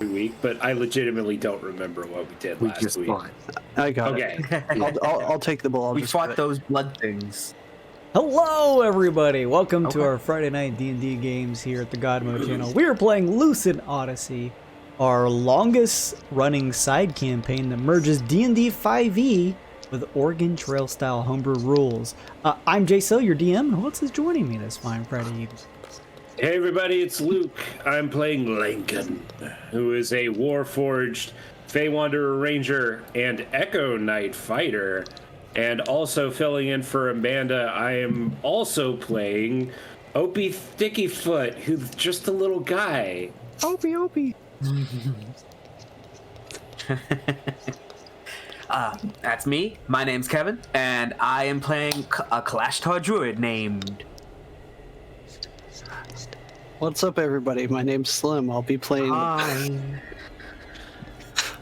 week, but I legitimately don't remember what we did last week. I got it. I'll take the ball. We fought those blood things. Hello, everybody! Welcome to our Friday night D&D games here at the Godmo channel. We are playing Lucent Odyssey, our longest-running side campaign that merges D&D 5e with Oregon Trail-style homebrew rules. I'm Jayso, your DM, and who else is joining me this fine Friday evening? Hey everybody, it's Luke. I'm playing Lincoln, who is a Warforged Fey Wanderer Ranger and Echo Knight fighter. And also filling in for Amanda, I am also playing Opie Stickyfoot, who's just a little guy. Opie. That's me. My name's Kevin, and I am playing a Kalashtar druid named... What's up, everybody? My name's Slim. I'll be playing...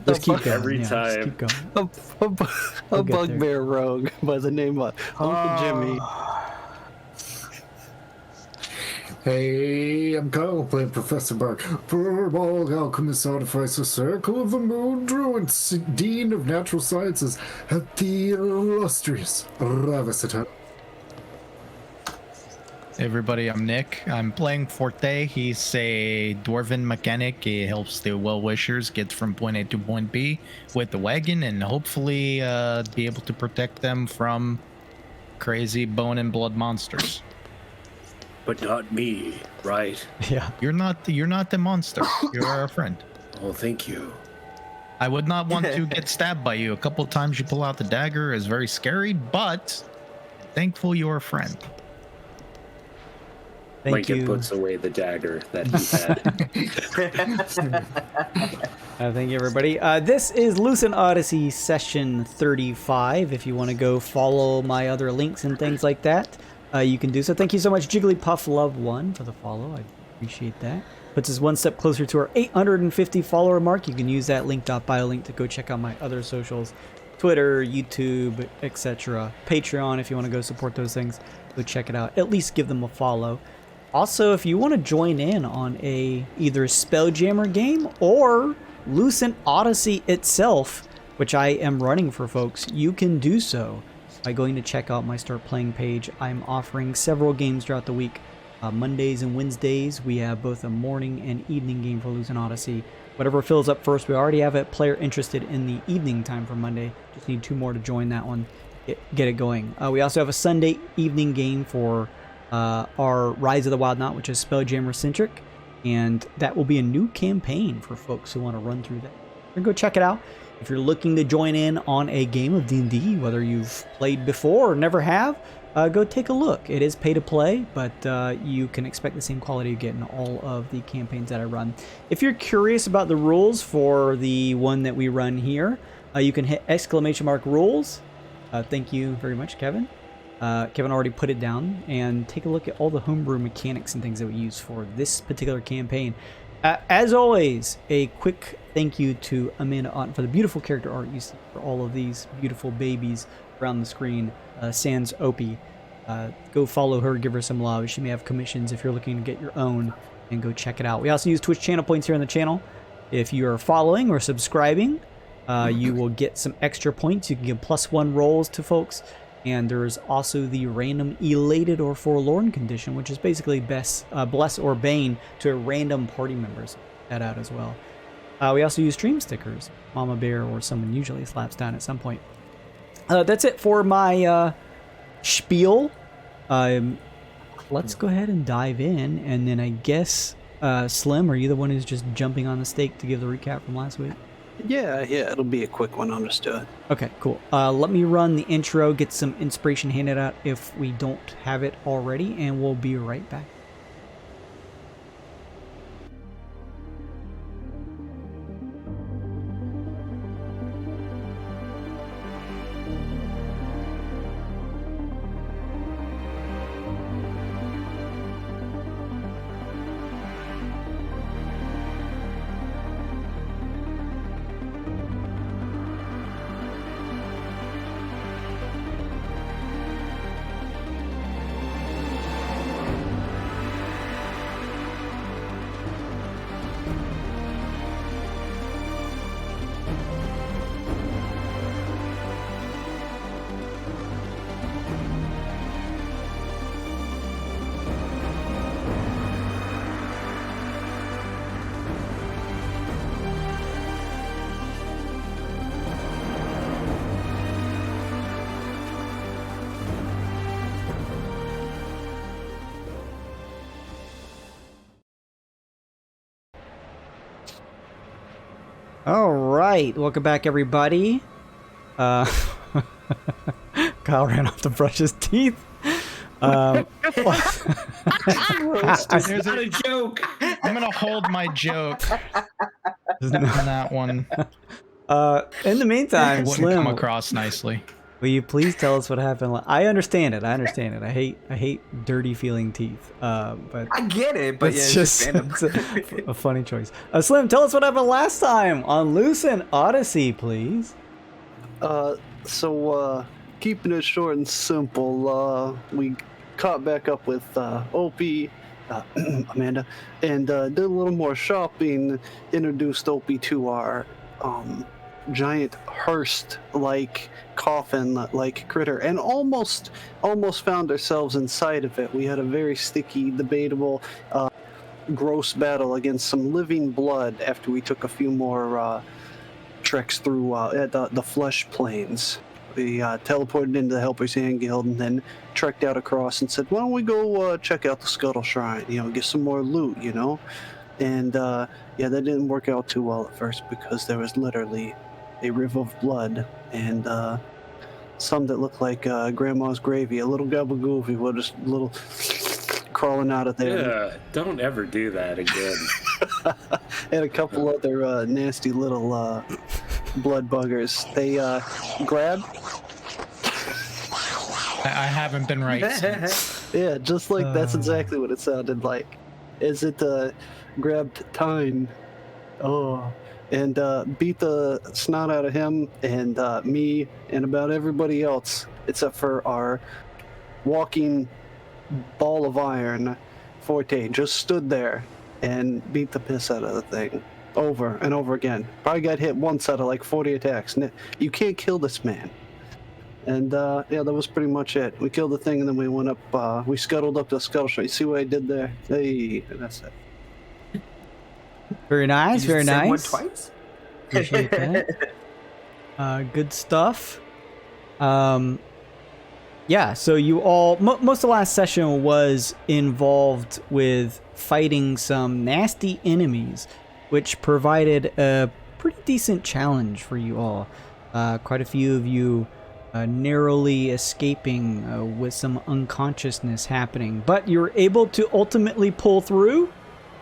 Just keep going. Every time. Just keep going. a bugbear rogue by the name of Uncle Jimmy. Hey, I'm Kyle, playing Professor Bark, Furball, Alchemist, Artificer, Circle of the Moon, Druid, Dean of Natural Sciences, at the illustrious Ravisitor. Hey everybody, I'm Nick. I'm playing Forte. He's a dwarven mechanic. He helps the well-wishers get from point A to point B with the wagon and hopefully be able to protect them from crazy bone and blood monsters. But not me, right? Yeah. You're not the monster. You're our friend. Oh, thank you. I would not want to get stabbed by you. A couple of times you pull out the dagger is very scary, but thankful you're a friend. Thank Lincoln you. puts away the dagger that he had. Thank you, everybody. This is Lucent Odyssey session 35. If you want to go follow my other links and things like that, you can do so. Thank you so much, Jigglypuff Love 1, for the follow. I appreciate that. Puts us one step closer to our 850 follower mark. You can use that link.bio link to go check out my other socials. Twitter, YouTube, etc. Patreon, if you want to go support those things, go check it out. At least give them a follow. Also, if you want to join in on either Spelljammer game or Lucent Odyssey itself, which I am running for folks, you can do so by going to check out my Start Playing page. I'm offering several games throughout the week. Mondays and Wednesdays, we have both a morning and evening game for Lucent Odyssey. Whatever fills up first, we already have a player interested in the evening time for Monday. Just need 2 more to join that one, get it going. We also have a Sunday evening game for our Rise of the Wild Knot, which is Spelljammer centric, and that will be a new campaign for folks who want to run through that. So go check it out. If you're looking to join in on a game of D&D, whether you've played before or never have, go take a look. It is pay to play, but you can expect the same quality you get in all of the campaigns that I run. If you're curious about the rules for the one that we run here, you can hit !rules. Thank you very much, Kevin. Kevin already put it down, and take a look at all the homebrew mechanics and things that we use for this particular campaign. As always, a quick thank you to Amanda Otten for the beautiful character art you see for all of these beautiful babies around the screen. Sans Opie. Go follow her, give her some love. She may have commissions if you're looking to get your own, and go check it out. We also use Twitch channel points here on the channel. If you are following or subscribing, you will get some extra points. You can give +1 rolls to folks. And there's also the random elated or forlorn condition, which is basically bless or bane to a random party member. So check that out as well. We also use stream stickers. Mama Bear or someone usually slaps down at some point. That's it for my spiel. Let's go ahead and dive in. And then I guess, Slim, are you the one who's just jumping on the stake to give the recap from last week? Yeah, it'll be a quick one, understood. Okay, cool. Let me run the intro, get some inspiration handed out if we don't have it already, and we'll be right back. All right, welcome back, everybody. Kyle ran off to brush his teeth. There's It's not a joke. I'm gonna hold my joke on that one. In the meantime, Wouldn't Slim, come across nicely. will you please tell us what happened? I understand it. I hate dirty feeling teeth. But I get it, but it's yeah, just random. it's a funny choice. Slim, tell us what happened last time on Lucent Odyssey, please. So keeping it short and simple, we caught back up with Opie, Amanda, and did a little more shopping, introduced Opie to our giant hearse-like coffin-like critter, and almost found ourselves inside of it. We had a very sticky, debatable, gross battle against some living blood after we took a few more treks through the flesh plains. We teleported into the Helper's Hand Guild and then trekked out across and said, why don't we go check out the Scuttle Shrine, get some more loot, And that didn't work out too well at first because there was literally a river of blood and some that looked like Grandma's gravy, a little gabagoofy with just a little crawling out of there. Yeah, don't ever do that again. And a couple other nasty little blood buggers. They grab. I haven't been right since. Yeah, just like that's exactly what it sounded like. Is it grabbed Tyne? Oh, and beat the snot out of him and me and about everybody else except for our walking ball of iron, Forte. Just stood there and beat the piss out of the thing over and over again. Probably got hit once out of like 40 attacks. You can't kill this man. And that was pretty much it. We killed the thing and then we went up, we scuttled up to the Scuttle Shrine. You see what I did there? Hey, that's it. Very nice, You very just said one nice. twice? Appreciate that. Good stuff. Yeah, so you all, most of the last session was involved with fighting some nasty enemies, which provided a pretty decent challenge for you all. Quite a few of you narrowly escaping with some unconsciousness happening, but you were able to ultimately pull through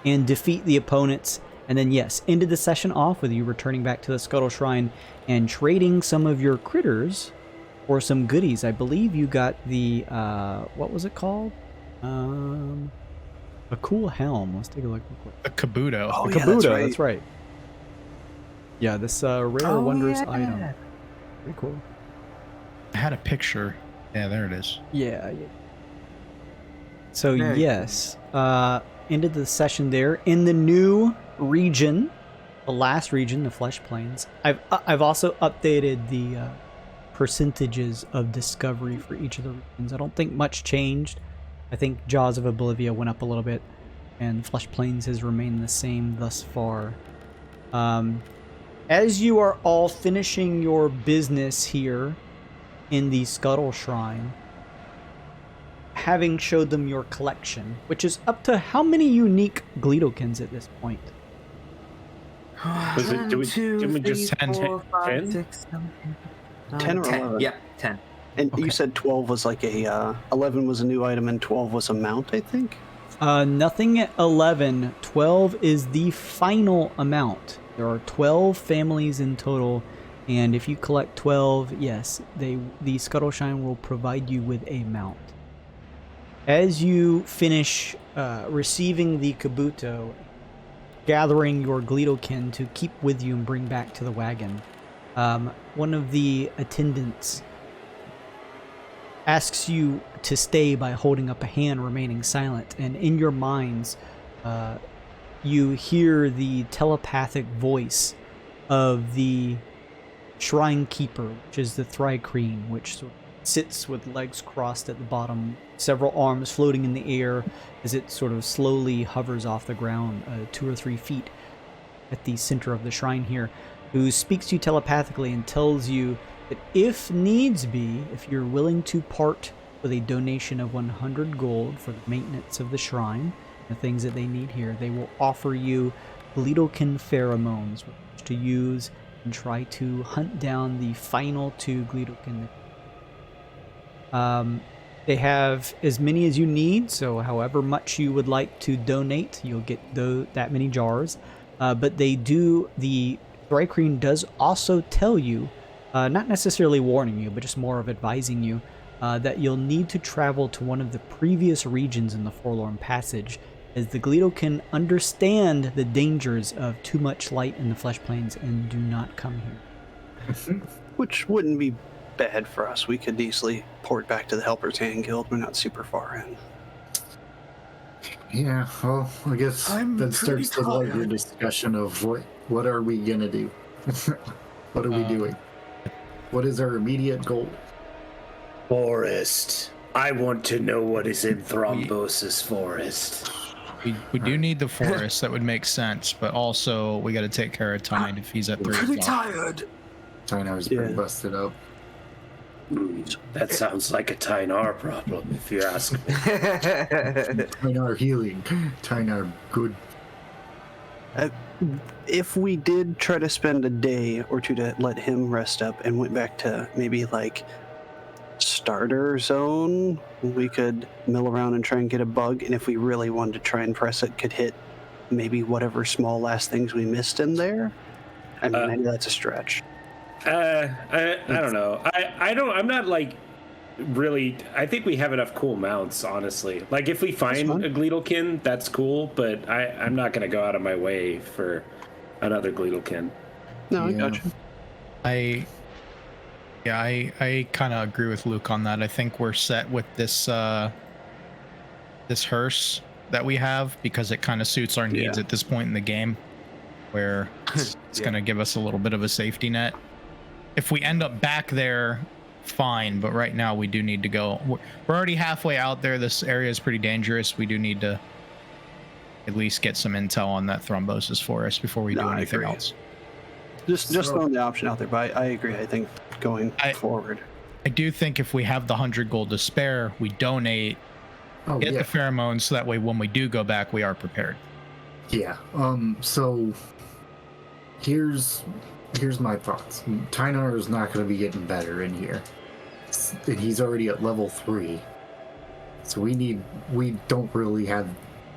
and defeat the opponents. And then, yes, ended the session off with you returning back to the Scuttle Shrine and trading some of your critters for some goodies. I believe you got the, what was it called? A cool helm. Let's take a look real quick. A kabuto. Oh, The yeah, Kabuto, that's right. Yeah, this rare wondrous item. Pretty cool. I had a picture. Yeah, there it is. Yeah. So, Very yes, ended the session there. In the new region, the last region, the Flesh Plains, I've also updated the percentages of discovery for each of the regions. I don't think much changed. I think Jaws of Oblivia went up a little bit, and Flesh Plains has remained the same thus far. As you are all finishing your business here in the Scuttle Shrine, having showed them your collection, which is up to how many unique Glidokins at this point? Was it? Did we just 10? 10 or 11? Yeah, 10. And you said 12 was like a 11 was a new item and 12 was a mount, I think. Nothing at 11. 12 is the final amount. There are 12 families in total, and if you collect 12, yes, the Scuttle Shrine will provide you with a mount. As you finish receiving the Kabuto, gathering your Glidokin to keep with you and bring back to the wagon, one of the attendants asks you to stay by holding up a hand, remaining silent, and in your minds, you hear the telepathic voice of the Shrine Keeper, which is the Thri-Kreen, which sort of sits with legs crossed at the bottom, several arms floating in the air as it sort of slowly hovers off the ground 2 or 3 feet at the center of the shrine here, who speaks to you telepathically and tells you that if needs be, if you're willing to part with a donation of 100 gold for the maintenance of the shrine, the things that they need here, they will offer you Gleedokin pheromones, which to use and try to hunt down the final 2 Gleedokin. They have as many as you need, so however much you would like to donate, you'll get that many jars. But the Thrycreen does also tell you, not necessarily warning you, but just more of advising you, that you'll need to travel to one of the previous regions in the Forlorn Passage, as the Gleedokin understand the dangers of too much light in the flesh planes and do not come here. Which wouldn't be bad for us. We could easily port back to the Helper's Hand Guild. We're not super far in. Yeah, well, I guess that starts the larger discussion of what are we gonna do? What are we doing? What is our immediate goal? Forest. I want to know what is in Thrombosis Forest. We do need the forest. That would make sense, but also we got to take care of Tyne if he's at 3 Pretty o'clock. tired. Tynar's pretty busted up. That sounds like a Tynar problem, if you ask me. Tynar healing. Tynar good. If we did try to spend a day or two to let him rest up and went back to maybe like starter zone, we could mill around and try and get a bug, and if we really wanted to try and press it, could hit maybe whatever small last things we missed in there. I mean, I know that's a stretch. I don't know. I'm not like really. I think we have enough cool mounts, honestly. Like if we find a Gleedokin, that's cool, but I'm not gonna go out of my way for another Gleedokin. No, I got you. I kind of agree with Luke on that. I think we're set with this this hearse that we have because it kind of suits our needs at this point in the game, where it's going to give us a little bit of a safety net. If we end up back there, fine, but right now we do need to go. We're already halfway out there. This area is pretty dangerous. We do need to at least get some intel on that Thrombosis Forest before we do anything else. Just throwing the option out there, but I agree. I think going forward, I do think if we have the 100 gold to spare, we donate, get the pheromones, so that way when we do go back, we are prepared. Yeah. So here's my thoughts. Tynar is not going to be getting better in here, and he's already at level 3. So we don't really have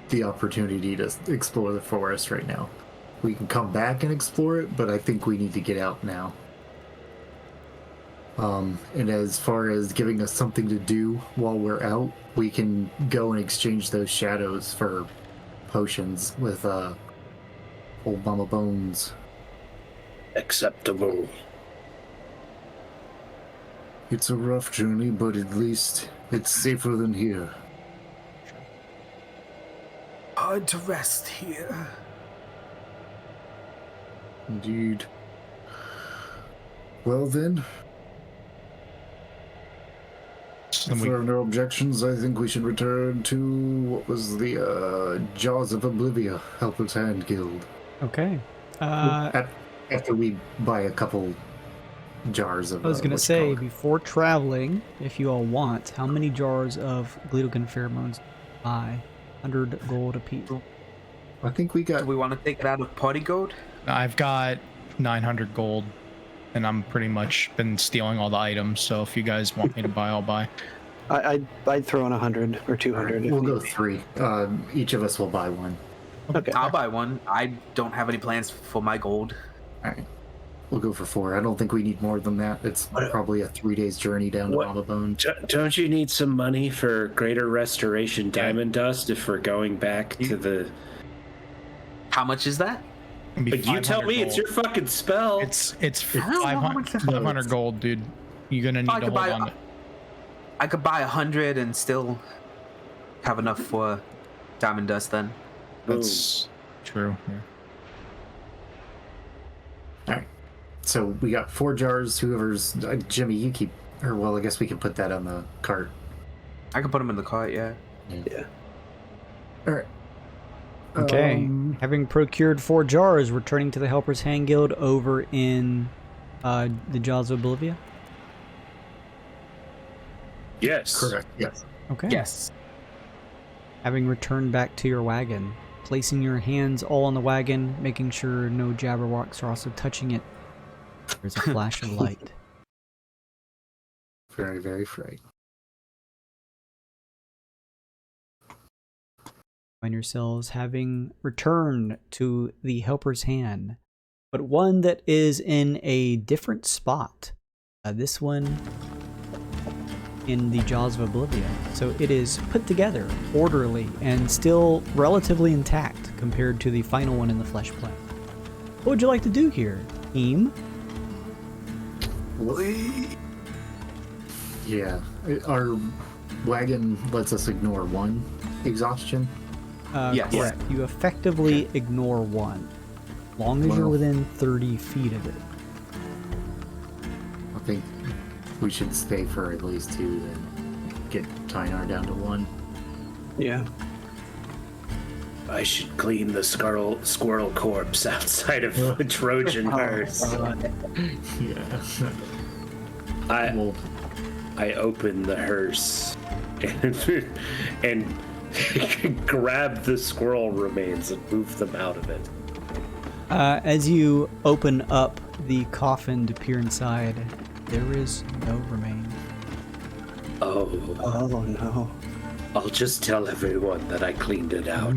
the opportunity to explore the forest right now. We can come back and explore it, but I think we need to get out now. And as far as giving us something to do while we're out, we can go and exchange those shadows for potions with old Mama Bones. Acceptable. It's a rough journey, but at least it's safer than here. Hard to rest here. Indeed. Well then, if there are no objections, I think we should return to what was the Jaws of Oblivia, Helper's Hand Guild. Okay. After we buy a couple jars of. I was gonna say, before traveling, if you all want, how many jars of Gleedokin pheromones buy? 100 gold apiece. I think we got. Do we want to take it out of party gold? I've got 900 gold, and I'm pretty much been stealing all the items. So if you guys want me to buy, I'll buy. I'd throw in 100 or 200. We'll go 3. Each of us will buy one. Okay. I'll buy one. I don't have any plans for my gold. All right. We'll go for 4. I don't think we need more than that. It's probably a 3 days journey down to Mama Bones. Don't you need some money for Greater Restoration Diamond Dust if we're going back to the... How much is that? But you tell me, gold. it's your fucking spell. It's don't know how much 500 gold, dude. You're gonna need to hold on. I could buy 100 and still have enough for diamond dust. Then That's true. Yeah. All right. So we got 4 jars. Whoever's Jimmy, you keep. Or well, I guess we can put that on the cart. I can put them in the cart. Yeah. All right. Okay. Having procured 4 jars, returning to the Helper's Hand Guild over in the Jaws of Oblivia. Yes. Correct. Yes. Okay. Yes. Having returned back to your wagon, placing your hands all on the wagon, making sure no jabberwocks are also touching it. There's a flash of light. Very, very frightening. Find yourselves having returned to the Helper's Hand, but one that is in a different spot. This one in the Jaws of Oblivion. So it is put together, orderly, and still relatively intact compared to the final one in the flesh plane. What would you like to do here, team? Yeah, our wagon lets us ignore one exhaustion. Yes. Correct. You effectively ignore one, as long as you're within 30 feet of it. I think we should stay for at least 2, then get Tynar down to 1. Yeah. I should clean the squirrel corpse outside of the Trojan hearse. Yeah. I open the hearse and grab the squirrel remains and move them out of it. As you open up the coffin to peer inside, there is no remains. Oh no. I'll just tell everyone that I cleaned it out.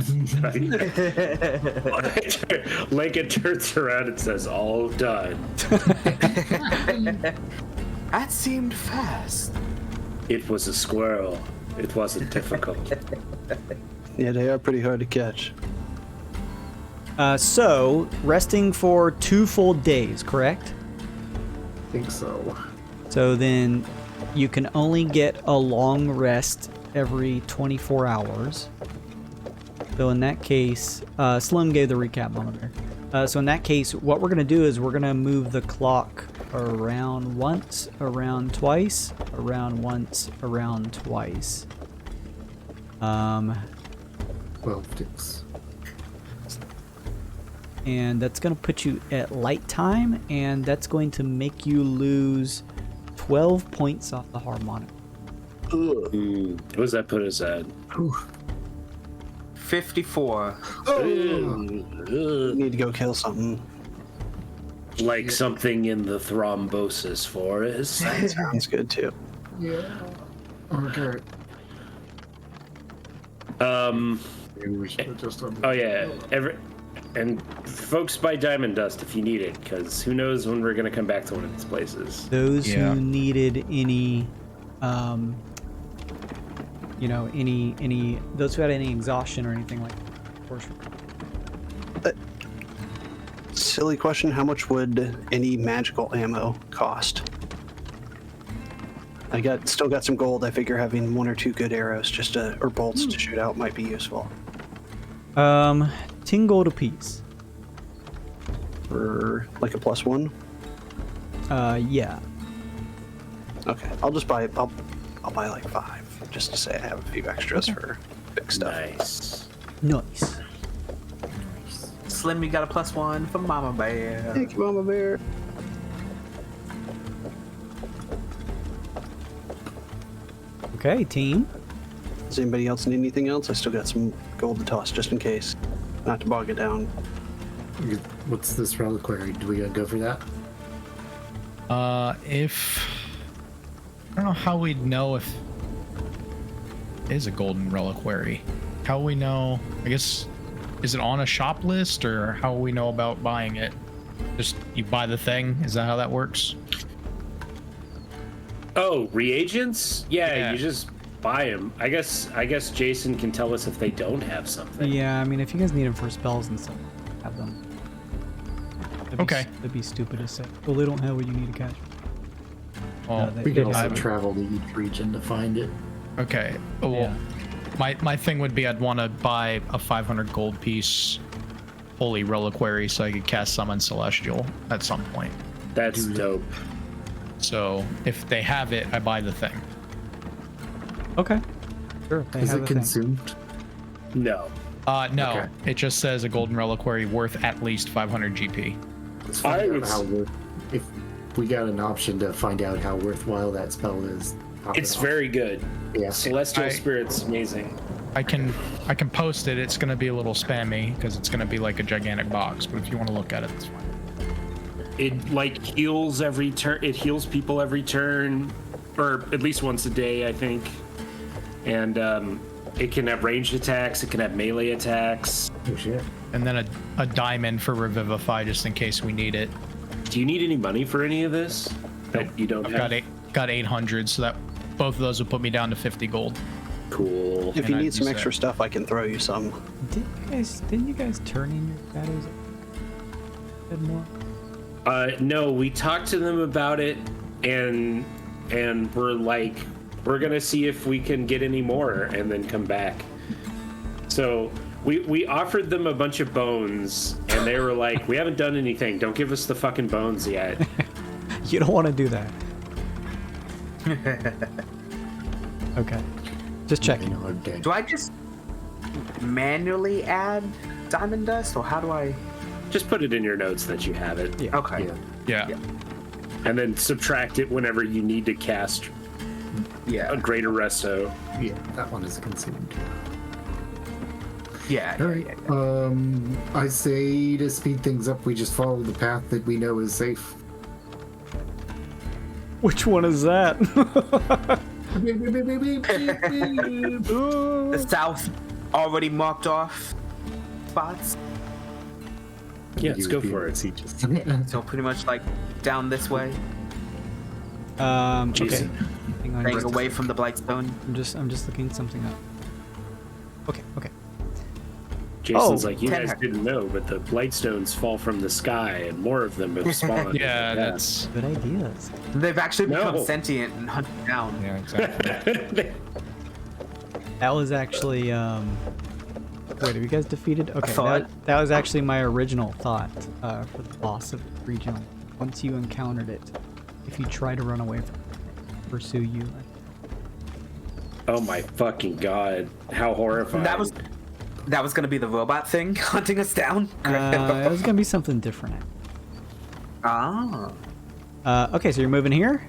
Lincoln turns around and says, all done. That seemed fast. It was a squirrel. It wasn't difficult. Yeah, they are pretty hard to catch. So, resting for 2 full days, correct? I think so. So then you can only get a long rest every 24 hours. So in that case, Slim gave the recap moment there. So in that case, what we're going to do is we're going to move the clock around once, around twice, around once, around twice. 12 ticks. And that's going to put you at light time, and that's going to make you lose 12 points off the harmonic. What does that put us at? 54. You need to go kill something. Like something in the thrombosis forest. Sounds good too. Yeah. Okay. Maybe we should have just done Oh yeah, and folks buy diamond dust if you need it, because who knows when we're gonna come back to one of these places. Those Yeah. who needed any, those who had any exhaustion or anything like that, of course. Silly question, how much would any magical ammo cost? Still got some gold. I figure having 1 or 2 good arrows or bolts to shoot out might be useful. 10 gold apiece. For like a +1? Yeah. Okay. I'll buy like 5 just to say I have a few extras for big stuff. Nice. Nice. Slim, you got a +1 for Mama Bear. Thank you, Mama Bear. Okay, team. Does anybody else need anything else? I still got some gold to toss just in case. Not to bog it down. What's this reliquary? Do we gotta go for that? If I don't know how we'd know if it is a golden reliquary. How we know? I guess, is it on a shop list, or how we know about buying it? Just you buy the thing. Is that how that works? Oh, reagents? Yeah, Yeah. you just buy them. I guess Jason can tell us if they don't have something. Yeah, I mean, if you guys need them for spells and stuff, have them. Okay. That'd be stupid to say. Well, they don't have what you need to catch. Well, they- We could they also have- travel to each region to find it. okay. Well, Yeah. my thing would be I'd want to buy a 500 gold piece holy reliquary so I could cast summon Celestial at some point. That's dope. So if they have it, I buy the thing. Okay. Sure. They Is have it a thing. consumed? No. No. Okay. It just says a golden reliquary worth at least 500 GP. Let's I find would out if we got an option to find out how worthwhile that spell is. pop it It's off. very good. Yeah. Celestial I- Spirit's amazing. I can post it. It's gonna be a little spammy because it's gonna be like a gigantic box. But if you want to look at it, it's fine. It like heals every turn. It heals people every turn, or at least once a day, I think. And it can have ranged attacks. It can have melee attacks. Oh shit. And then a diamond for Revivify just in case we need it. Do you need any money for any of this that you don't have? Got 800, so that both of those will put me down to 50 gold. Cool. If you I'd need some use extra that. stuff, I can throw you some. Didn't you guys turn in your shadows a bit more? No, we talked to them about it, and we're like, we're gonna see if we can get any more, and then come back. So we offered them a bunch of bones, and they were like, we haven't done anything. Don't give us the fucking bones yet. You don't want to do that. Okay. Just checking. Do I just manually add diamond dust, or how do I? Just put it in your notes that you have it, Yeah. Okay. Yeah. and then subtract it whenever you need to cast Yeah. a greater resto. Yeah, that one is consumed. Yeah. All right. I say to speed things up, we just follow the path that we know is safe. Which one is that? The south already marked off spots, Yeah, let's go for it. so pretty much like down this way, Okay. Jeez. Hang on. staying away from the Blightstone. I'm just looking something up. Okay. Jason's Oh, like, you 10 guys didn't know, but the Blightstones fall from the sky, and more of them have spawned. Yeah, that's Good ideas. They've actually become No. sentient and hunted down. yeah, exactly. That was actually wait, have you guys defeated? Okay, thought. that was actually my original thought for the boss of the regional. Once you encountered it, if you try to run away from it, it pursue you. Oh my fucking god! How horrifying! That was gonna be the robot thing hunting us down. It was gonna be something different. Ah, Okay, so you're moving here.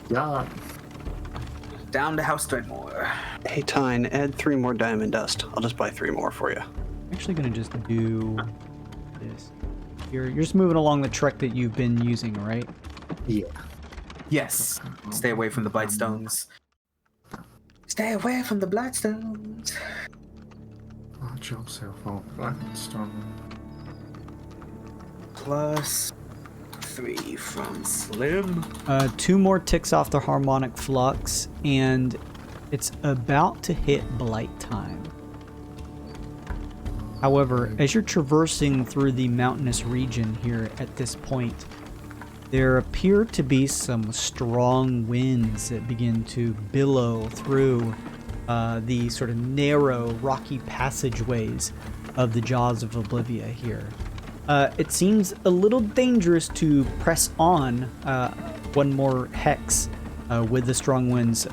Yeah. down to House Dreadmore. Hey, Tyne, add 3 more diamond dust. I'll just buy 3 more for you. I'm actually gonna just do this. You're just moving along the trek that you've been using, right? Yeah. Yes. Stay away from the Blightstones. Stay away from the Blightstones. Watch yourself off Blackstone. Plus 3 from Slim. 2 more ticks off the harmonic flux, and it's about to hit blight time. However, as you're traversing through the mountainous region here at this point, there appear to be some strong winds that begin to billow through the sort of narrow, rocky passageways of the Jaws of Oblivia here. It seems a little dangerous to press on one more hex with the strong winds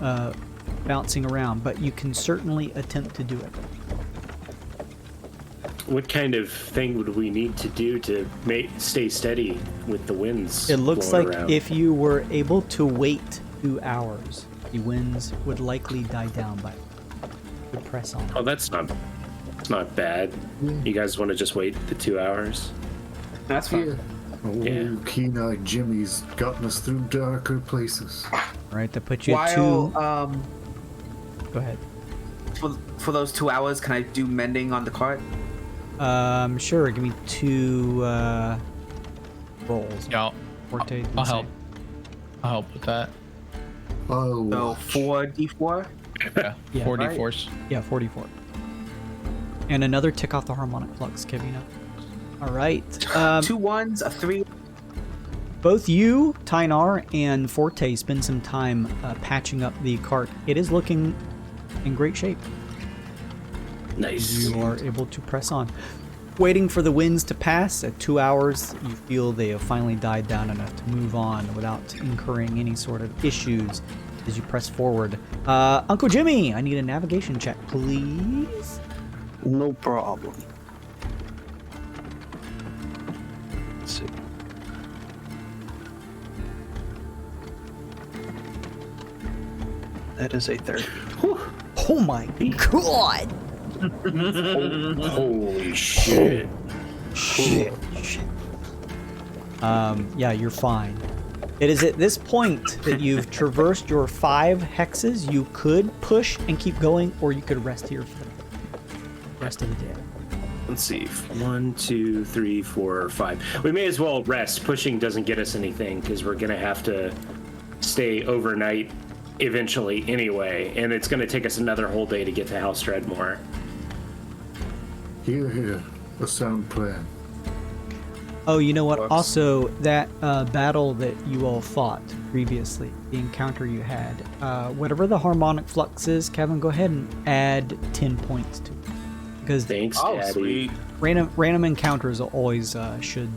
bouncing around, but you can certainly attempt to do it. What kind of thing would we need to do to stay steady with the winds? It looks blowing like around? if you were able to wait 2 hours, the winds would likely die down by to press on. Oh, that's not bad. You guys want to just wait the 2 hours? That's fine. Yeah. Oh, Yeah. Keen-eyed Jimmy's gotten us through darker places. Right, that puts you at While 2. Go ahead. for those 2 hours, can I do mending on the cart? Sure. Give me 2 rolls. Yeah, Forte and I'll save. help. I'll help with that. Oh, So 4d4. Yeah, Yeah, 40 right. force. Yeah, 44. And another tick off the harmonic flux, Kevina. All right. 2 1s, a 3. Both you, Tynar, and Forte spend some time patching up the cart. It is looking in great shape. Nice. You are able to press on. Waiting for the winds to pass, at 2 hours, you feel they have finally died down enough to move on without incurring any sort of issues as you press forward. Uncle Jimmy, I need a navigation check, please. No problem. Let's see. That is a 30. Oh my god! Holy shit. Shit. Yeah, you're fine. It is at this point that you've traversed your 5 hexes. You could push and keep going, or you could rest here for the rest of the day. Let's see. 1, 2, 3, 4, 5. We may as well rest. Pushing doesn't get us anything because we're gonna have to stay overnight eventually anyway, and it's gonna take us another whole day to get to House Dreadmore. Here. A sound plan. Oh, you know what? Also, that battle that you all fought previously, the encounter you had, whatever the harmonic flux is, Kevin, go ahead and add 10 points to it. Because Thanks, Daddy. Sweet. random encounters always should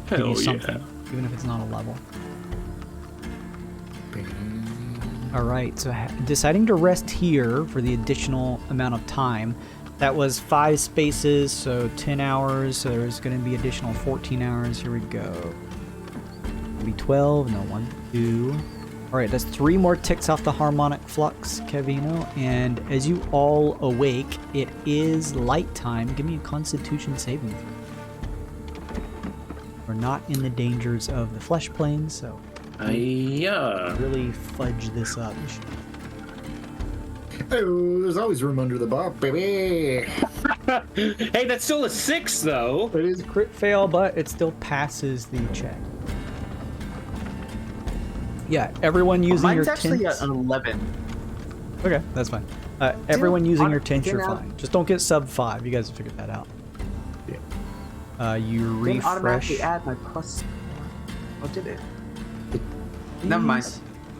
give Hell you something, yeah. even if it's not a level. All right, so deciding to rest here for the additional amount of time. That was 5 spaces, so 10 hours. So there's going to be additional 14 hours. Here we go. Maybe 12. No, 1, 2. All right, that's 3 more ticks off the harmonic flux, Kevino. And as you all awake, it is light time. Give me a Constitution saving throw. We're not in the dangers of the flesh plane, so Yeah. really fudge this up. Oh, there's always room under the bar, baby. Hey, that's still a 6, though. It is a crit fail, but it still passes the check. Yeah, everyone using Mine's your actually tints. an 11. Okay, that's fine. Everyone using your tints, didn't you're fine. Just don't get sub 5. You guys have figured that out. Yeah. You Didn't refresh. automatically add my plus. Oh, did it? Never mind.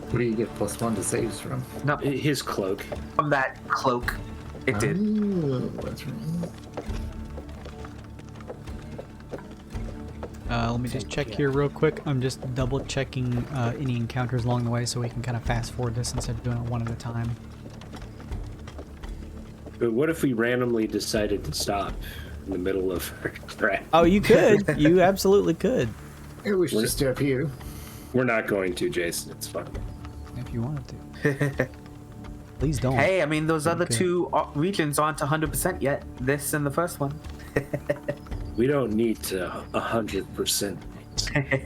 What do you get +1 to saves from? No, His cloak. from that cloak. It did. Oh, that's right. Let me just check here real quick. I'm just double checking any encounters along the way so we can kind of fast forward this instead of doing it one at a time. But what if we randomly decided to stop in the middle of our track? Oh, you could. You absolutely could. Yeah, we should just stop here. We're not going to, Jason. It's fun. If you wanted to. Please don't. Hey, I mean, those other Okay. 2 regions aren't 100% yet. This and the first one. We don't need to 100%.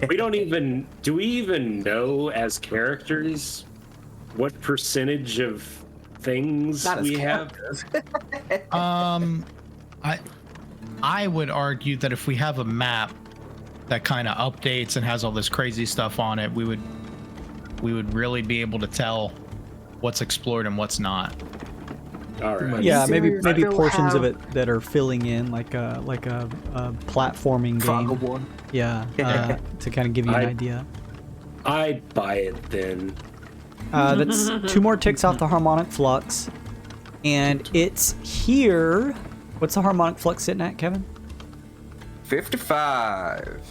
We don't even... Do we even know as characters what percentage of things Not as we have? characters. I would argue that if we have a map that kind of updates and has all this crazy stuff on it, we would really be able to tell what's explored and what's not. All right. Yeah, maybe Still portions of have- it that are filling in, like a platforming Frog game. of War. Yeah, to kind of give you an idea. I'd buy it then. That's 2 more ticks off the harmonic flux, and it's here. What's the harmonic flux sitting at, Kevin? 55.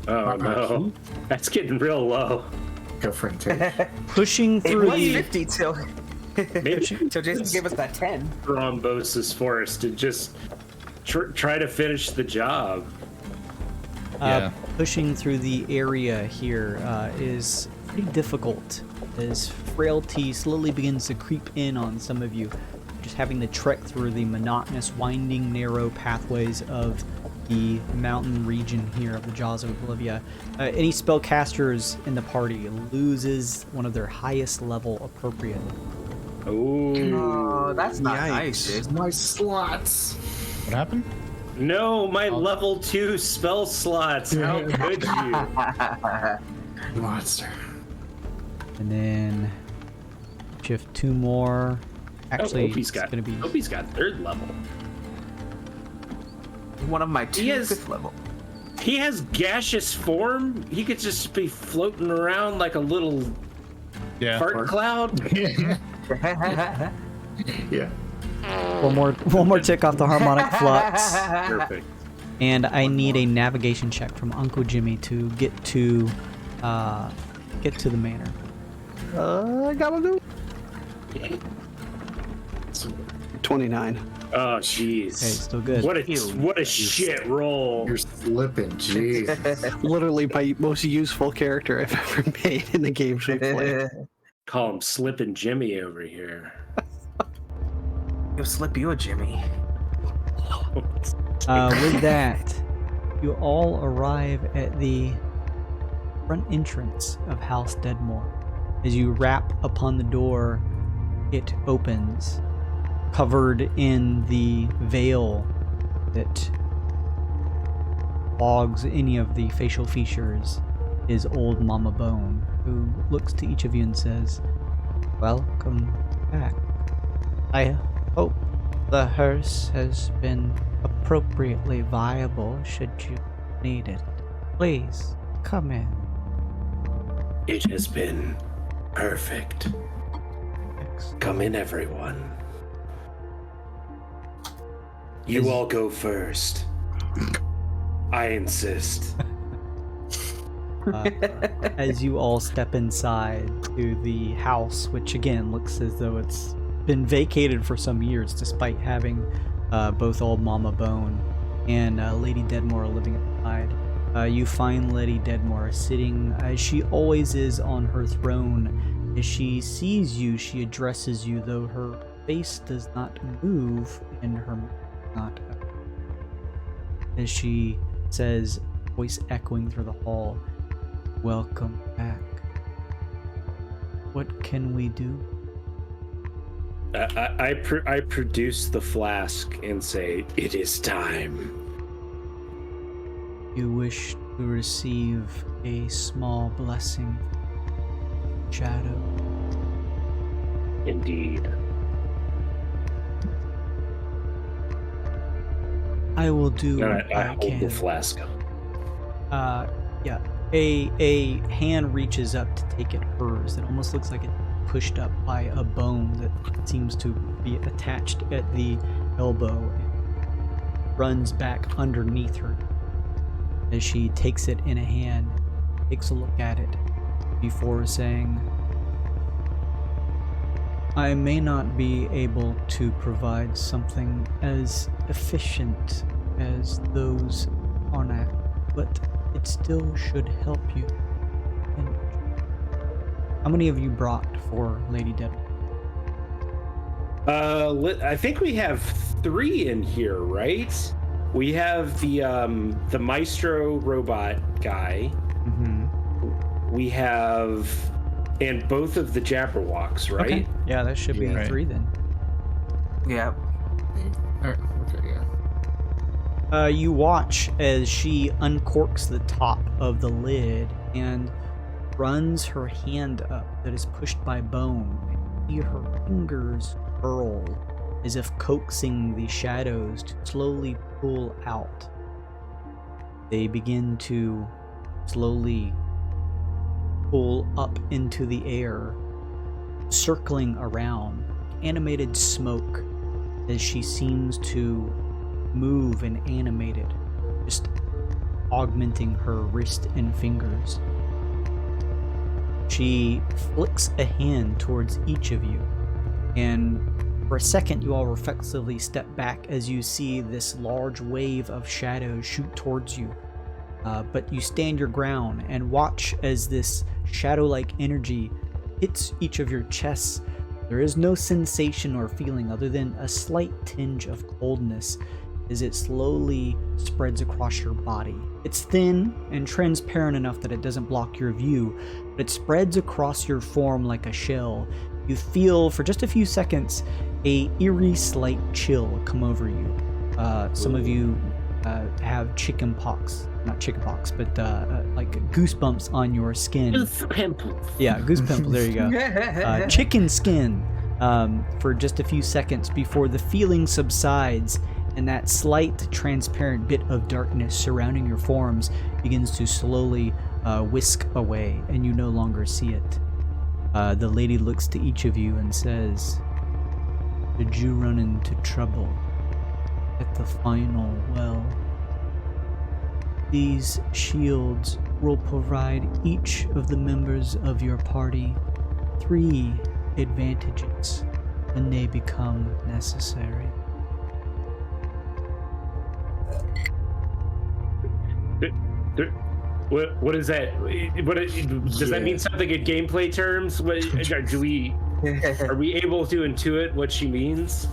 Oh, no. That's getting real low. Go for it. Pushing It through was the 50 till Maybe Jason gave us that 10. thrombosis for us to just try to finish the job. Yeah. pushing through the area here is pretty difficult as frailty slowly begins to creep in on some of you, just having to trek through the monotonous, winding, narrow pathways of the mountain region here of the Jaws of Oblivia. Any spellcasters in the party loses one of their highest level appropriately. Oh, that's not nice. Jason. My slots. What happened? No, my level 2 spell slots. How could you? Monster. And then shift 2 more. Actually, Opie's it's got, going to be Opie's got 3rd level. One of my 2 has- 5th level. He has gaseous form. He could just be floating around like a little fart cloud. Yeah. one more tick off the harmonic flux. Perfect. And I need a navigation check from Uncle Jimmy to get to the manor. I gotta do 29. Oh, jeez. Okay, still good. What a shit roll. You're slipping, jeez. Literally my most useful character I've ever made in the games we play. Call him Slippin' Jimmy over here. Yo, Slip, you a Jimmy. With that, you all arrive at the front entrance of House Deadmore. As you rap upon the door, it opens, covered in the veil that fogs any of the facial features is old Mama Bone, who looks to each of you and says, "Welcome back. I hope the hearse has been appropriately viable should you need it. Please, come in." It has been perfect. Come in, everyone. You all go first. I insist. As you all step inside to the house, which again looks as though it's been vacated for some years, despite having both old Mama Bone and Lady Deadmore living inside. You find Lady Deadmore sitting, as she always is, on her throne. As she sees you, she addresses you, though her face does not move and her mouth does not open. As she says, voice echoing through the hall, "Welcome back. What can we do?" I produce the flask and say, "It is time." You wish to receive a small blessing, Shadow? Indeed. I will do what I I hold can. the flask. Yeah. A hand reaches up to take at hers. It almost looks like it's pushed up by a bone that seems to be attached at the elbow and runs back underneath her. As she takes it in a hand, takes a look at it before saying, "I may not be able to provide something as efficient as those on it, but it still should help you." And how many of you brought for Lady Dead? I think we have 3 in here, right? We have the Maestro robot guy. Mm-hmm. We have, and both of the Jabberwocks, right? Okay. Yeah, that should be Right. 3 then. Yeah. Alright, okay, yeah. You watch as she uncorks the top of the lid and runs her hand up that is pushed by bone. You see her fingers curl as if coaxing the shadows to slowly pull out. They begin to slowly pull up into the air, circling around, animated smoke as she seems to move and animate it, just augmenting her wrist and fingers. She flicks a hand towards each of you, and for a second you all reflexively step back as you see this large wave of shadows shoot towards you. But you stand your ground and watch as this shadow-like energy hits each of your chests. There is no sensation or feeling other than a slight tinge of coldness as it slowly spreads across your body. It's thin and transparent enough that it doesn't block your view, but it spreads across your form like a shell. You feel, for just a few seconds, a eerie slight chill come over you. Some of you have chicken pox. Not chicken pox, but like goosebumps on your skin. Goose pimples. Yeah, goose pimples, there you go. Chicken skin for just a few seconds before the feeling subsides and that slight transparent bit of darkness surrounding your forms begins to slowly whisk away and you no longer see it. The lady looks to each of you and says, "Did you run into trouble at the final well? These shields will provide each of the members of your party 3 advantages when they become necessary." What is that? Does that mean something in gameplay terms? Are we able to intuit what she means?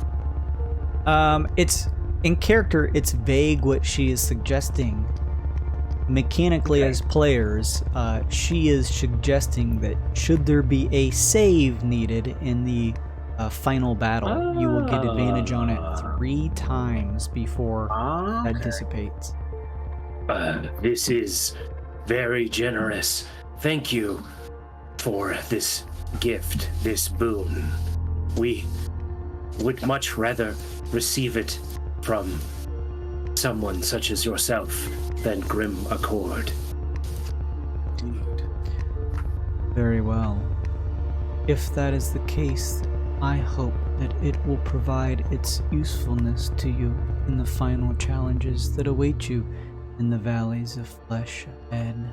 It's in character. It's vague what she is suggesting. Mechanically, as players, she is suggesting that should there be a save needed in the final battle, you will get advantage on it 3 times before that dissipates. This is very generous. Thank you for this gift, this boon. We would much rather receive it from someone such as yourself than Grim Accord. Very well. If that is the case, I hope that it will provide its usefulness to you in the final challenges that await you in the valleys of flesh ahead.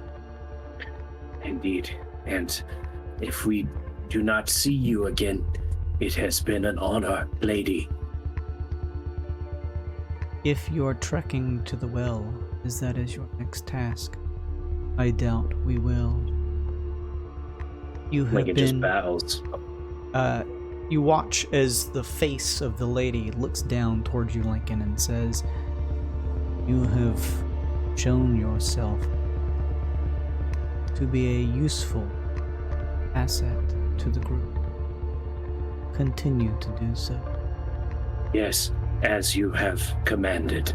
Indeed. And if we do not see you again, it has been an honor, lady. If you are trekking to the well, as that is your next task, I doubt we will. You have Like it just been... bows. You watch as the face of the lady looks down towards you, Lincoln, and says, "You have shown yourself to be a useful asset to the group. Continue to do so." Yes, as you have commanded.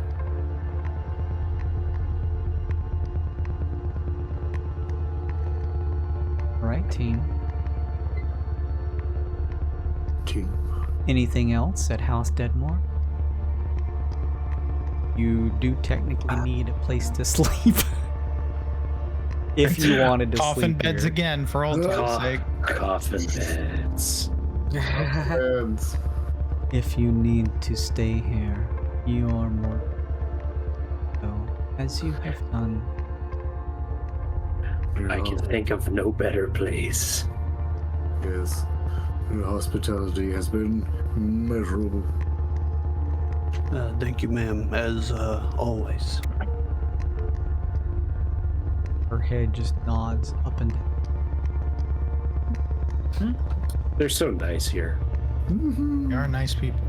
All right, team. Team. Anything else at House Deadmore? You do technically need a place to sleep. If you wanted to Coffin sleep beds here. again, for old time's sake. Coffin beds. And If you need to stay here, you are more so, as you have done. I can think of no better place. yes, your hospitality has been measurable. Thank you, ma'am, as always. Her head just nods up and down. They're so nice here. They are nice people.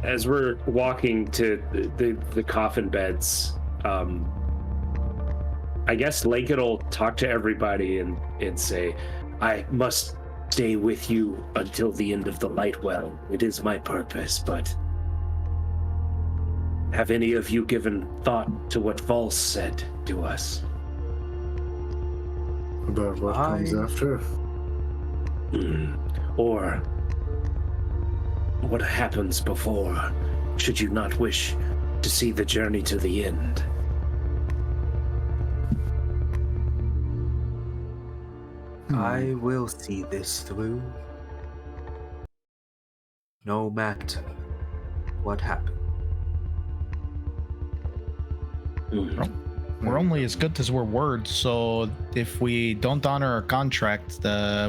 As we're walking to the coffin beds, I guess Lincoln will talk to everybody and say, "I must stay with you until the end of the light well. It is my purpose, but have any of you given thought to what Valse said to us?" About what comes after? Or what happens before, should you not wish to see the journey to the end? I will see this through. No matter what happens. We're only as good as we're words, so if we don't honor our contract,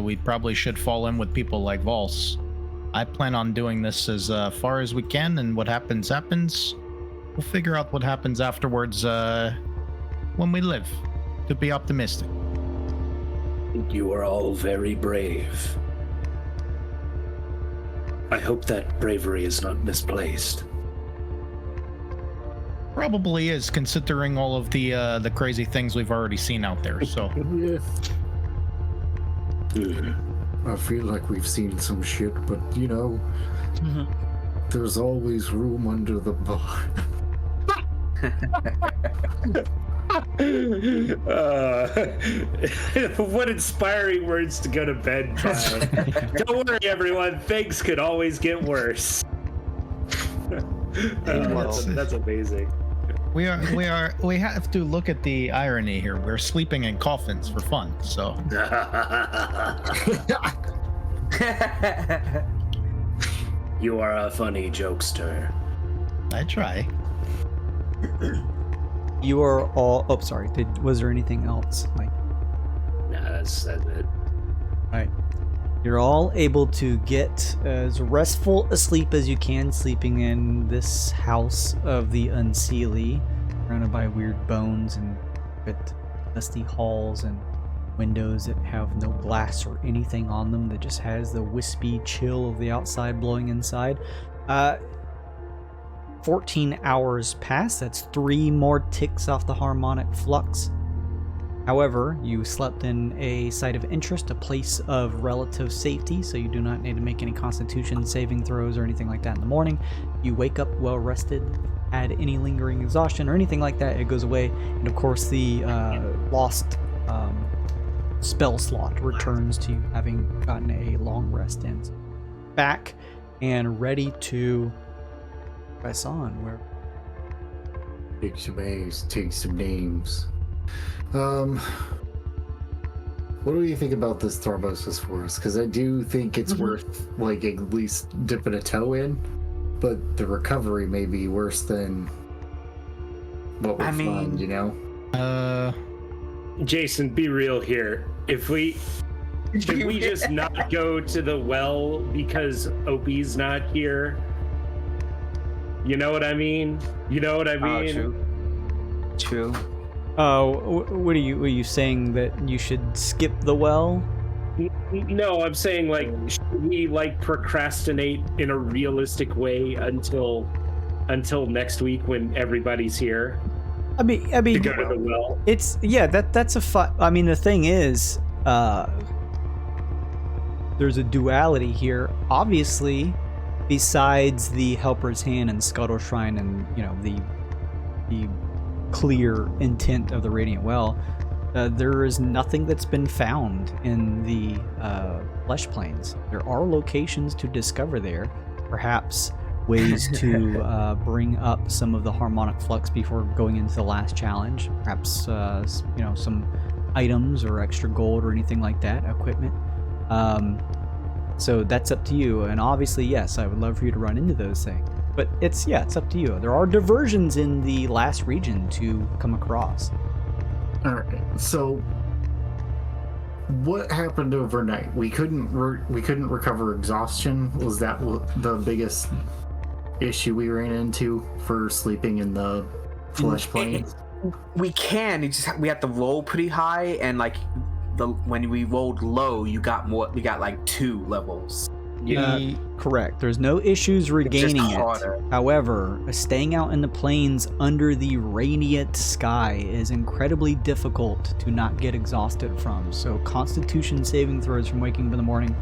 we probably should fall in with people like Valse. I plan on doing this as far as we can, and what happens, happens. We'll figure out what happens afterwards when we live, to be optimistic. You are all very brave. I hope that bravery is not misplaced. Probably is, considering all of the crazy things we've already seen out there, so... Yeah. I feel like we've seen some shit, but you know, there's always room under the bar. What inspiring words to go to bed by. Don't worry, everyone. Things could always get worse. That's amazing. We have to look at the irony here. We're sleeping in coffins for fun, so... You are a funny jokester. I try. You are all... Oh, sorry. Was there anything else, Mike? Nah, that's it. Alright. You're all able to get as restful a sleep as you can, sleeping in this house of the Unseelie, surrounded by weird bones and dusty halls and windows that have no glass or anything on them, that just has the wispy chill of the outside blowing inside. 14 hours pass. That's 3 more ticks off the harmonic flux. However, you slept in a site of interest, a place of relative safety, so you do not need to make any constitution saving throws or anything like that in the morning. You wake up well rested, add any lingering exhaustion or anything like that, it goes away. And of course, the lost spell slot returns to you having gotten a long rest in. Back and ready to press on. Where Take some names, take some names. What do you think about this thrombosis for us? Because I do think it's worth like at least dipping a toe in, but the recovery may be worse than what we find, you know? Jason, be real here. Should we just not go to the well because Opie's not here? You know what I mean? True. oh, what are you saying that you should skip the well? No, I'm saying like, should we like procrastinate in a realistic way until next week when everybody's here? I mean, To go to the well. it's that's a fun. I mean, the thing is, there's a duality here. Obviously, besides the Helper's Hand and Scuttle Shrine, and you know the clear intent of the Radiant Well, there is nothing that's been found in the Flesh Plains. There are locations to discover there, perhaps ways to bring up some of the harmonic flux before going into the last challenge. Perhaps some items or extra gold or anything like that, equipment. So that's up to you. And obviously, yes, I would love for you to run into those things. But it's up to you. There are diversions in the last region to come across. All right. So, what happened overnight? We couldn't recover exhaustion. Was that the biggest issue we ran into for sleeping in the flesh plains? We can. We have to roll pretty high, and like when we rolled low, you got more. We got like 2 levels. Correct. There's no issues regaining it. However, staying out in the plains under the radiant sky is incredibly difficult to not get exhausted from. So Constitution saving throws from waking up in the morning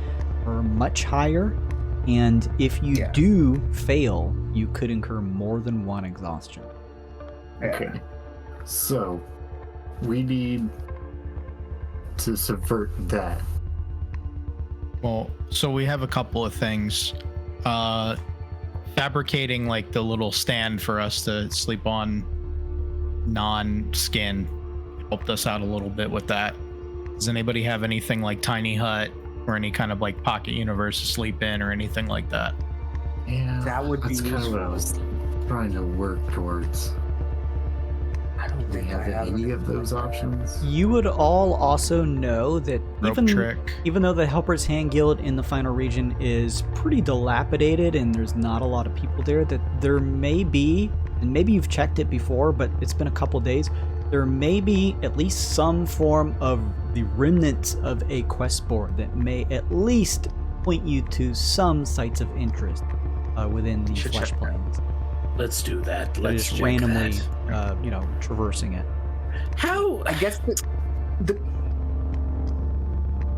are much higher. And if you do fail, you could incur more than 1 exhaustion. Okay. So, we need to subvert that. Well, so we have a couple of things. Fabricating like the little stand for us to sleep on non-skin helped us out a little bit with that. Does anybody have anything like tiny hut or any kind of like pocket universe to sleep in or anything like that? Yeah, That would be that's kind of what I was trying to work towards. I don't Do we think I have have any of those options? You would all also know that Rope trick. even though the Helper's Hand Guild in the final region is pretty dilapidated and there's not a lot of people there, that there may be, and maybe you've checked it before, but it's been a couple days, there may be at least some form of the remnants of a quest board that may at least point you to some sites of interest within the Should Flesh check that. Plains. Let's do that. They're Let's just check randomly, that. traversing it. How I guess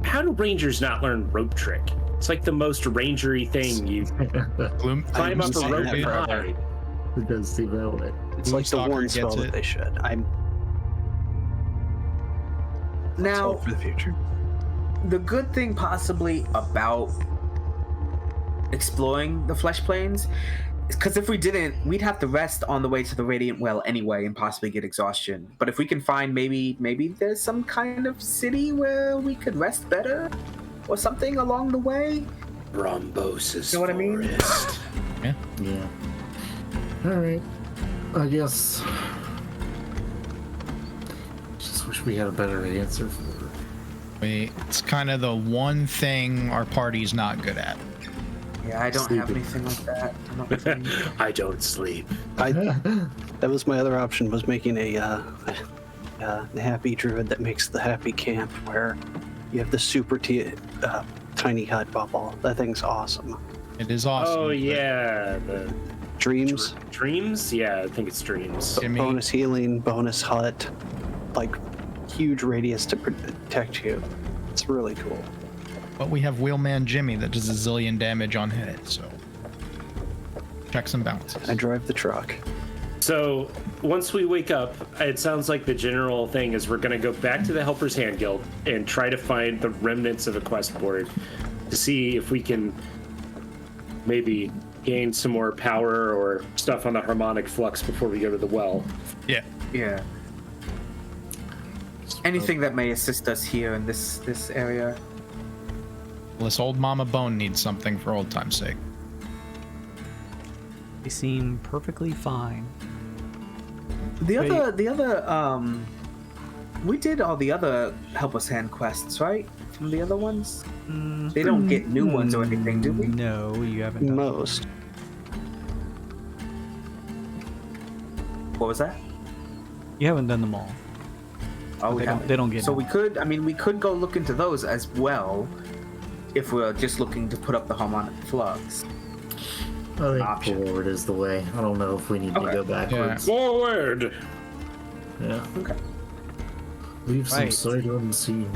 how do rangers not learn rope trick? It's like the most rangery thing. You climb up a seen rope that and forever. hide. It does seem that way. It's like the Stalker one gets spell it. that they should. Let's now hope for the future. the good thing possibly about exploring the Flesh Plains, because if we didn't, we'd have to rest on the way to the Radiant Well anyway and possibly get exhaustion. But if we can find maybe there's some kind of city where we could rest better or something along the way. Rhombosis. You know what I mean? Forest. Yeah. All right. I guess. Just wish we had a better answer for. It's kind of the one thing our party's not good at. Yeah, I don't have Sleeping. anything like that. I don't think. I don't sleep. That was my other option, was making a happy druid that makes the happy camp, where you have the super tiny hut bubble. That thing's awesome. It is awesome. Oh but yeah, Dreams, Dreams? Yeah, I think it's Dreams. Jimmy. bonus healing, bonus hut, like huge radius to protect you. It's really cool. But we have Wheelman Jimmy that does a zillion damage on hit, so checks and balances. I drive the truck. So once we wake up, it sounds like the general thing is we're going to go back to the Helper's Hand Guild and try to find the remnants of a quest board to see if we can maybe gain some more power or stuff on the harmonic flux before we go to the well. Yeah. Yeah. Anything that may assist us here in this area. Well, this old Mama Bone needs something for old time's sake. They seem perfectly fine. The other we did all the other Help Us Hand quests, right? From the other ones? They don't get new ones or anything, do we? No, you haven't done Most. What was that? You haven't done them all. Oh, They don't get So new. we could go look into those as well if we're just looking to put up the harmonic flux. I think Option. forward is the way. I don't know if we need to Okay. go backwards. Forward! Yeah. Okay. Leave some Right. sight unseen.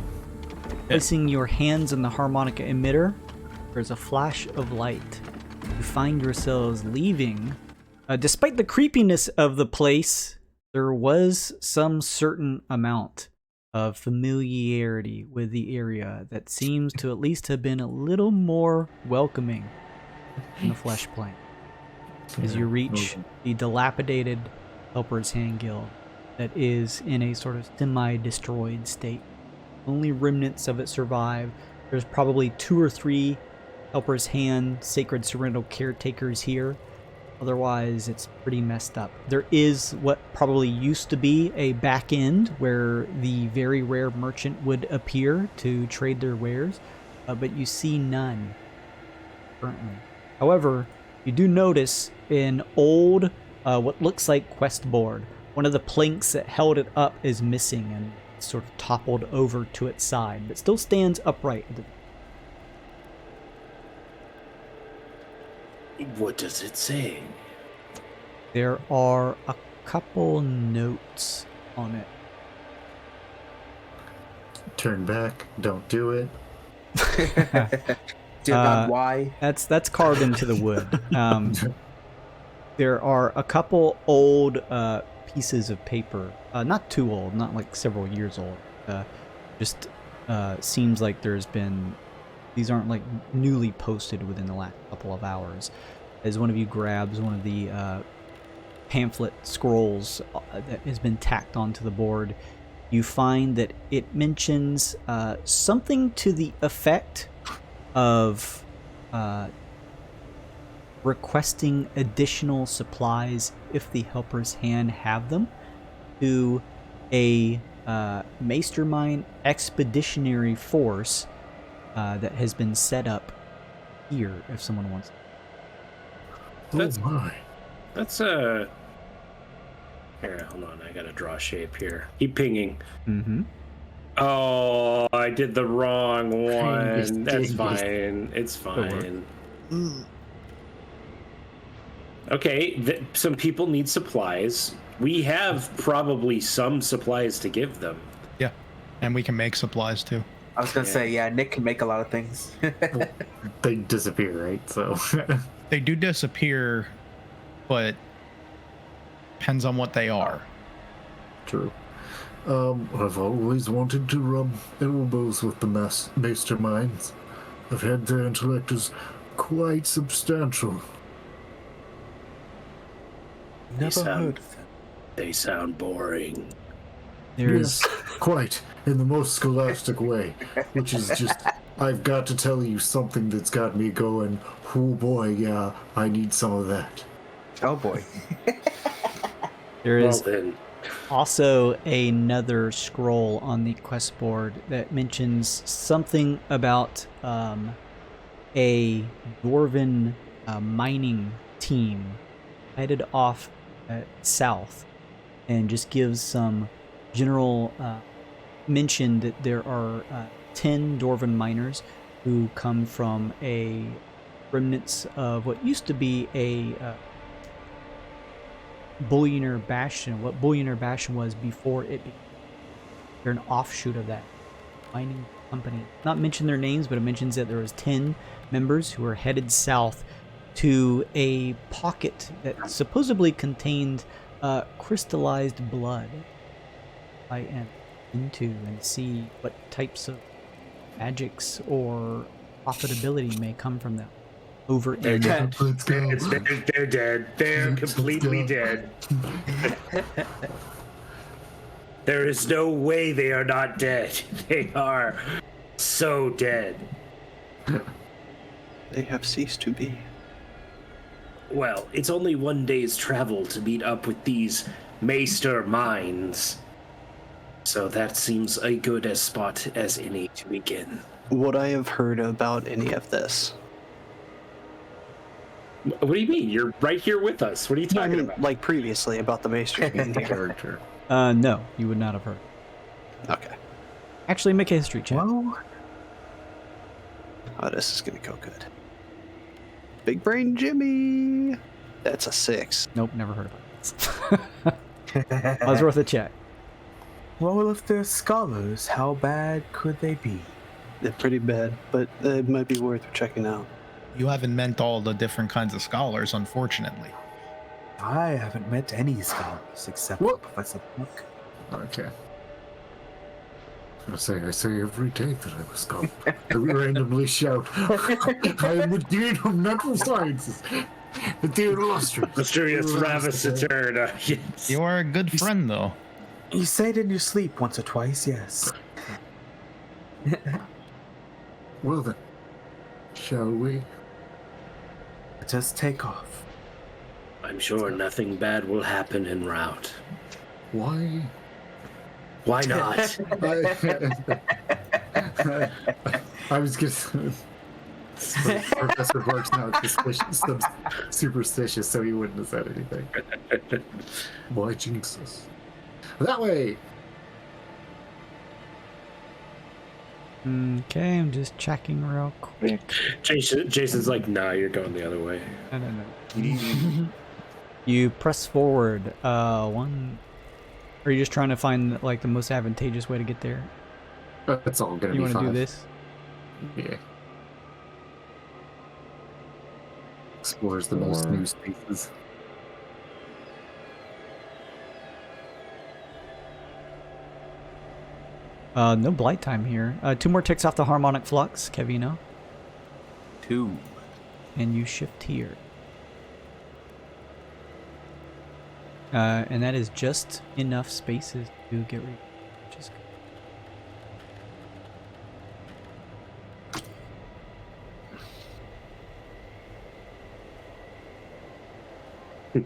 Placing your hands on the harmonica emitter, there's a flash of light. You find yourselves leaving. Despite the creepiness of the place, there was some certain amount of familiarity with the area that seems to at least have been a little more welcoming in the flesh plane. As you reach the dilapidated Helper's Hand Guild that is in a sort of semi-destroyed state. Only remnants of it survive. There's probably 2 or 3 Helper's Hand Sacred Serental caretakers here. Otherwise, it's pretty messed up. There is what probably used to be a back end where the very rare merchant would appear to trade their wares, but you see none currently. However, you do notice an old, what looks like quest board. One of the planks that held it up is missing and sort of toppled over to its side, but still stands upright. What does it say? There are a couple notes on it. Turn back. Don't do it. Dear God, why? That's carved into the wood. There are a couple old pieces of paper, not too old, not like several years old. Just seems like there's been, these aren't like newly posted within the last couple of hours. As one of you grabs one of the pamphlet scrolls that has been tacked onto the board, you find that it mentions something to the effect of requesting additional supplies if the Helper's Hand have them to a Mastermind expeditionary force that has been set up here if someone wants. That's- Oh my. That's Here, hold on. I gotta draw a shape here. Keep pinging. Mm-hmm. Oh, I did the wrong one. That's Yes. fine. It's fine. Okay, some people need supplies. We have probably some supplies to give them. Yeah. And we can make supplies too. I was gonna say, yeah, Nick can make a lot of things. They disappear, right? So They do disappear, but depends on what they are. true. I've always wanted to rub elbows with the masterminds. I've heard their intellect is quite substantial. They sound boring. There's Yes, quite, in the most scholastic way, which is just, I've got to tell you something that's got me going, oh boy, yeah, I need some of that. Oh boy. there Well is then, also another scroll on the quest board that mentions something about a dwarven mining team headed off south, and just gives some general mention that there are 10 dwarven miners who come from a remnants of what used to be a Bullionaire Bastion, what Bullionaire Bastion was before it became. They're an offshoot of that mining company. Not mention their names, but it mentions that there was 10 members who were headed south to a pocket that supposedly contained crystallized blood. I am into and see what types of magics or profitability may come from them. Over They're in dead. Let's go. They're dead. They're Let's completely go. dead. There is no way they are not dead. They are so dead. They have ceased to be. Well, it's only one day's travel to meet up with these Maester mines. So that seems a good a spot as any to begin. Would I have heard about any of this? What do you mean? You're right here with us. What are you No, I talking mean, about? like previously about the Maesters being here. Character. no, you would not have heard. Okay. Actually, make a history check. Well, Oh, this is gonna go good. Big Brain Jimmy. That's a 6. Nope, never heard about it. That was worth a check. well, if they're scholars, how bad could they be? They're pretty bad, but it might be worth checking out. You haven't met all the different kinds of scholars, unfortunately. I haven't met any scholars except What? Professor Book. Okay. I say every day that I was gone. I randomly shout, I am the Dean of Natural Sciences, the Dean of Illustrious. Mysterious Ravis Eterna. Yes. You are a good friend, though. You say it in your sleep once or twice, yes. Well then, shall we? Just take off. I'm sure nothing bad will happen en route. Why? Why not? I was just. Professor Clark's not superstitious, so he wouldn't have said anything. Why jinx us? That way! Okay, I'm just checking real quick. Jason's like, nah, you're going the other way. No. You press forward. One. Are you just trying to find like the most advantageous way to get there? That's all gonna You be want to fine. do this? Yeah. Explores the most Or- new spaces. No blight time here. 2 more ticks off the harmonic flux, Kevino, 2. and you shift here. And that is just enough spaces to get rid. Which is good.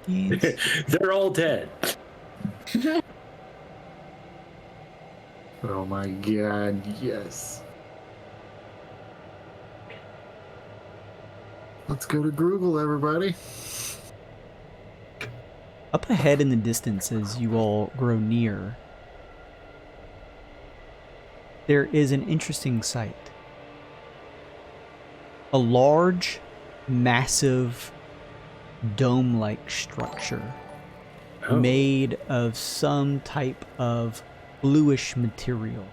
Yes. They're all dead. Oh my god, yes. Let's go to Google, everybody. Up ahead in the distance as you all grow near, there is an interesting sight. A large, massive, dome-like structure Oh. made of some type of bluish material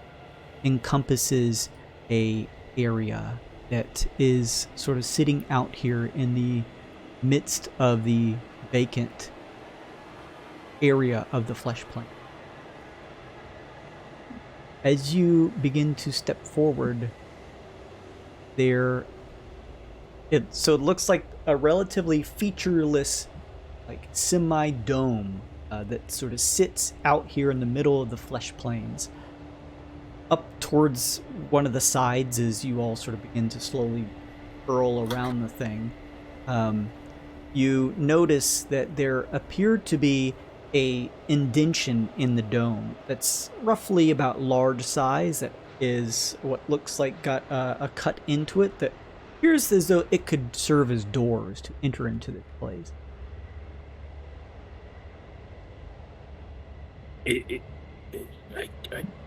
encompasses a area that is sort of sitting out here in the midst of the vacant area of the flesh plane. As you begin to step forward, so it looks like a relatively featureless, like semi-dome that sort of sits out here in the middle of the flesh plains. Up towards one of the sides, as you all sort of begin to slowly curl around the thing, you notice that there appeared to be a indention in the dome that's roughly about large size, that is what looks like got a cut into it that appears as though it could serve as doors to enter into this place.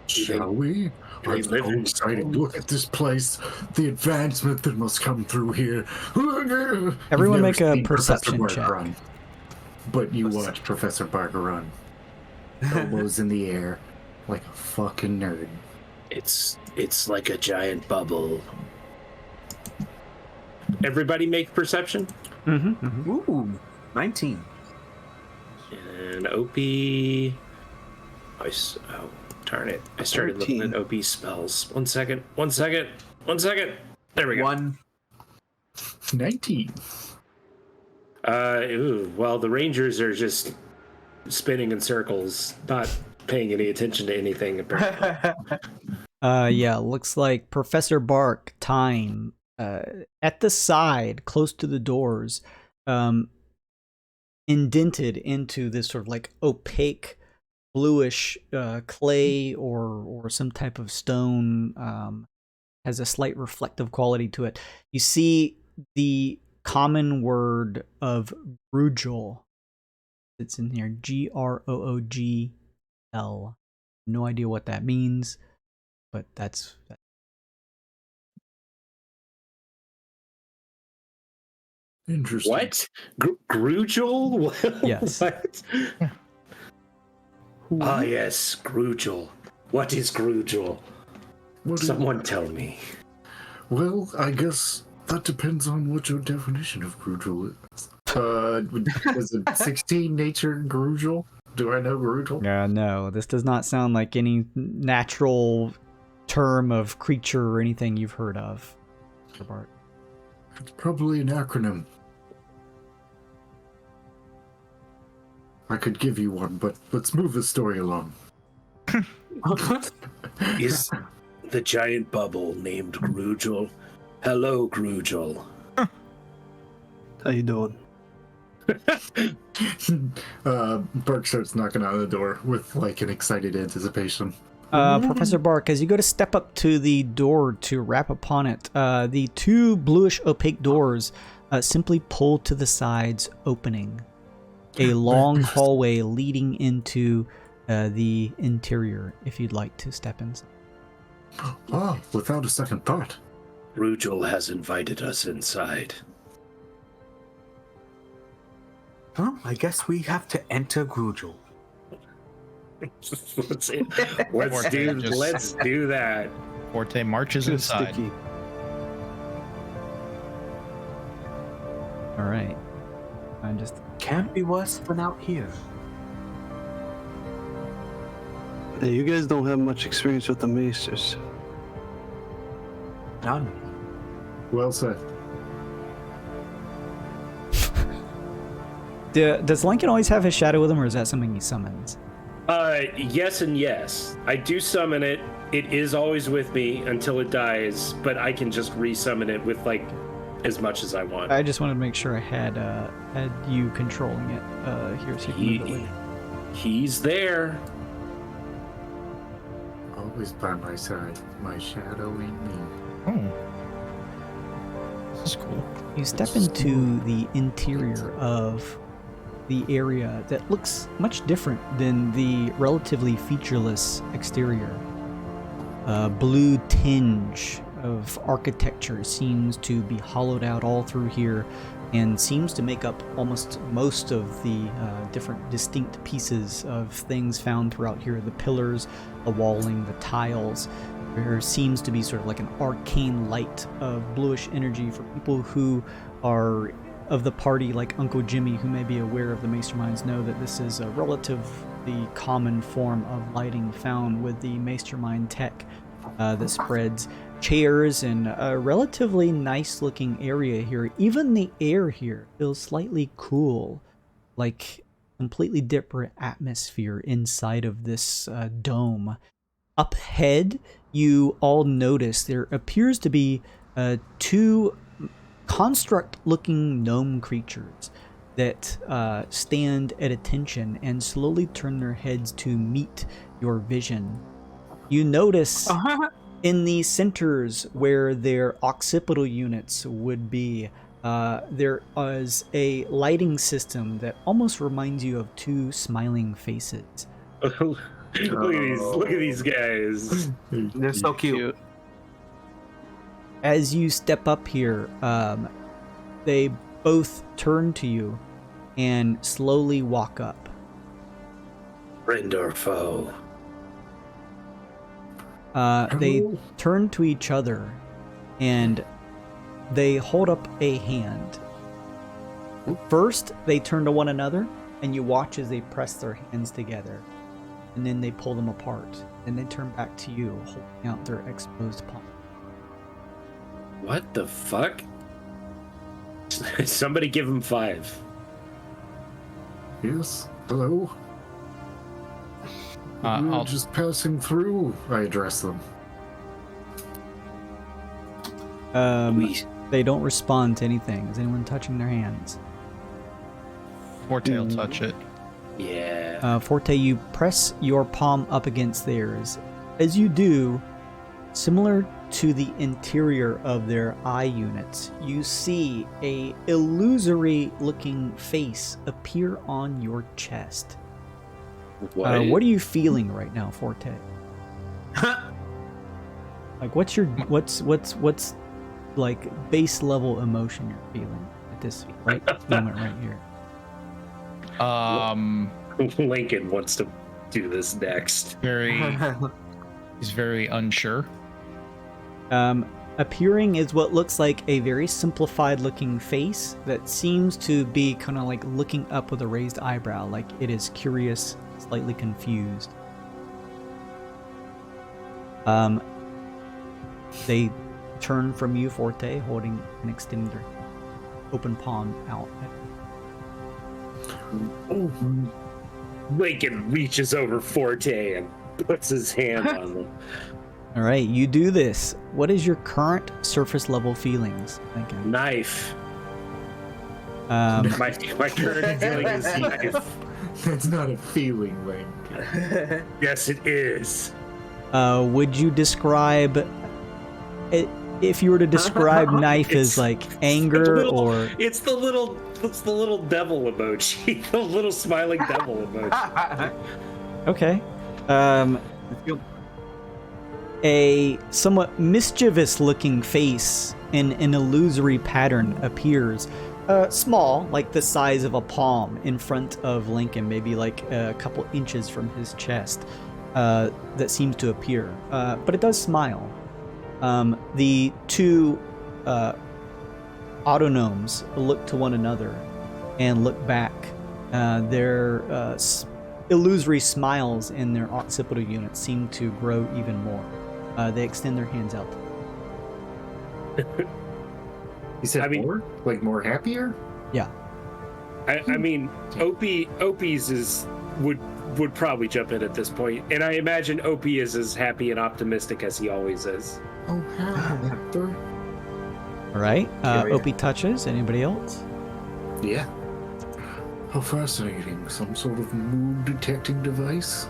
Shall we? They I'm live so in excited. stones. Look at this place. The advancement that must come through here. Everyone You've make never a seen Professor perception Mark check. run. But you watch Professor Barker run. Elbows in the air, like a fucking nerd. It's like a giant bubble. Everybody make perception. Ooh, 19. And OP. Oh, darn it. I started 13. looking at OP spells. One second. There we go. 19. Well, the Rangers are just spinning in circles, not paying any attention to anything. Apparently. Yeah, looks like Professor Bark, Time, at the side, close to the doors, indented into this sort of like opaque, bluish clay or some type of stone, has a slight reflective quality to it. You see the common word of Grugel. It's in here, Groogl. No idea what that means, but that's Interesting. What? Grugel? Yes. What? Ah, yes, Grugel. What is Grugel? What is- Someone tell me. Well, I guess that depends on what your definition of Grugel is. Was it 16 nature Grugel? Do I know Grugel? no, this does not sound like any natural term of creature or anything you've heard of. Bart. It's probably an acronym. I could give you one, but let's move the story along. Is the giant bubble named Grugel? Hello, Grugel. How you doing? Burke starts knocking on the door with like an excited anticipation. Professor Bark, as you go to step up to the door to rap upon it, the two bluish opaque doors simply pull to the sides, opening a long hallway leading into the interior, if you'd like to step inside. Ah, without a second thought. Grugel has invited us inside. Well, I guess we have to enter Grugel. Let's do that. Forte marches inside. Sticky. All right. I'm just Can't be worse than out here. Hey, you guys don't have much experience with the maesters. None. Well said. Does Lincoln always have his shadow with him, or is that something he summons? Yes and yes. I do summon it. It is always with me until it dies, but I can just resummon it with like as much as I want. I just wanted to make sure I had you controlling it here, so you can move it later. He's there. Always by my side, my shadow ain't me. Oh. This is cool. You step into the interior of the area that looks much different than the relatively featureless exterior. Blue tinge of architecture seems to be hollowed out all through here and seems to make up almost most of the different distinct pieces of things found throughout here. The pillars, the walling, the tiles. There seems to be sort of like an arcane light of bluish energy for people who are of the party, like Uncle Jimmy, who may be aware of the Masterminds, know that this is a relatively common form of lighting found with the Mastermind tech that spreads chairs and a relatively nice looking area here. Even the air here feels slightly cool, like completely different atmosphere inside of this dome. Up ahead, you all notice there appears to be two construct-looking gnome creatures that stand at attention and slowly turn their heads to meet your vision. You notice in the centers where their occipital units would be, there is a lighting system that almost reminds you of two smiling faces. Look at these guys. They're so cute. As you step up here, they both turn to you and slowly walk up. Friend or foe? They Hello? turn to each other and they hold up a hand. First, they turn to one another, and you watch as they press their hands together, and then they pull them apart, and they turn back to you, holding out their exposed palm. What the fuck? Somebody give him 5. Yes. Hello. We were I'll just passing through. I address them. They don't respond to anything. Is anyone touching their hands? Forte will touch it. Yeah. Forte, you press your palm up against theirs. As you do, similar to the interior of their eye units, you see a illusory-looking face appear on your chest. What are you feeling right now, Forte? Like, what's like base level emotion you're feeling at this moment right here? Lincoln wants to do this next. He's very unsure. Appearing is what looks like a very simplified looking face that seems to be kind of like looking up with a raised eyebrow, like it is curious, slightly confused. They turn from you, Forte, holding and extending their open palm out. Lincoln reaches over Forte and puts his hand on them. All right, you do this. What is your current surface level feelings, Lincoln? Knife. Um, My current feeling is knife. That's not a feeling, Link. Yes, it is. would you describe it, if you were to describe knife as like anger or It's the little devil emoji. The little smiling devil emoji. okay. A somewhat mischievous looking face in an illusory pattern appears. Small, like the size of a palm, in front of Lincoln, maybe like a couple inches from his chest, that seems to appear. But it does smile. The two autonomes look to one another and look back. Their illusory smiles in their occipital units seem to grow even more. They extend their hands out. You said more? Like more happier? Yeah. I mean, Opie's would probably jump in at this point, and I imagine Opie is as happy and optimistic as he always is. Oh, Hector. All right. Opie touches. Anybody else? Yeah. How fascinating. Some sort of mood detecting device?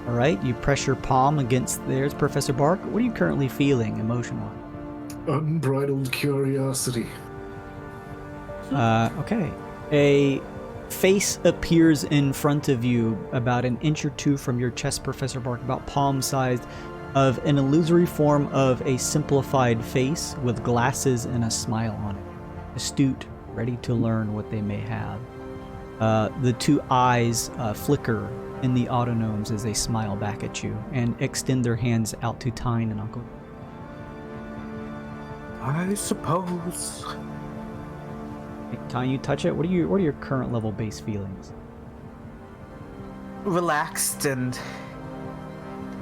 All right. You press your palm against theirs, Professor Bark. What are you currently feeling emotion-wise? Unbridled curiosity. Okay. A face appears in front of you about an inch or two from your chest, Professor Bark, about palm-sized, of an illusory form of a simplified face with glasses and a smile on it. Astute, ready to learn what they may have. The two eyes flicker in the autonomes as they smile back at you and extend their hands out to Tyne and Uncle. I suppose. Tyne, you touch it. What are your current level base feelings? Relaxed and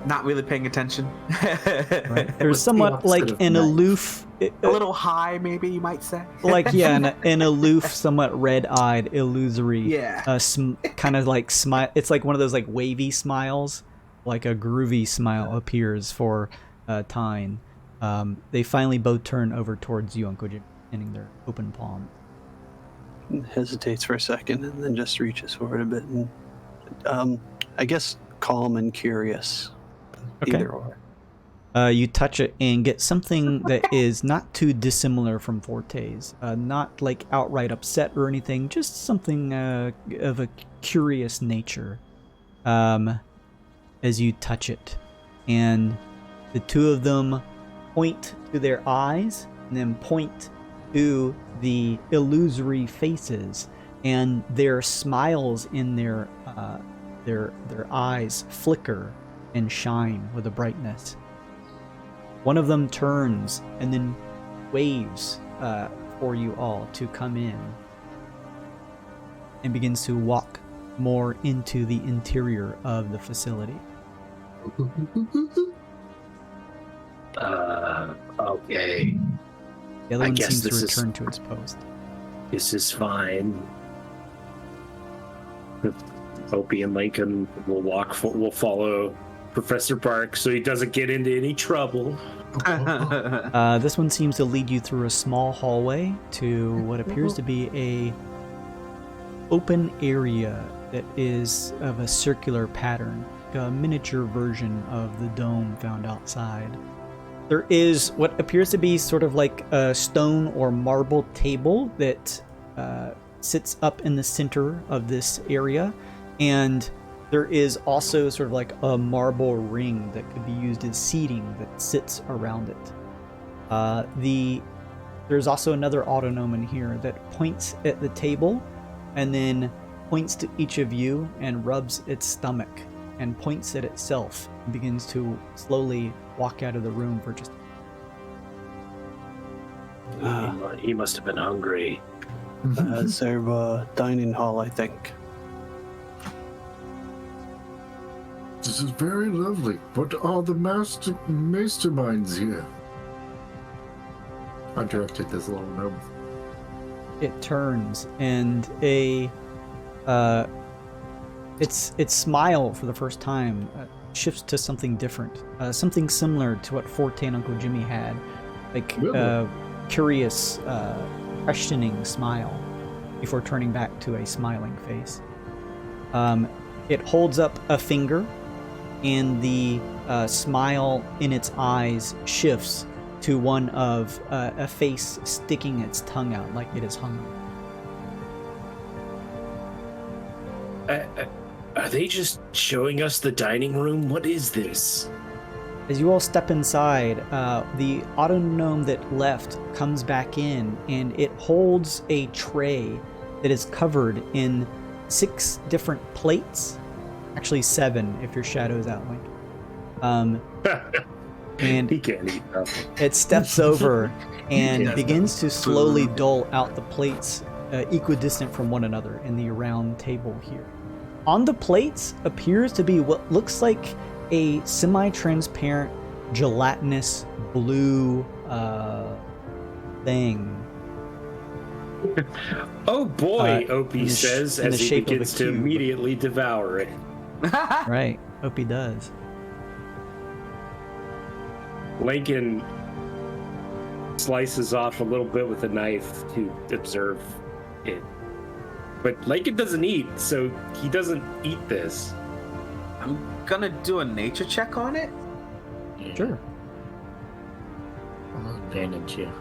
not really paying attention. Right. There's What's the somewhat opposite like of an knife? aloof, A little high, maybe you might say. like yeah, an aloof, somewhat red-eyed, illusory, Yeah. kind of like smile. It's like one of those like wavy smiles, like a groovy smile appears for Tyne. They finally both turn over towards you, Uncle Jim, extending their open palm. Hesitates for a second and then just reaches forward a bit and I guess calm and curious. Okay. Either or. You touch it and get something that is not too dissimilar from Forte's. Not like outright upset or anything, just something of a curious nature as you touch it. And the two of them point to their eyes and then point to the illusory faces and their smiles in their eyes flicker and shine with a brightness. One of them turns and then waves for you all to come in and begins to walk more into the interior of the facility. Okay. The other I one guess seems to this is- return to its post. This is fine. Opie and Lincoln will follow Professor Park so he doesn't get into any trouble. This one seems to lead you through a small hallway to what appears to be a open area that is of a circular pattern, a miniature version of the dome found outside. There is what appears to be sort of like a stone or marble table that sits up in the center of this area, and there is also sort of like a marble ring that could be used as seating that sits around it. There's also another autognome in here that points at the table and then points to each of you and rubs its stomach and points at itself and begins to slowly walk out of the room for just... He must have been hungry. It's their dining hall, I think. This is very lovely. What are the masterminds here? I directed this little gnome. It turns and its smile for the first time shifts to something different, something similar to what Forte and Uncle Jimmy had, like a curious, questioning smile before turning back to a smiling face. It holds up a finger, and the smile in its eyes shifts to one of a face sticking its tongue out like it is hungry. Are they just showing us the dining room? What is this? As you all step inside, the autognome that left comes back in, and it holds a tray that is covered in 6 different plates. Actually 7 if your shadow's out, Link. And He can't eat nothing. it steps over and Yes. begins to slowly dole out the plates equidistant from one another in the round table here. On the plates appears to be what looks like a semi-transparent gelatinous blue thing. Oh boy, in Opie the says in the as he shape of a begins to cube. immediately devour it. Right, hope he does. Lincoln slices off a little bit with a knife to observe it. But Lincoln doesn't eat, so he doesn't eat this. I'm gonna do a nature check on it. Sure. I'll advantage you.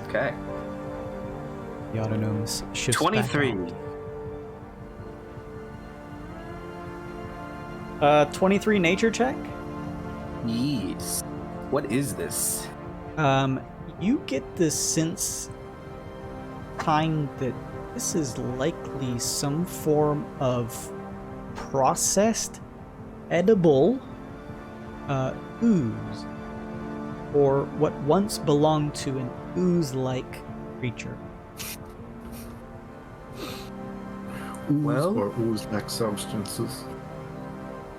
Okay. The autognomes shifts 23. Back out. 23 nature check. Yes. What is this? You get the sense that this is likely some form of processed, edible ooze, or what once belonged to an ooze-like creature. Ooze Well- or ooze-like substances.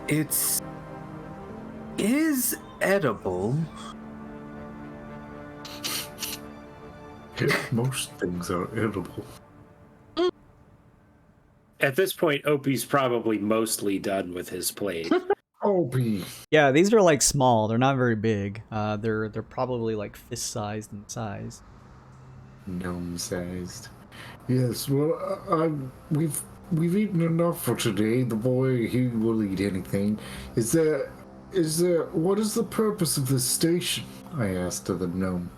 It is edible. Most things are edible. At this point, Opie's probably mostly done with his plate. Opie. Yeah, these are like small. They're not very big. They're probably like fist-sized in size. Gnome-sized. Yes, well, we've eaten enough for today. The boy, he will eat anything. What is the purpose of this station? I asked of the gnome.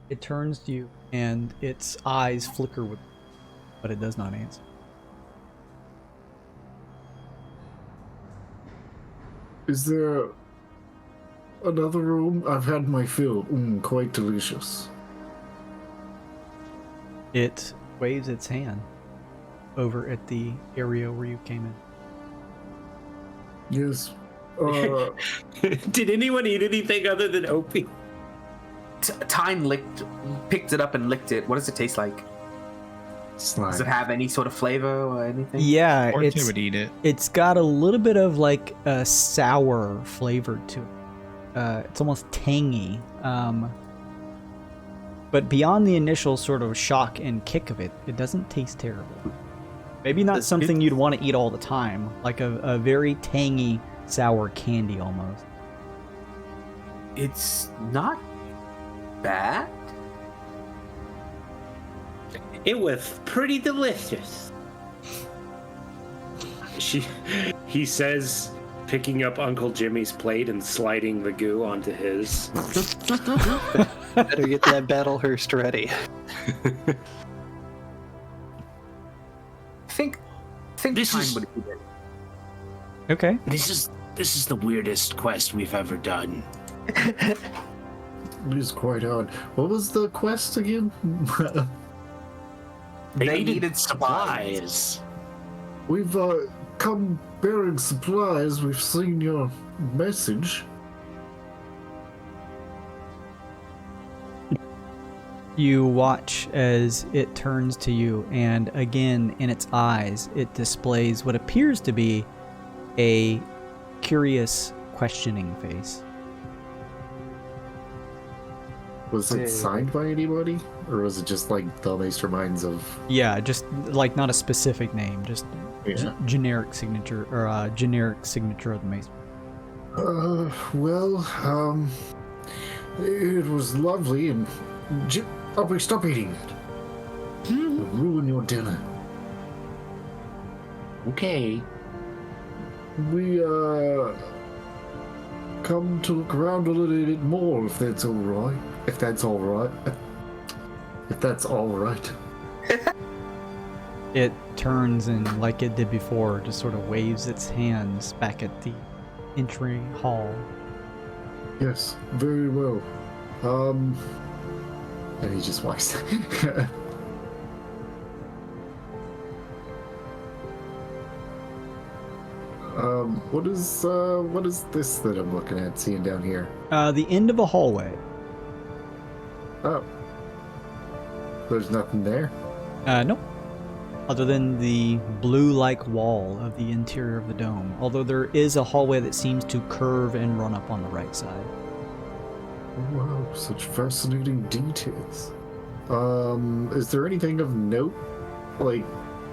It turns to you, and its eyes flicker with, but it does not answer. Is there another room? I've had my fill. Quite delicious. It waves its hand over at the area where you came in. Yes. Did anyone eat anything other than Opie? Tyne picked it up and licked it. What does it taste like? Slime. Does it have any sort of flavor or anything? Yeah, Or they would eat it. it's got a little bit of like a sour flavor to it. It's almost tangy. But beyond the initial sort of shock and kick of it, it doesn't taste terrible. Maybe not something you'd want to eat all the time, like a very tangy, sour candy almost. It's not bad. It was pretty delicious. He says, picking up Uncle Jimmy's plate and sliding the goo onto his. Better get that Battlehurst ready. think This Tyne is- would eat it. Okay. This is the weirdest quest we've ever done. It is quite odd. What was the quest again? They needed supplies. We've come bearing supplies. We've seen your message. You watch as it turns to you, and again, in its eyes, it displays what appears to be a curious, questioning face. Was it signed by anybody? Or was it just like the masterminds of... Yeah, just like not a specific name, just Yeah. generic signature, or generic signature of the mason. It was lovely and... Stop eating it. It'll ruin your dinner. Okay. We, come to look around a little bit more, if that's alright. If that's alright. If that's alright. It turns and, like it did before, just sort of waves its hands back at the entry hall. Yes, very well. And he just walks. What is this that I'm looking at, seeing down here? The end of a hallway. Oh. There's nothing there? Nope. Other than the blue-like wall of the interior of the dome. Although there is a hallway that seems to curve and run up on the right side. Wow, such fascinating details. Is there anything of note? Like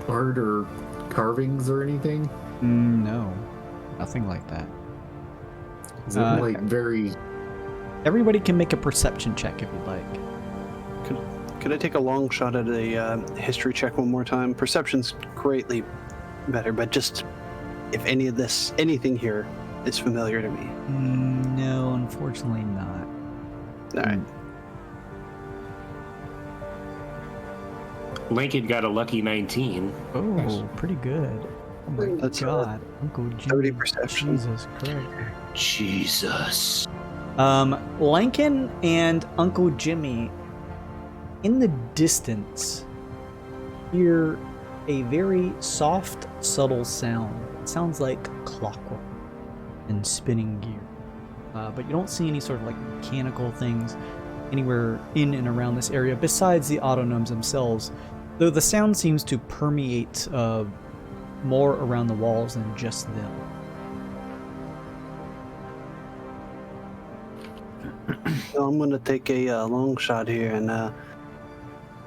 art or carvings or anything? No. Nothing like that. Is it like very... Everybody can make a perception check if you'd like. Could I take a long shot at a history check one more time? Perception's greatly better, but just if anything here is familiar to me. No, unfortunately not. All right. Lincoln got a lucky 19. Oh, pretty good. Oh my That's god. Uncle Jimmy. 30 perception. Jesus Christ. Jesus. Lincoln and Uncle Jimmy, in the distance, hear a very soft, subtle sound. It sounds like clockwork and spinning gear. But you don't see any sort of like mechanical things anywhere in and around this area besides the autonomes themselves, though the sound seems to permeate more around the walls than just them. So I'm gonna take a long shot here, and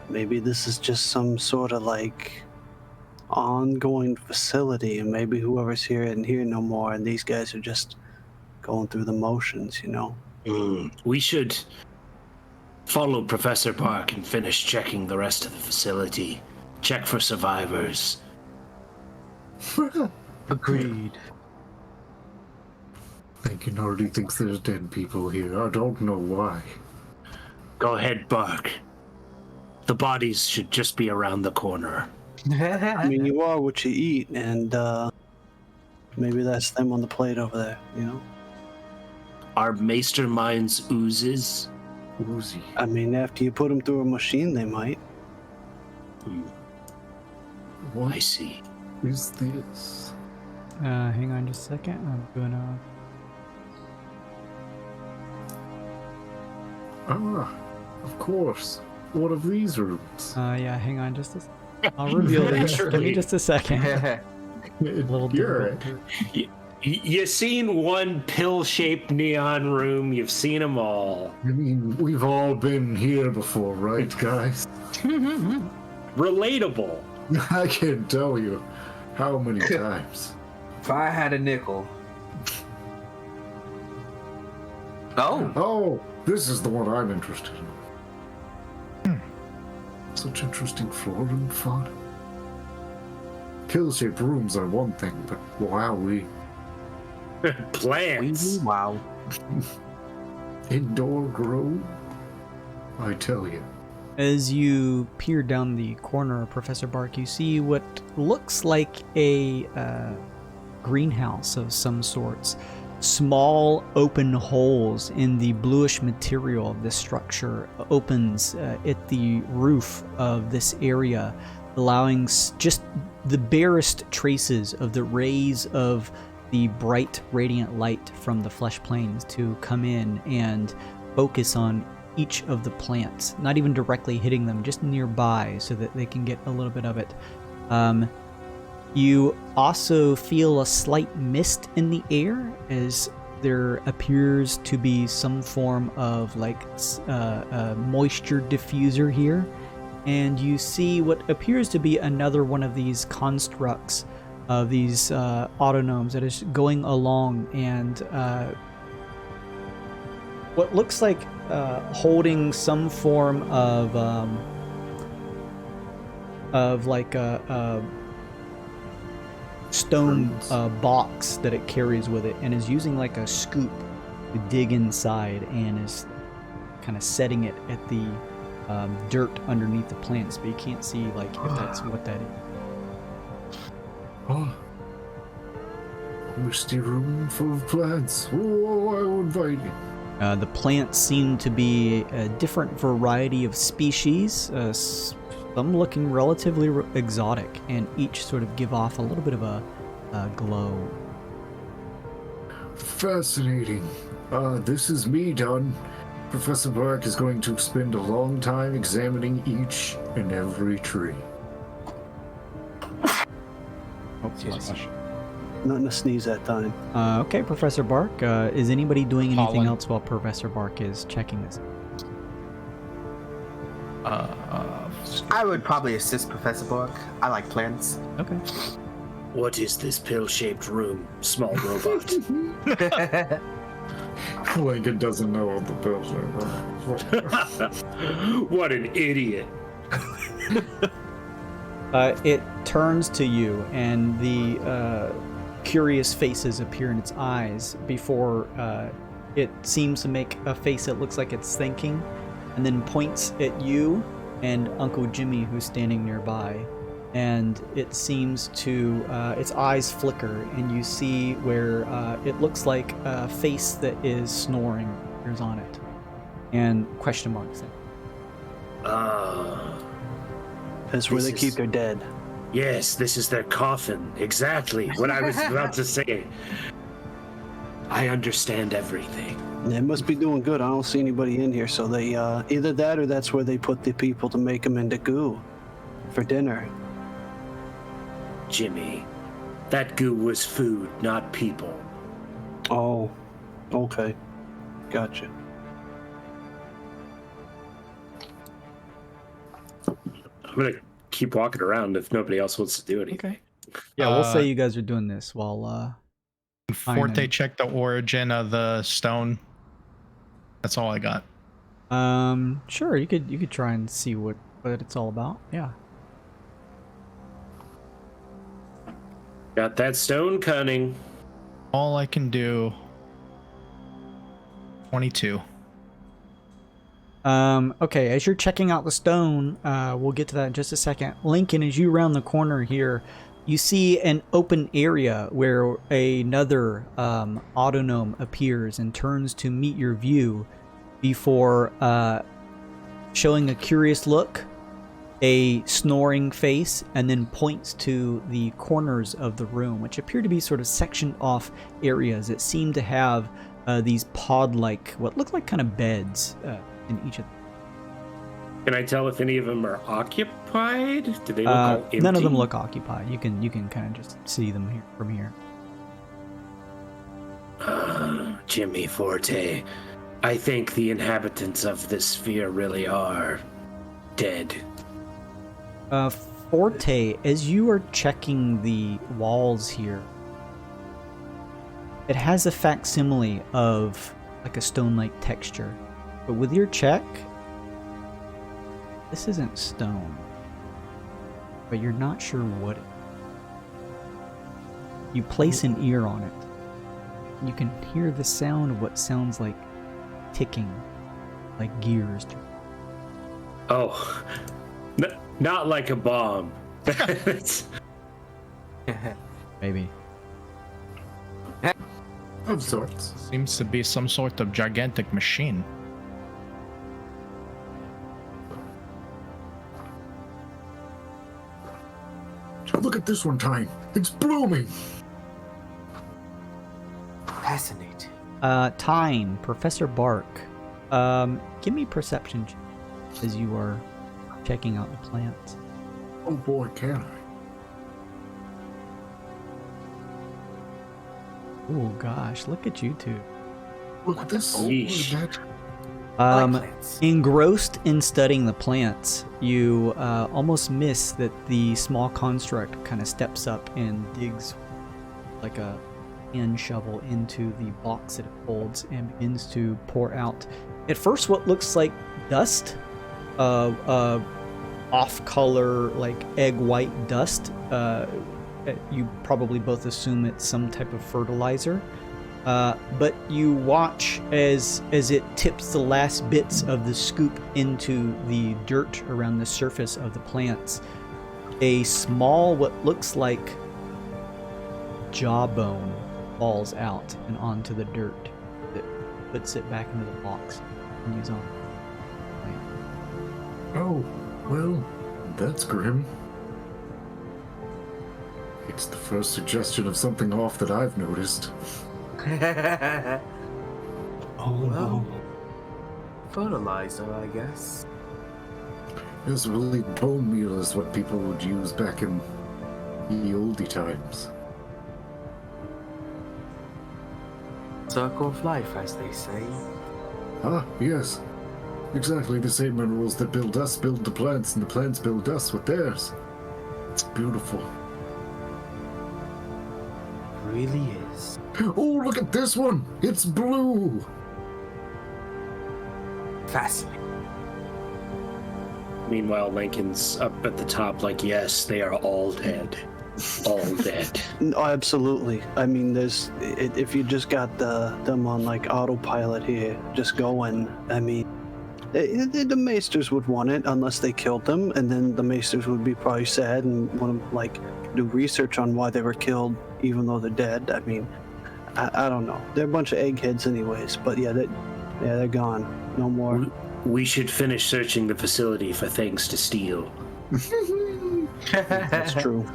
maybe this is just some sort of like ongoing facility, and maybe whoever's here isn't here no more, and these guys are just going through the motions, you know. We should follow Professor Park and finish checking the rest of the facility. Check for survivors. Agreed. Lincoln already thinks there's dead people here. I don't know why. Go ahead, Bark. The bodies should just be around the corner. I mean, you are what you eat, and maybe that's them on the plate over there, you know. Are Maester Minds oozes? Woozy. I mean, after you put them through a machine, they might. What I see. is this? Hang on just a second. I'm doing a. Ah, of course. What of these rooms? Yeah, hang on just a second. I'll reveal these. Give me just a second. A little You're difficult. You've seen one pill-shaped neon room. You've seen them all. I mean, we've all been here before, right, guys? Relatable. I can't tell you how many times. If I had a nickel. Oh, Oh, this is the one I'm interested in. Such interesting flora and fauna. Pill-shaped rooms are one thing, but wowee. Plants. wow. Indoor grow? I tell you. As you peer down the corner, Professor Bark, you see what looks like a greenhouse of some sorts. Small open holes in the bluish material of this structure opens at the roof of this area, allowing just the barest traces of the rays of the bright radiant light from the flesh planes to come in and focus on each of the plants, not even directly hitting them, just nearby so that they can get a little bit of it. You also feel a slight mist in the air as there appears to be some form of like moisture diffuser here, and you see what appears to be another one of these constructs of these autonomes that is going along and what looks like holding some form of like a stone box that it carries with it, and is using like a scoop to dig inside, and is kind of setting it at the dirt underneath the plants, but you can't see like if that's what that is. Oh. Misty room full of plants. Oh, I will invite you. The plants seem to be a different variety of species, some looking relatively exotic, and each sort of give off a little bit of a glow. Fascinating. This is me done. Professor Bark is going to spend a long time examining each and every tree. Nothing to sneeze that time. Okay, Professor Bark. Is anybody doing anything Pollen. else while Professor Bark is checking this? I would probably assist Professor Bork. I like plants. Okay. What is this pill-shaped room, small robot? Lincoln doesn't know what the pills are. What an idiot. It turns to you, and the curious faces appear in its eyes before it seems to make a face that looks like it's thinking, and then points at you and Uncle Jimmy, who's standing nearby. And it seems to, its eyes flicker, and you see where it looks like a face that is snoring appears on it. And question marks there. That's where This they keep their dead. Yes, this is their coffin. Exactly what I was about to say. I understand everything. They must be doing good. I don't see anybody in here, so they either that or that's where they put the people to make them into goo for dinner. Jimmy, that goo was food, not people. Oh, okay, gotcha. I'm gonna keep walking around if nobody else wants to do anything. Okay. Yeah, we'll say you guys are doing this while Forte check the origin of the stone. That's all I got. sure, you could try and see what it's all about. Yeah. Got that stone cunning. All I can do. 22. Okay, as you're checking out the stone, we'll get to that in just a second. Lincoln, as you round the corner here, you see an open area where another autonome appears and turns to meet your view before showing a curious look a snoring face and then points to the corners of the room, which appear to be sort of sectioned off areas that seem to have these pod-like, what look like kind of beds in each of them. Can I tell if any of them are occupied? Do they look all empty? None of them look occupied. You can kind of just see them here from here. Jimmy Forte, I think the inhabitants of this sphere really are dead. Forte, as you are checking the walls here, it has a facsimile of like a stone-like texture. But with your check, this isn't stone. But you're not sure what it is. You place an ear on it. You can hear the sound of what sounds like ticking, like gears. Oh, not like a bomb. Maybe. Of sorts. Seems to be some sort of gigantic machine. Look at this one, Time. It's blooming. Fascinating. Time, Professor Bark. Give me perception as you are checking out the plants. Oh boy, can I? Oh gosh, look at you two. Look at this. Yeesh. Look at that. I like plants. Engrossed in studying the plants, you almost miss that the small construct kind of steps up and digs like a hand shovel into the box that it holds and begins to pour out at first what looks like dust, off-color, like egg white dust. You probably both assume it's some type of fertilizer. But you watch as it tips the last bits of the scoop into the dirt around the surface of the plants. A small, what looks like jawbone falls out and onto the dirt. That puts it back into the box and continues on. Oh, well, that's grim. It's the first suggestion of something off that I've noticed. Well, fertilizer, I guess. This really bone meal is what people would use back in the oldie times. Circle of life, as they say. Ah, yes. Exactly the same minerals that build us build the plants, and the plants build us with theirs. It's beautiful. Really is. Oh, look at this one! It's blue! Fascinating. Meanwhile, Lincoln's up at the top like, yes, they are all dead. All dead. No, absolutely. I mean, if you just got them on like autopilot here, just going, I mean, the Maesters would want it unless they killed them, and then the Maesters would be probably sad and want to like do research on why they were killed, even though they're dead. I mean, I don't know. They're a bunch of eggheads, anyways. But yeah, they're gone. No more. We should finish searching the facility for things to steal. That's true.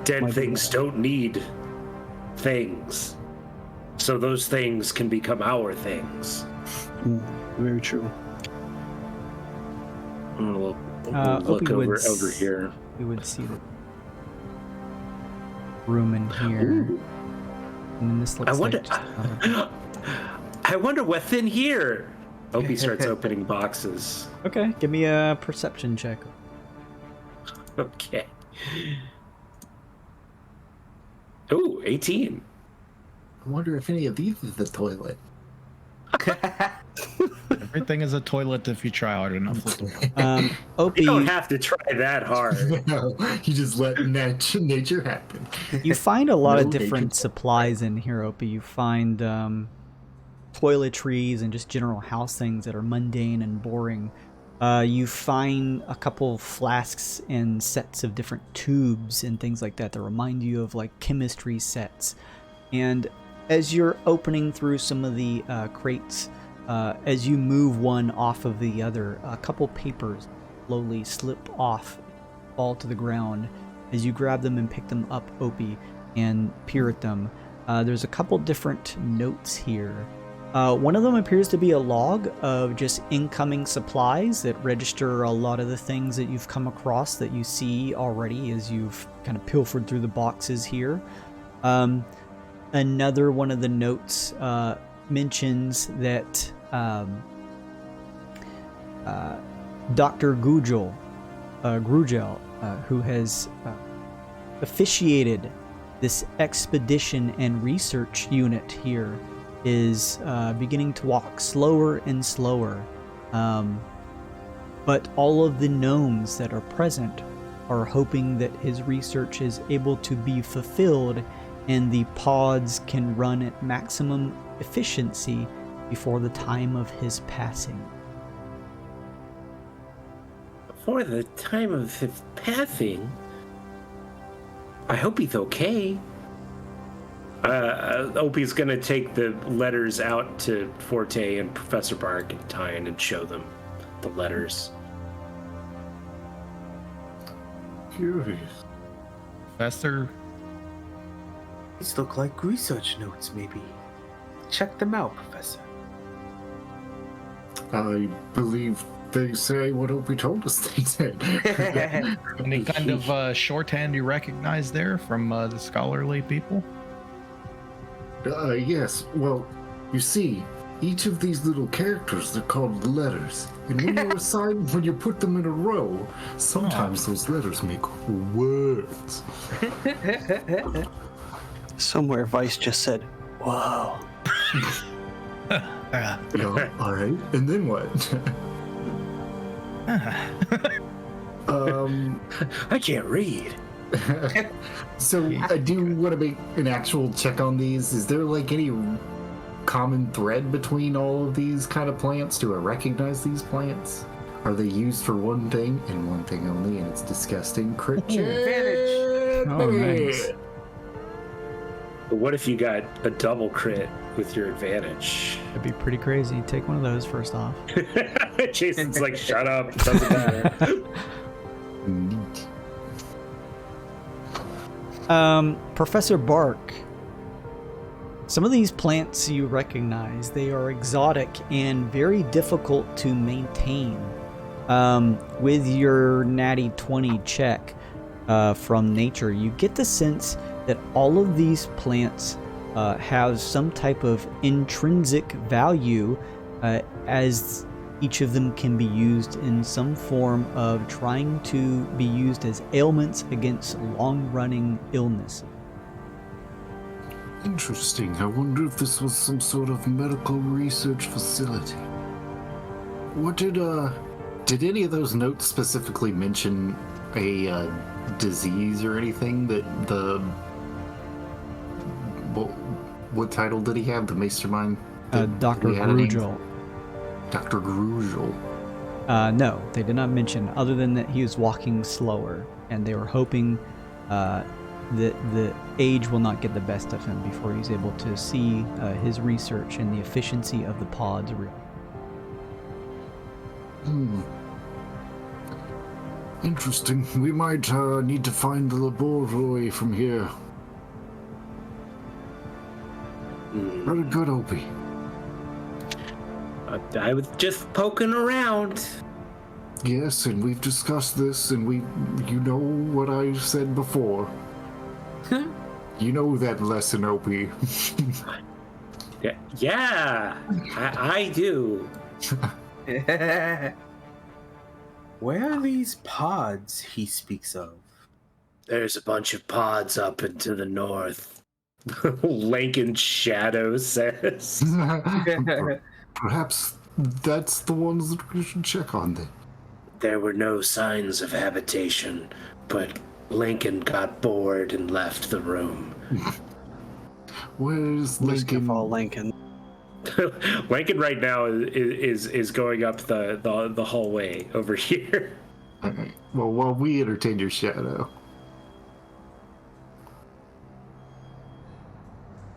Dead things don't need things. So those things can become our things. Very true. We'll look Opie would over here. We would see the room in here. Ooh. And then this looks I wonder. like just another... I wonder what's in here. Opie starts opening boxes. Okay, give me a perception check. Okay. Ooh, 18. I wonder if any of these is the toilet. Everything is a toilet if you try hard enough. Opie, You don't have to try that hard. No, you just let nature happen. you find a lot of No different nature. supplies in here, Opie. You find toiletries and just general house things that are mundane and boring. You find a couple flasks and sets of different tubes and things like that that remind you of like chemistry sets. And as you're opening through some of the crates, as you move one off of the other, a couple papers slowly slip off, fall to the ground. As you grab them and pick them up, Opie, and peer at them, there's a couple different notes here. One of them appears to be a log of just incoming supplies that register a lot of the things that you've come across that you see already as you've kind of pilfered through the boxes here. Another one of the notes mentions that Dr. Grugel, who has officiated this expedition and research unit here, is beginning to walk slower and slower. But all of the gnomes that are present are hoping that his research is able to be fulfilled and the pods can run at maximum efficiency before the time of his passing. Before the time of his passing? I hope he's okay. Opie's gonna take the letters out to Forte and Professor Bark and Tyne and show them the letters. Curious. Professor, These look like research notes, maybe. Check them out, Professor. I believe they say what Opie told us they said. any kind of shorthand you recognize there from the scholarly people? Yes. Well, you see, each of these little characters, they're called letters. And when you put them in a row, sometimes those letters make words. Somewhere Vice just said, "Whoa." Yeah, all right. And then what? I can't read. So I do want to make an actual check on these. Is there like any common thread between all of these kind of plants? Do I recognize these plants? Are they used for one thing and one thing only, and it's disgusting? Crit check. Advantage. Oh, nice. But what if you got a double crit with your advantage? That'd be pretty crazy. Take one of those first off. Jason's like, shut up. It doesn't matter. Neat. Professor Bark, some of these plants you recognize, they are exotic and very difficult to maintain. With your natty 20 check from nature, you get the sense that all of these plants have some type of intrinsic value, as each of them can be used in some form of trying to be used as ailments against long-running illness. Interesting. I wonder if this was some sort of medical research facility. What did any of those notes specifically mention a disease or anything that the what title did he have? The Mastermind? Dr. Grugel. Dr. Grugel. No, they did not mention, other than that he was walking slower, and they were hoping that the age will not get the best of him before he's able to see his research and the efficiency of the pods real. Interesting. We might need to find the laboratory from here. Very good, Opie. I was just poking around. Yes, and we've discussed this, and you know what I said before. You know that lesson, Opie. Yeah, I do. Where are these pods he speaks of? There's a bunch of pods up into the north. Lankin Shadow says. Perhaps that's the ones that we should check on then. There were no signs of habitation, but Lincoln got bored and left the room. Where's Lincoln? Lincoln? Lincoln. Lincoln right now is going up the hallway over here. Okay. Well, while we entertain your shadow.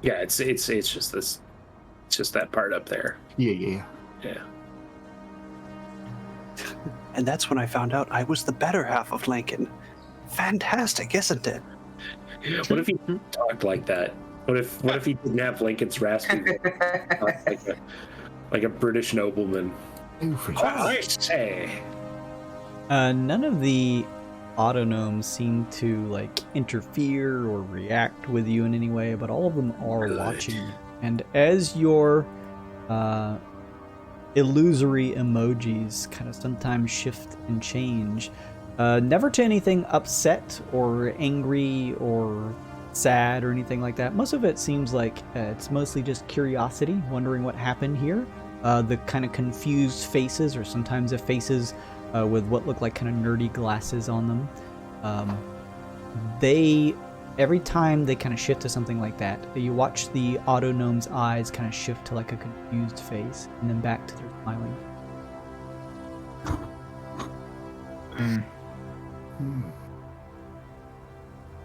Yeah, it's just this. It's just that part up there. Yeah. Yeah. And that's when I found out I was the better half of Lincoln. Fantastic, isn't it? What if he talked like that? What if he didn't have Lincoln's raspy voice? like a British nobleman? I say. None of the autognomes seem to like interfere or react with you in any way, but all of them are watching you. And as your illusory emojis kind of sometimes shift and change, never to anything upset or angry or sad or anything like that. Most of it seems like it's mostly just curiosity, wondering what happened here. The kind of confused faces, or sometimes the faces with what look like kind of nerdy glasses on them. Every time they kind of shift to something like that, you watch the autognome's eyes kind of shift to like a confused face, and then back to their smiling.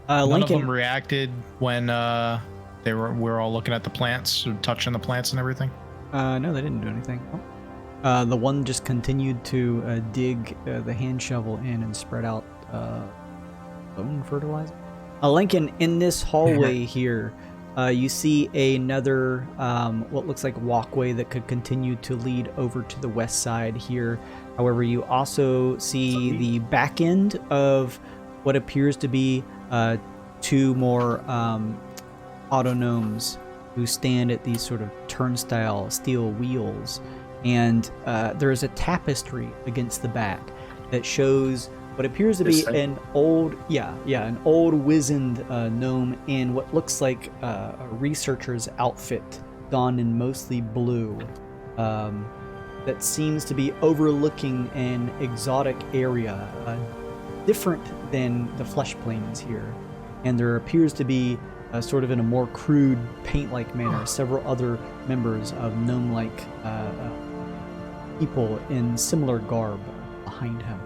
None Lincoln, of them reacted when we were all looking at the plants, touching the plants and everything. no, they didn't do anything. The one just continued to dig the hand shovel in and spread out bone fertilizer. Lincoln, in this hallway here, you see another what looks like walkway that could continue to lead over to the west side here. However, you also see the back end of what appears to be two more autognomes who stand at these sort of turnstile steel wheels, and there is a tapestry against the back that shows what appears to be an old wizened gnome in what looks like a researcher's outfit, donned in mostly blue, that seems to be overlooking an exotic area, different than the flesh plains here. And there appears to be, sort of in a more crude, paint-like manner, several other members of gnome-like people in similar garb behind him.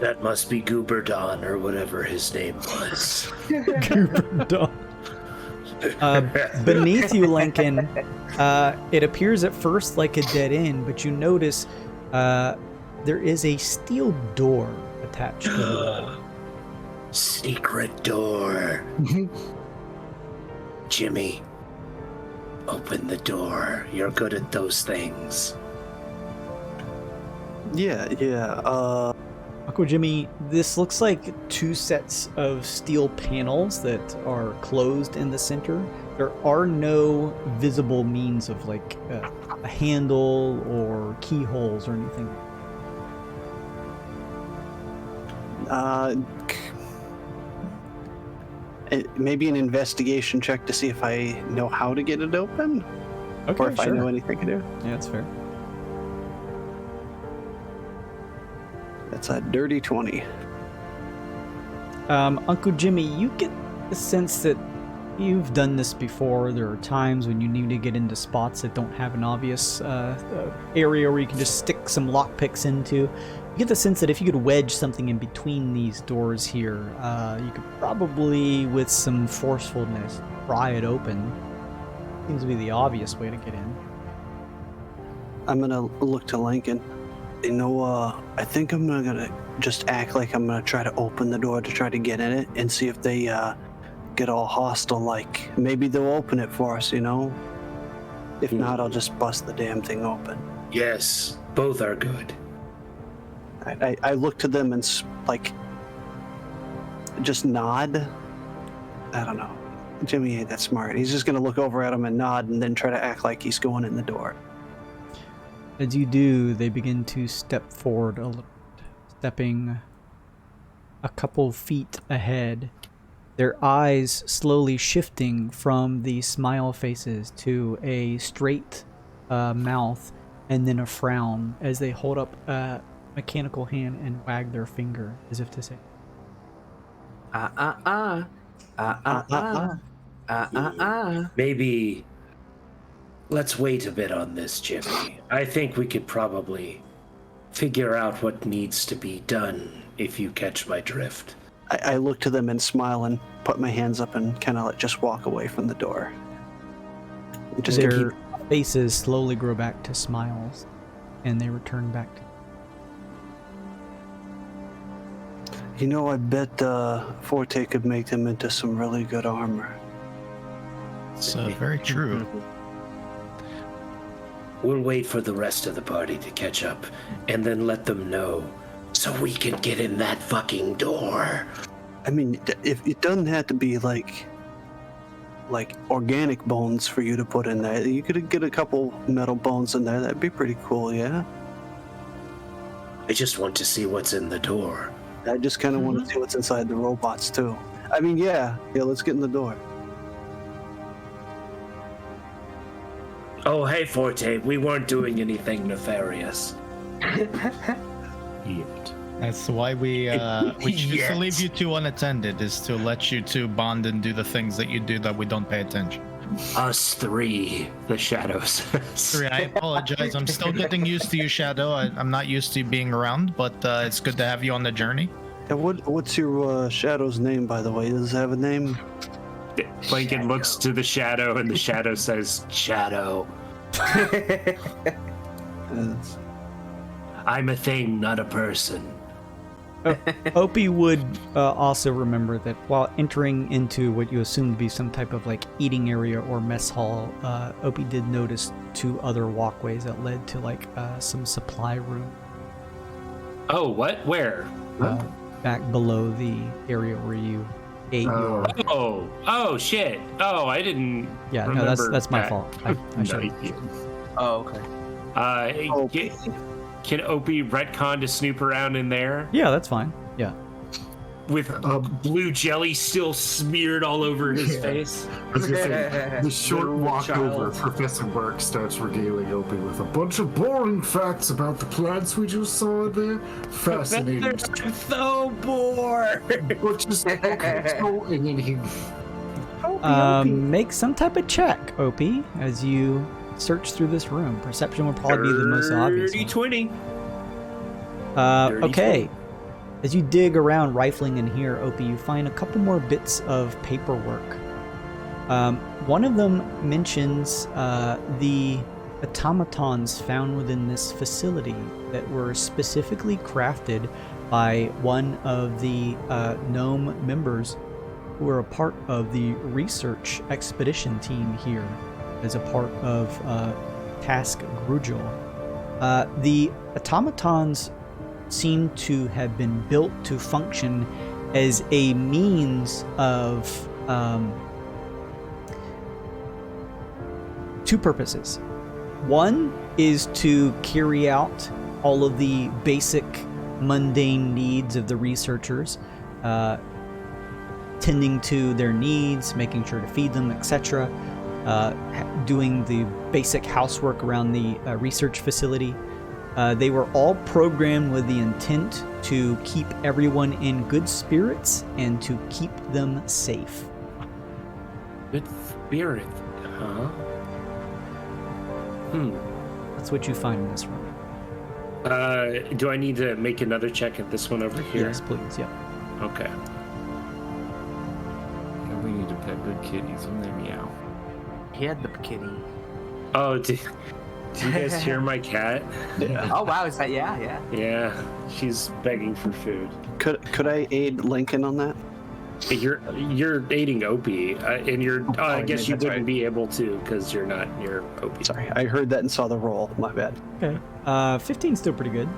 That must be Gooberdon or whatever his name was. Beneath you, Lincoln, it appears at first like a dead end, but you notice there is a steel door attached to the wall. Secret door. Jimmy, open the door. You're good at those things. Yeah. Uncle Jimmy, this looks like two sets of steel panels that are closed in the center. There are no visible means of like a handle or keyholes or anything. Maybe an investigation check to see if I know how to get it open, Okay, or if I know anything to do. Yeah, that's fair. That's a dirty 20. Uncle Jimmy, you get the sense that you've done this before. There are times when you need to get into spots that don't have an obvious area where you can just stick some lockpicks into. You get the sense that if you could wedge something in between these doors here, you could probably, with some forcefulness, pry it open. Seems to be the obvious way to get in. I'm gonna look to Lincoln. You know, I think I'm gonna just act like I'm gonna try to open the door to try to get in it and see if they get all hostile. Like maybe they'll open it for us, you know. If not, I'll just bust the damn thing open. Yes, both are good. I look to them and like just nod. I don't know. Jimmy ain't that smart. He's just gonna look over at him and nod and then try to act like he's going in the door. As you do, they begin to step forward a little, stepping a couple feet ahead, their eyes slowly shifting from the smile faces to a straight mouth and then a frown as they hold up a mechanical hand and wag their finger as if to say, Maybe let's wait a bit on this, Jimmy. I think we could probably figure out what needs to be done, if you catch my drift. I look to them and smile and put my hands up and kind of just walk away from the door. Just Their faces slowly grow back to smiles, and they return back to. You know, I bet Forte could make them into some really good armor. It's very true. We'll wait for the rest of the party to catch up, and then let them know, so we can get in that fucking door. I mean, if it doesn't have to be like organic bones for you to put in there. You could get a couple metal bones in there. That'd be pretty cool, yeah? I just want to see what's in the door. I just kind of want to see what's inside the robots, too. I mean, yeah, let's get in the door. Oh, hey, Forte, we weren't doing anything nefarious. Yet. That's why we choose to Yes. leave you two unattended, is to let you two bond and do the things that you do that we don't pay attention. Us three, the shadows. Sorry, I apologize. I'm still getting used to you, Shadow. I'm not used to being around, but it's good to have you on the journey. And what's your shadow's name, by the way? Does it have a name? Lincoln looks to the shadow, and the shadow says, "Shadow. I'm a thing, not a person." Opie would also remember that while entering into what you assume to be some type of like eating area or mess hall, Opie did notice 2 other walkways that led to like some supply room Oh, what? Where? back below the area where you ate your. Oh, shit. Oh, I didn't. Yeah, no, remember that's my that. fault. I should. Oh, okay. Okay. Can Opie retcon to snoop around in there Yeah, that's fine. Yeah. with blue jelly still smeared all over his face? I was gonna say, the short Literal walk child. over, Professor Burke starts regaling Opie with a bunch of boring facts about the plants we just saw in there. Fascinating. They're so bored. But just, okay, so, and then he... Make some type of check, Opie, as you search through this room. Perception will probably be the most obvious. Dirty one. 20. Okay. As you dig around, rifling in here, Opie, you find a couple more bits of paperwork. One of them mentions the automatons found within this facility that were specifically crafted by one of the gnome members who were a part of the research expedition team here as a part of Task Grugel. The automatons seem to have been built to function as a means of 2 purposes. One is to carry out all of the basic mundane needs of the researchers, tending to their needs, making sure to feed them, etc., doing the basic housework around the research facility. They were all programmed with the intent to keep everyone in good spirits and to keep them safe. Good spirit, huh? That's what you find in this room. Do I need to make another check at this one over here? Yes, please. Yep. Okay. And we need to pet good kitties when they meow. He had the kitty. Oh, do you guys hear my cat? Oh wow, is that yeah? Yeah, she's begging for food. Could I aid Lincoln on that? You're aiding Opie, and you're. I guess you that's wouldn't right. be able to because you're not near Opie. Sorry, I heard that and saw the roll. My bad. Okay. 15's still pretty good.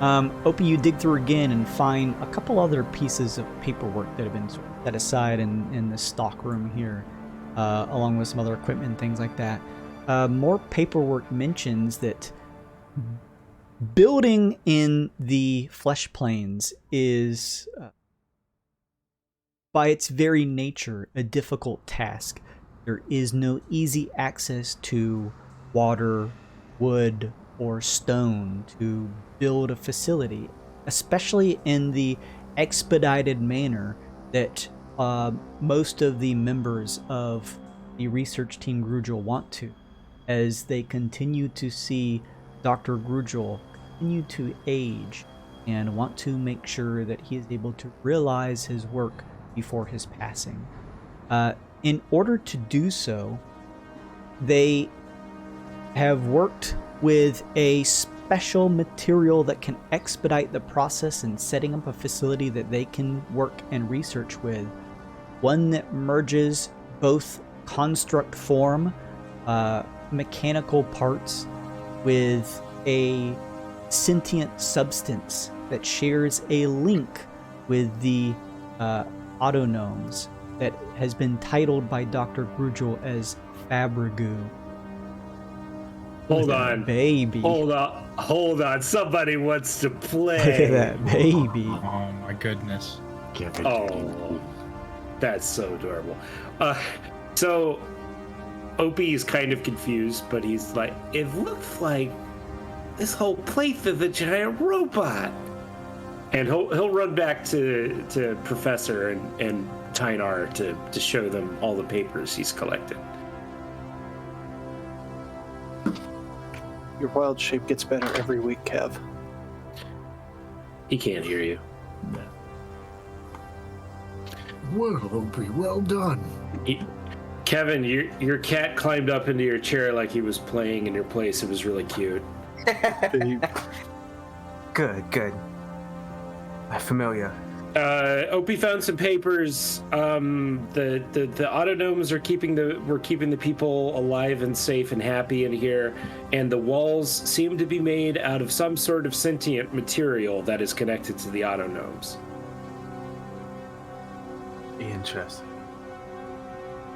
Opie, you dig through again and find a couple other pieces of paperwork that have been sort of set aside in the stock room here, along with some other equipment and things like that. More paperwork mentions that building in the flesh planes is, by its very nature, a difficult task. There is no easy access to water, wood, or stone to build a facility, especially in the expedited manner that most of the members of the research team Grugel want to, as they continue to see Dr. Grugel continue to age and want to make sure that he is able to realize his work before his passing. In order to do so, they have worked with a special material that can expedite the process in setting up a facility that they can work and research with. One that merges both construct form, mechanical parts, with a sentient substance that shares a link with the autognomes that has been titled by Dr. Grugel as Fabrigoo. Hold on. Baby. Hold on. Somebody wants to play. Look at that baby. Oh my goodness. Give it Oh, that's so adorable. So Opie is kind of confused, but he's like, it looks like this whole place is a giant robot. And he'll run back to Professor and Tynar to show them all the papers he's collected. Your wild shape gets better every week, Kev. He can't hear you. Well, Opie, well done. Kevin, your cat climbed up into your chair like he was playing in your place. It was really cute. Good. Familiar. Opie found some papers. The autognomes were keeping the people alive and safe and happy in here, and the walls seem to be made out of some sort of sentient material that is connected to the autognomes. Interesting.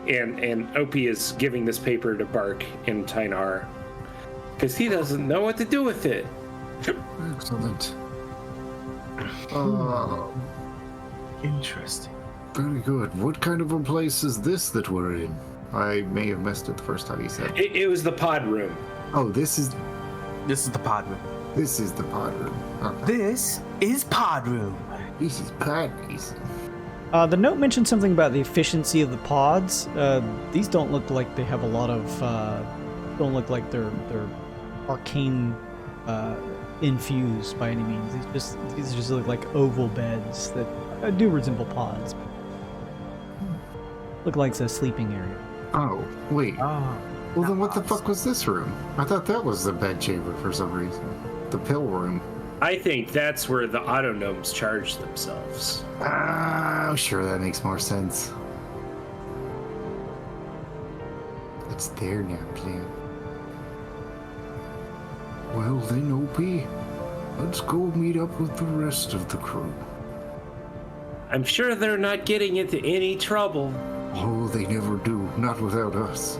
And Opie is giving this paper to Bark and Tynar because he doesn't know what to do with it. Excellent. Interesting. Very good. What kind of a place is this that we're in? I may have missed it the first time you said. It was the pod room. Oh, this is the pod room. This is the pod room. Okay. This is pod room. This is pod room. The note mentioned something about the efficiency of the pods. These don't look like they have a lot of. Don't look like they're arcane infused by any means. These just look like oval beds that do resemble pods. Look like it's a sleeping area. Oh, wait. Oh. Well, then what the fuck was this room? I thought that was the bed chamber for some reason. The pill room. I think that's where the autognomes charge themselves. Ah, sure, that makes more sense. It's there now, Clem. Well then, Opie, let's go meet up with the rest of the crew. I'm sure they're not getting into any trouble. Oh, they never do, not without us.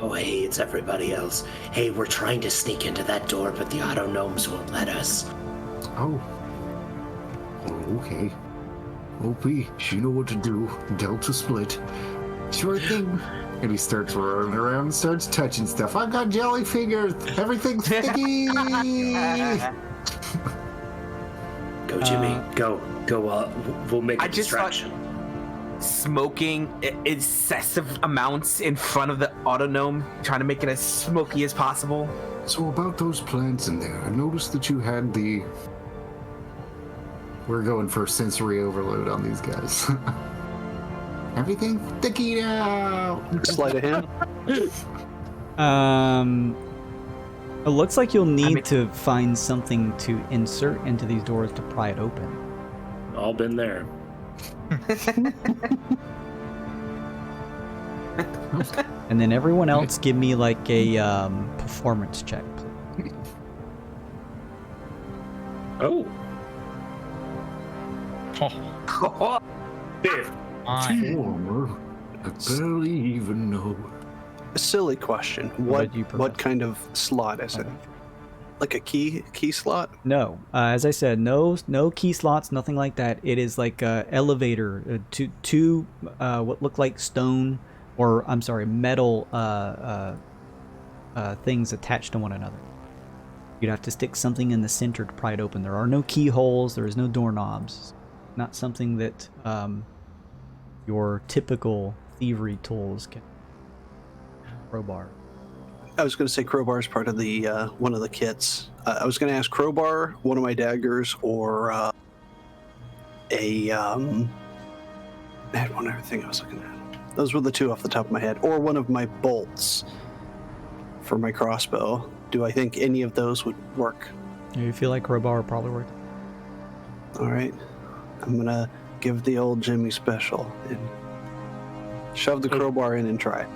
Oh, hey, it's everybody else. Hey, we're trying to sneak into that door, but the autognomes won't let us. Oh, okay. Opie, you know what to do. Delta split. Sure thing. And he starts running around and starts touching stuff. I got jelly fingers. Everything's sticky. Go, Jimmy. Go. We'll make a I just thought- distraction. Smoking excessive amounts in front of the autognome, trying to make it as smoky as possible. So about those plants in there, I noticed that you had the... We're going for sensory overload on these guys. Everything sticky now. Sleight of hand. It looks like you'll need to find something to insert into these doors to pry it open. All been there. And then everyone else give me like a performance check, please. Oh. Oh, Fifth. fine. Former. I barely even know. A silly question. What kind of slot is it? Like a key slot? No, as I said, no key slots, nothing like that. It is like a elevator, two what look like stone, or I'm sorry, metal things attached to one another. You'd have to stick something in the center to pry it open. There are no keyholes. There is no doorknobs. Not something that your typical thievery tools can. Crowbar. I was going to say crowbar is part of the one of the kits. I was going to ask crowbar, one of my daggers, or I had one other thing I was looking at. Those were the two off the top of my head. Or one of my bolts for my crossbow. Do I think any of those would work? You feel like crowbar would probably work. All right. I'm going to give the old Jimmy special and shove the crowbar in and try it.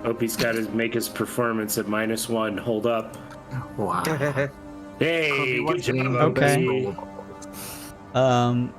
Opie's got to make his performance at -1. Hold up. Wow. Hey, good job, Okay. Opie.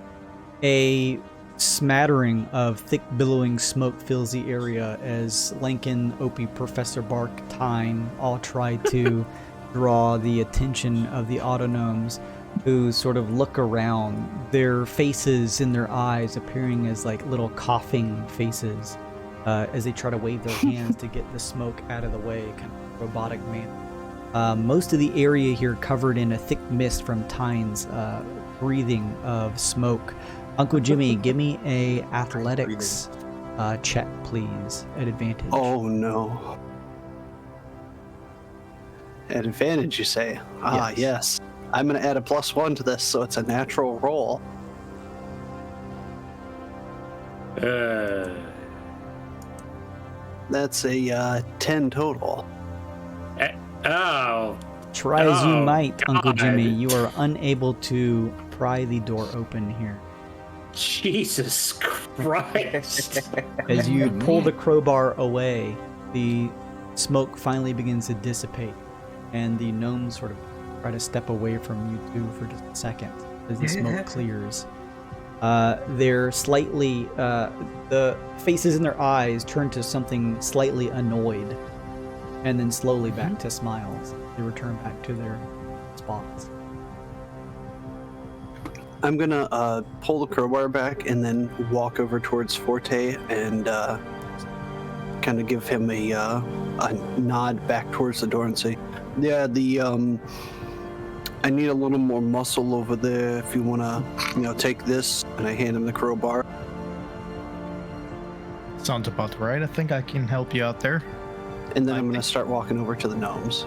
A smattering of thick billowing smoke fills the area as Lincoln, Opie, Professor Bark, Tyne all try to draw the attention of the autonomes, who sort of look around, their faces and their eyes appearing as like little coughing faces as they try to wave their hands to get the smoke out of the way, kind of robotic manner. Most of the area here covered in a thick mist from Tyne's breathing of smoke. Uncle Jimmy, give me a athletics check, please, at advantage. Oh, no. At advantage, you say? Ah, yes. I'm going to add a +1 to this, so it's a natural roll. That's a 10 total. Oh. Try as you might, Uncle God. Jimmy, you are unable to pry the door open here. Jesus Christ. As you pull the crowbar away, the smoke finally begins to dissipate, and the gnomes sort of try to step away from you two for just a second as the smoke clears. They're slightly, the faces in their eyes turn to something slightly annoyed, and then slowly back to smiles. They return back to their spots. I'm going to pull the crowbar back and then walk over towards Forte and kind of give him a nod back towards the door and say, yeah, I need a little more muscle over there if you want to, take this. And I hand him the crowbar. Sounds about right. I think I can help you out there. And then I'm going to start walking over to the gnomes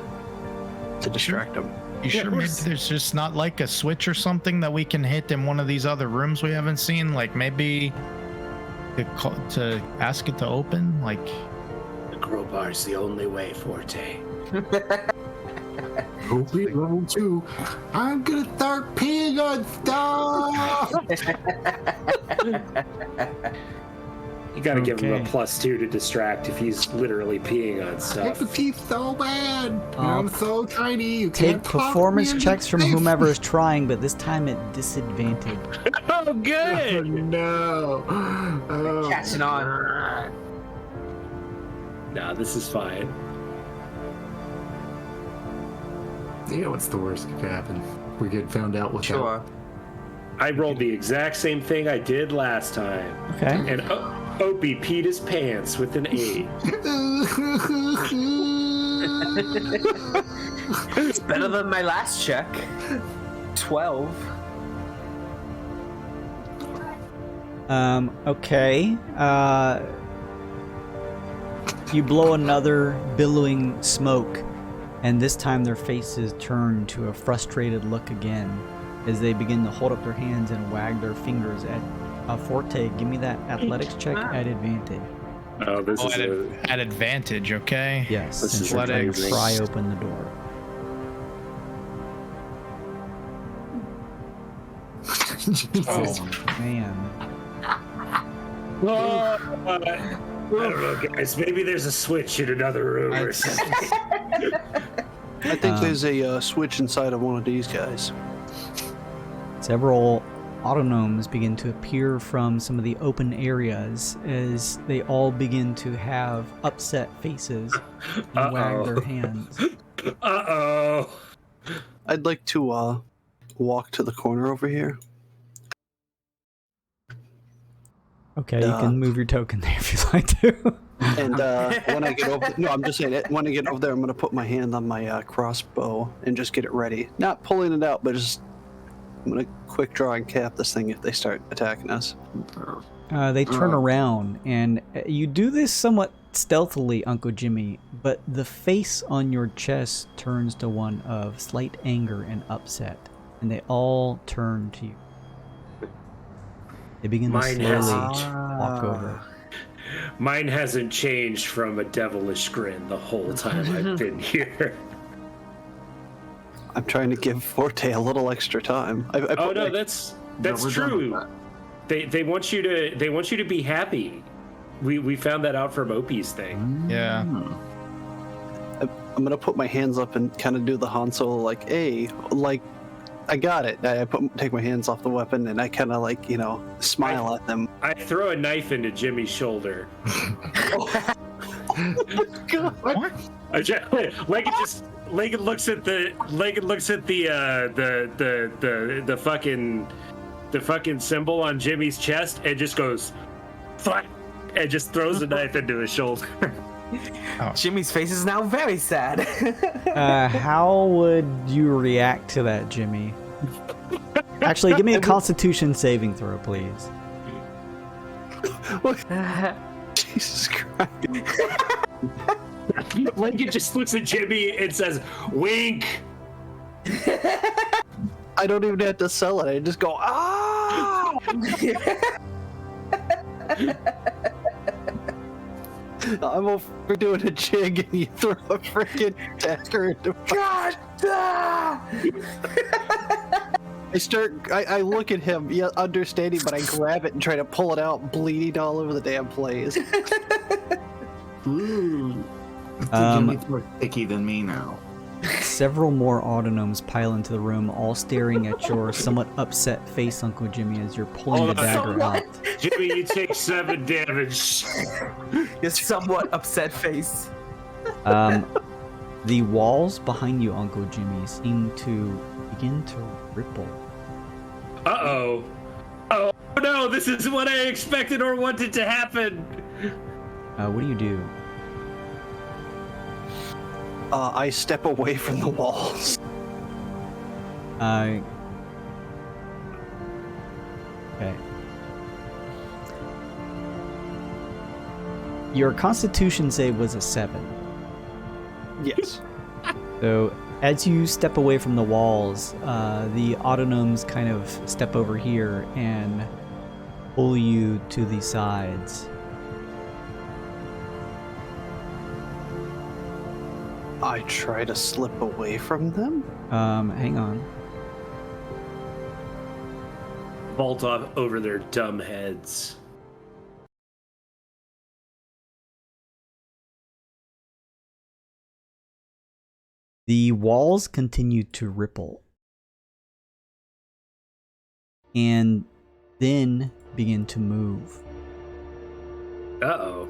to distract them. You sure maybe there's just not like a switch or something that we can hit in one of these other rooms we haven't seen? Like maybe to ask it to open? Like The crowbar's the only way, Forte. Opie level 2. I'm gonna start peeing on stuff. You gotta give him a Okay. +2 to distract if he's literally peeing on I have stuff. to pee so bad. And I'm so tiny. You Take can't talk performance me into checks from safe. whomever is trying, but this time at disadvantage. Oh, Oh, good! no. Oh. Catching on. Nah, this is fine. You know what's the worst that could happen? We get found out without. Sure. I rolled the exact same thing I did last time. Okay. And Opie peed his pants with an 8. It's better than my last check. 12. Okay. You blow another billowing smoke, and this time their faces turn to a frustrated look again as they begin to hold up their hands and wag their fingers at Forte. Give me that athletics check at advantage. Oh, this is at advantage, okay? Yes, This and is try to amazing. pry open the door. Jesus. Oh man. I don't know, guys. Maybe there's a switch in another room or something. I think there's a switch inside of one of these guys. Several autonomes begin to appear from some of the open areas as they all begin to have upset faces and wag their hands. Uh-oh. I'd like to walk to the corner over here. Okay, you can move your token there if you'd like to. And when I get over, no, I'm just saying it. When I get over there, I'm gonna put my hand on my crossbow and just get it ready. Not pulling it out, but just I'm gonna quick draw and cap this thing if they start attacking us. They turn around, and you do this somewhat stealthily, Uncle Jimmy, but the face on your chest turns to one of slight anger and upset, and they all turn to you. They begin to Mine slowly has- walk over. Mine hasn't changed from a devilish grin the whole time I've been here. I'm trying to give Forte a little extra time. Oh no, that's we're done with true. They want you to be happy. We found that out from Opie's thing. Yeah. I'm gonna put my hands up and kind of do the Han Solo, like, hey, like, I got it. Take my hands off the weapon and I kind of like, smile at them. I throw a knife into Jimmy's shoulder. What? Lincoln looks at the fucking symbol on Jimmy's chest and just goes, fuck, and just throws a knife into his shoulder. Jimmy's face is now very sad. How would you react to that, Jimmy? Actually, give me a Constitution saving throw, please. Jesus Christ. Lincoln just looks at Jimmy and says, wink. I don't even have to sell it. I just go, ah! I'm overdoing a jig and you throw a freaking dagger into God! I look at him, understanding, but I grab it and try to pull it out, bleeding all over the damn place. Ooh. Jimmy's more sticky than me now. Several more autonomes pile into the room, all staring at your somewhat upset face, Uncle Jimmy, as you're pulling the dagger out. Jimmy, you take 7 damage. Your somewhat upset face. The walls behind you, Uncle Jimmy, seem to begin to ripple. Uh-oh. Oh no, this is what I expected or wanted to happen. What do you do? I step away from the walls. Okay. Your Constitution save was a 7. Yes. So, as you step away from the walls, the autonomes kind of step over here and pull you to the sides. I try to slip away from them? Hang on. Vault off over their dumb heads. The walls continue to ripple. And then begin to move. Uh-oh.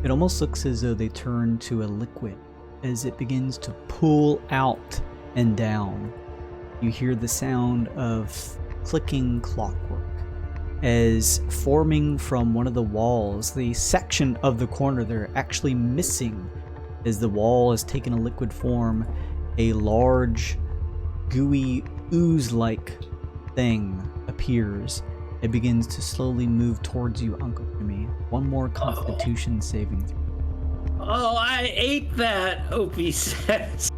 It almost looks as though they turn to a liquid as it begins to pull out and down. You hear the sound of clicking clockwork as forming from one of the walls, the section of the corner they're actually missing as the wall has taken a liquid form, a large, gooey, ooze-like thing appears. It begins to slowly move towards you, Uncle Jimmy. One more Constitution saving throw. Oh, I ate that, Opie says.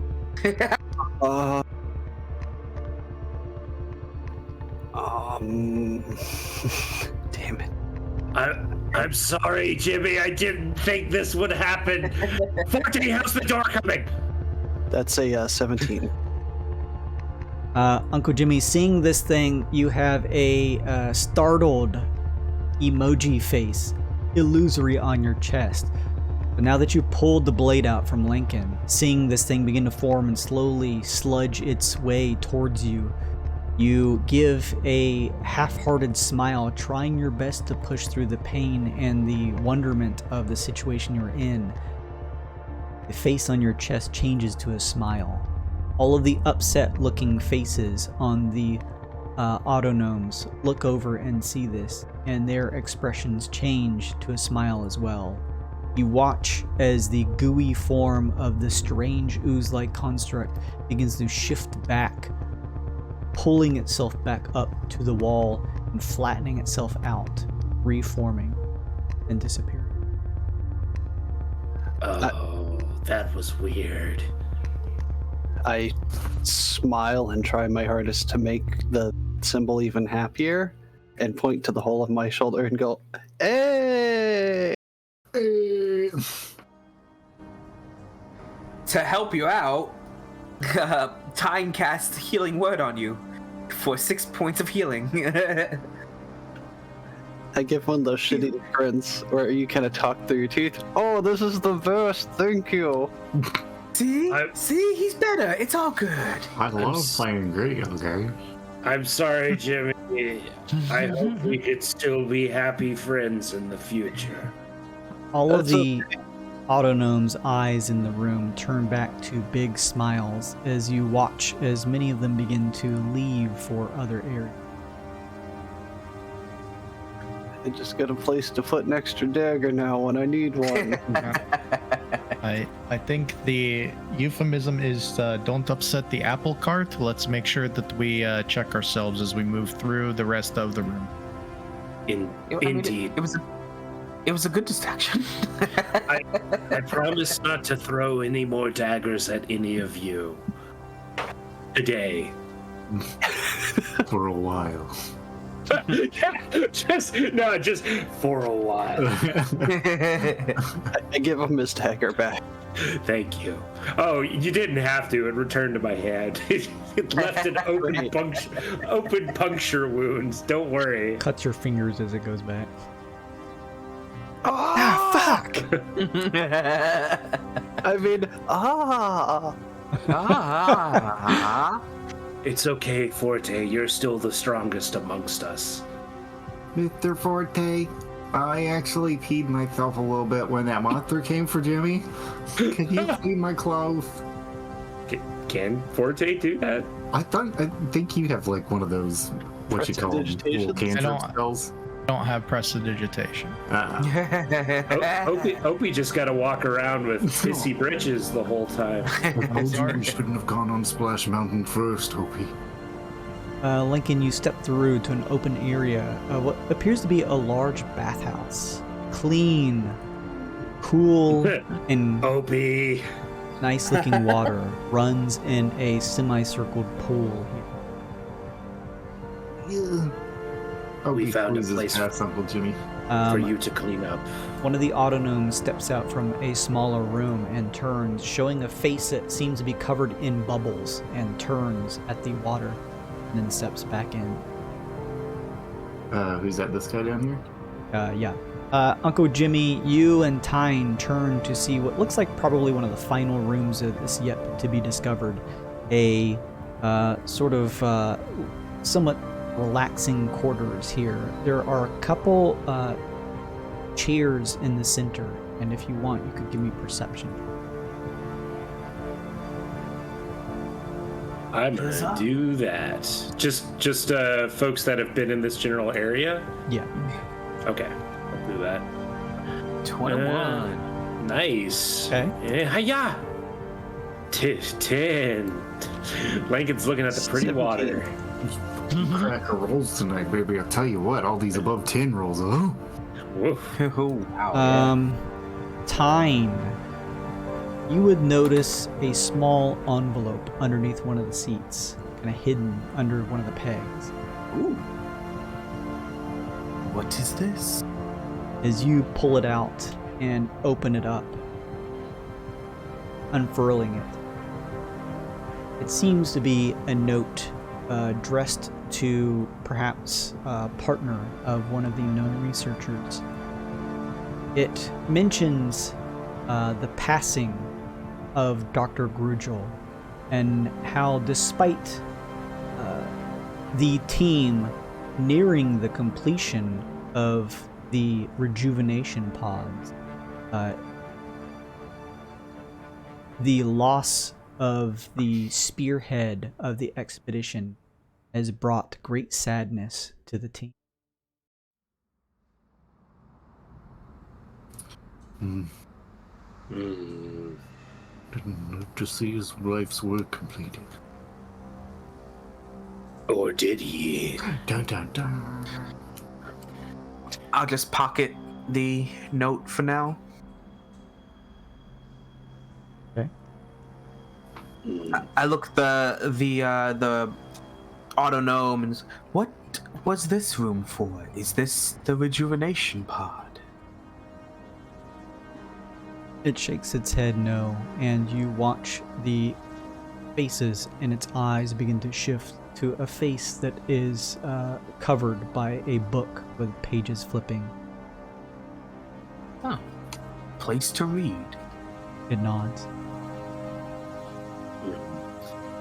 Damn it. I'm sorry, Jimmy. I didn't think this would happen. Forte, how's the door coming? That's a 17. Uncle Jimmy, seeing this thing, you have a startled emoji face, illusory on your chest. But now that you pulled the blade out from Lincoln, seeing this thing begin to form and slowly sludge its way towards you, you give a half-hearted smile, trying your best to push through the pain and the wonderment of the situation you're in. The face on your chest changes to a smile. All of the upset-looking faces on the autonomes look over and see this, and their expressions change to a smile as well. You watch as the gooey form of the strange ooze-like construct begins to shift back, pulling itself back up to the wall and flattening itself out, reforming and disappearing. Oh, that was weird. I smile and try my hardest to make the symbol even happier and point to the hole of my shoulder and go, hey! to help you out, Tyne cast Healing Word on you for 6 points of healing. I give one of those shitty grins where you kind of talk through your teeth. Oh, this is the best. Thank you. See? See? He's better. It's all good. I love playing video games. I'm sorry, Jimmy. I hope we could still be happy friends in the future. All of That's the autognomes' eyes in the room turn back to big smiles as you watch as many of them begin to leave for other areas. I just got a place to put an extra dagger now when I need one. I think the euphemism is don't upset the apple cart. Let's make sure that we check ourselves as we move through the rest of the room. Indeed. It was a good distraction. I promise not to throw any more daggers at any of you today. For a while. just for a while. I give him his dagger back. Thank you. Oh, you didn't have to. It returned to my hand. It left an open puncture wounds. Don't worry. Cuts your fingers as it goes back. Fuck! I mean, It's okay, Forte. You're still the strongest amongst us. Mr. Forte, I actually peed myself a little bit when that monster came for Jimmy. Can you clean my clothes? Can Forte do that? I think you have like one of those, what you call them, little cantrip spells. Don't have prestidigitation. Opie just got to walk around with pissy britches the whole time. I told you you shouldn't have gone on Splash Mountain first, Opie. Lincoln, you step through to an open area, what appears to be a large bathhouse. Clean, cool, and Opie. nice-looking water runs in a semicircled pool. We found a place Uncle Jimmy. for you to clean up. One of the autognomes steps out from a smaller room and turns, showing a face that seems to be covered in bubbles, and turns at the water, and then steps back in. Who's that? This guy down here? Yeah. Uncle Jimmy, you and Tyne turn to see what looks like probably one of the final rooms of this yet to be discovered. A sort of somewhat relaxing quarters here. There are a couple chairs in the center, and if you want, you could give me perception. I'm gonna do that. Just folks that have been in this general area. Yeah. Okay, I'll do that. 21. Nice. Okay. Hiya. 10. Lincoln's looking at the pretty water. Cracker rolls tonight, baby. I'll tell you what, all these above 10 rolls. Oh. Woof. Wow. Tyne, you would notice a small envelope underneath one of the seats, kind of hidden under one of the pegs. Ooh. What is this? As you pull it out and open it up, unfurling it, it seems to be a note addressed to perhaps a partner of one of the known researchers. It mentions the passing of Dr. Grugel and how, despite the team nearing the completion of the rejuvenation pods, the loss of the spearhead of the expedition has brought great sadness to the team. Didn't live to see his life's work completed. Or did he? Dun dun dun. I'll just pocket the note for now. Okay. I look the autonome and what was this room for? Is this the rejuvenation pod? It shakes its head no, and you watch the faces in its eyes begin to shift to a face that is covered by a book with pages flipping. Oh, place to read. It nods.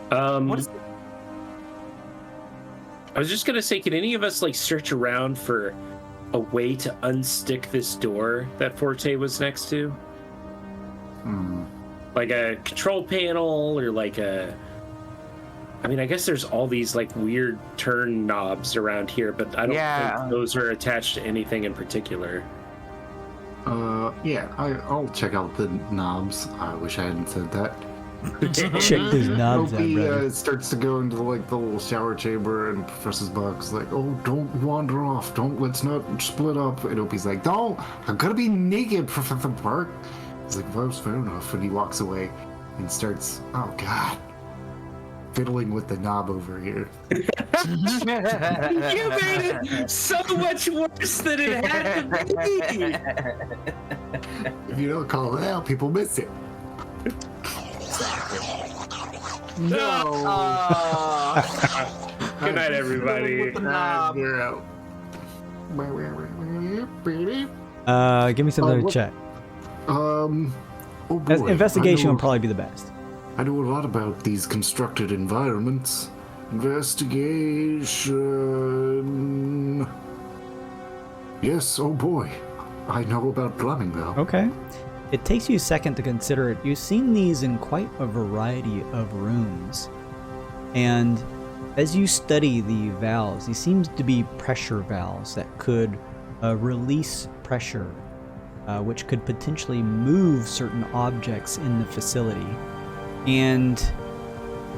What is it? I was just gonna say, can any of us like search around for a way to unstick this door that Forte was next to? Like a control panel or like a... I mean, I guess there's all these like weird turn knobs around here, but I don't think those are attached to anything in particular. Yeah, I'll check out the knobs. I wish I hadn't said that. Check those knobs out, Opie brother. starts to go into like the little shower chamber, and Professor Buck's like, "Oh, don't wander off. Let's not split up." And Opie's like, "Don't! I'm gonna be naked, Professor Buck." He's like, "Well, fair enough." And he walks away and starts, oh god, fiddling with the knob over here. You made it so much worse than it had to be. If you don't call it out, people miss it. No. Good night, everybody. You're out. Give me something to what- check. Oh boy. Investigation would probably be the best. I know a lot about these constructed environments. Investigation. Yes, oh boy. I know about plumbing though. Okay. It takes you a second to consider it. You've seen these in quite a variety of rooms. And as you study the valves, these seem to be pressure valves that could release pressure, which could potentially move certain objects in the facility. And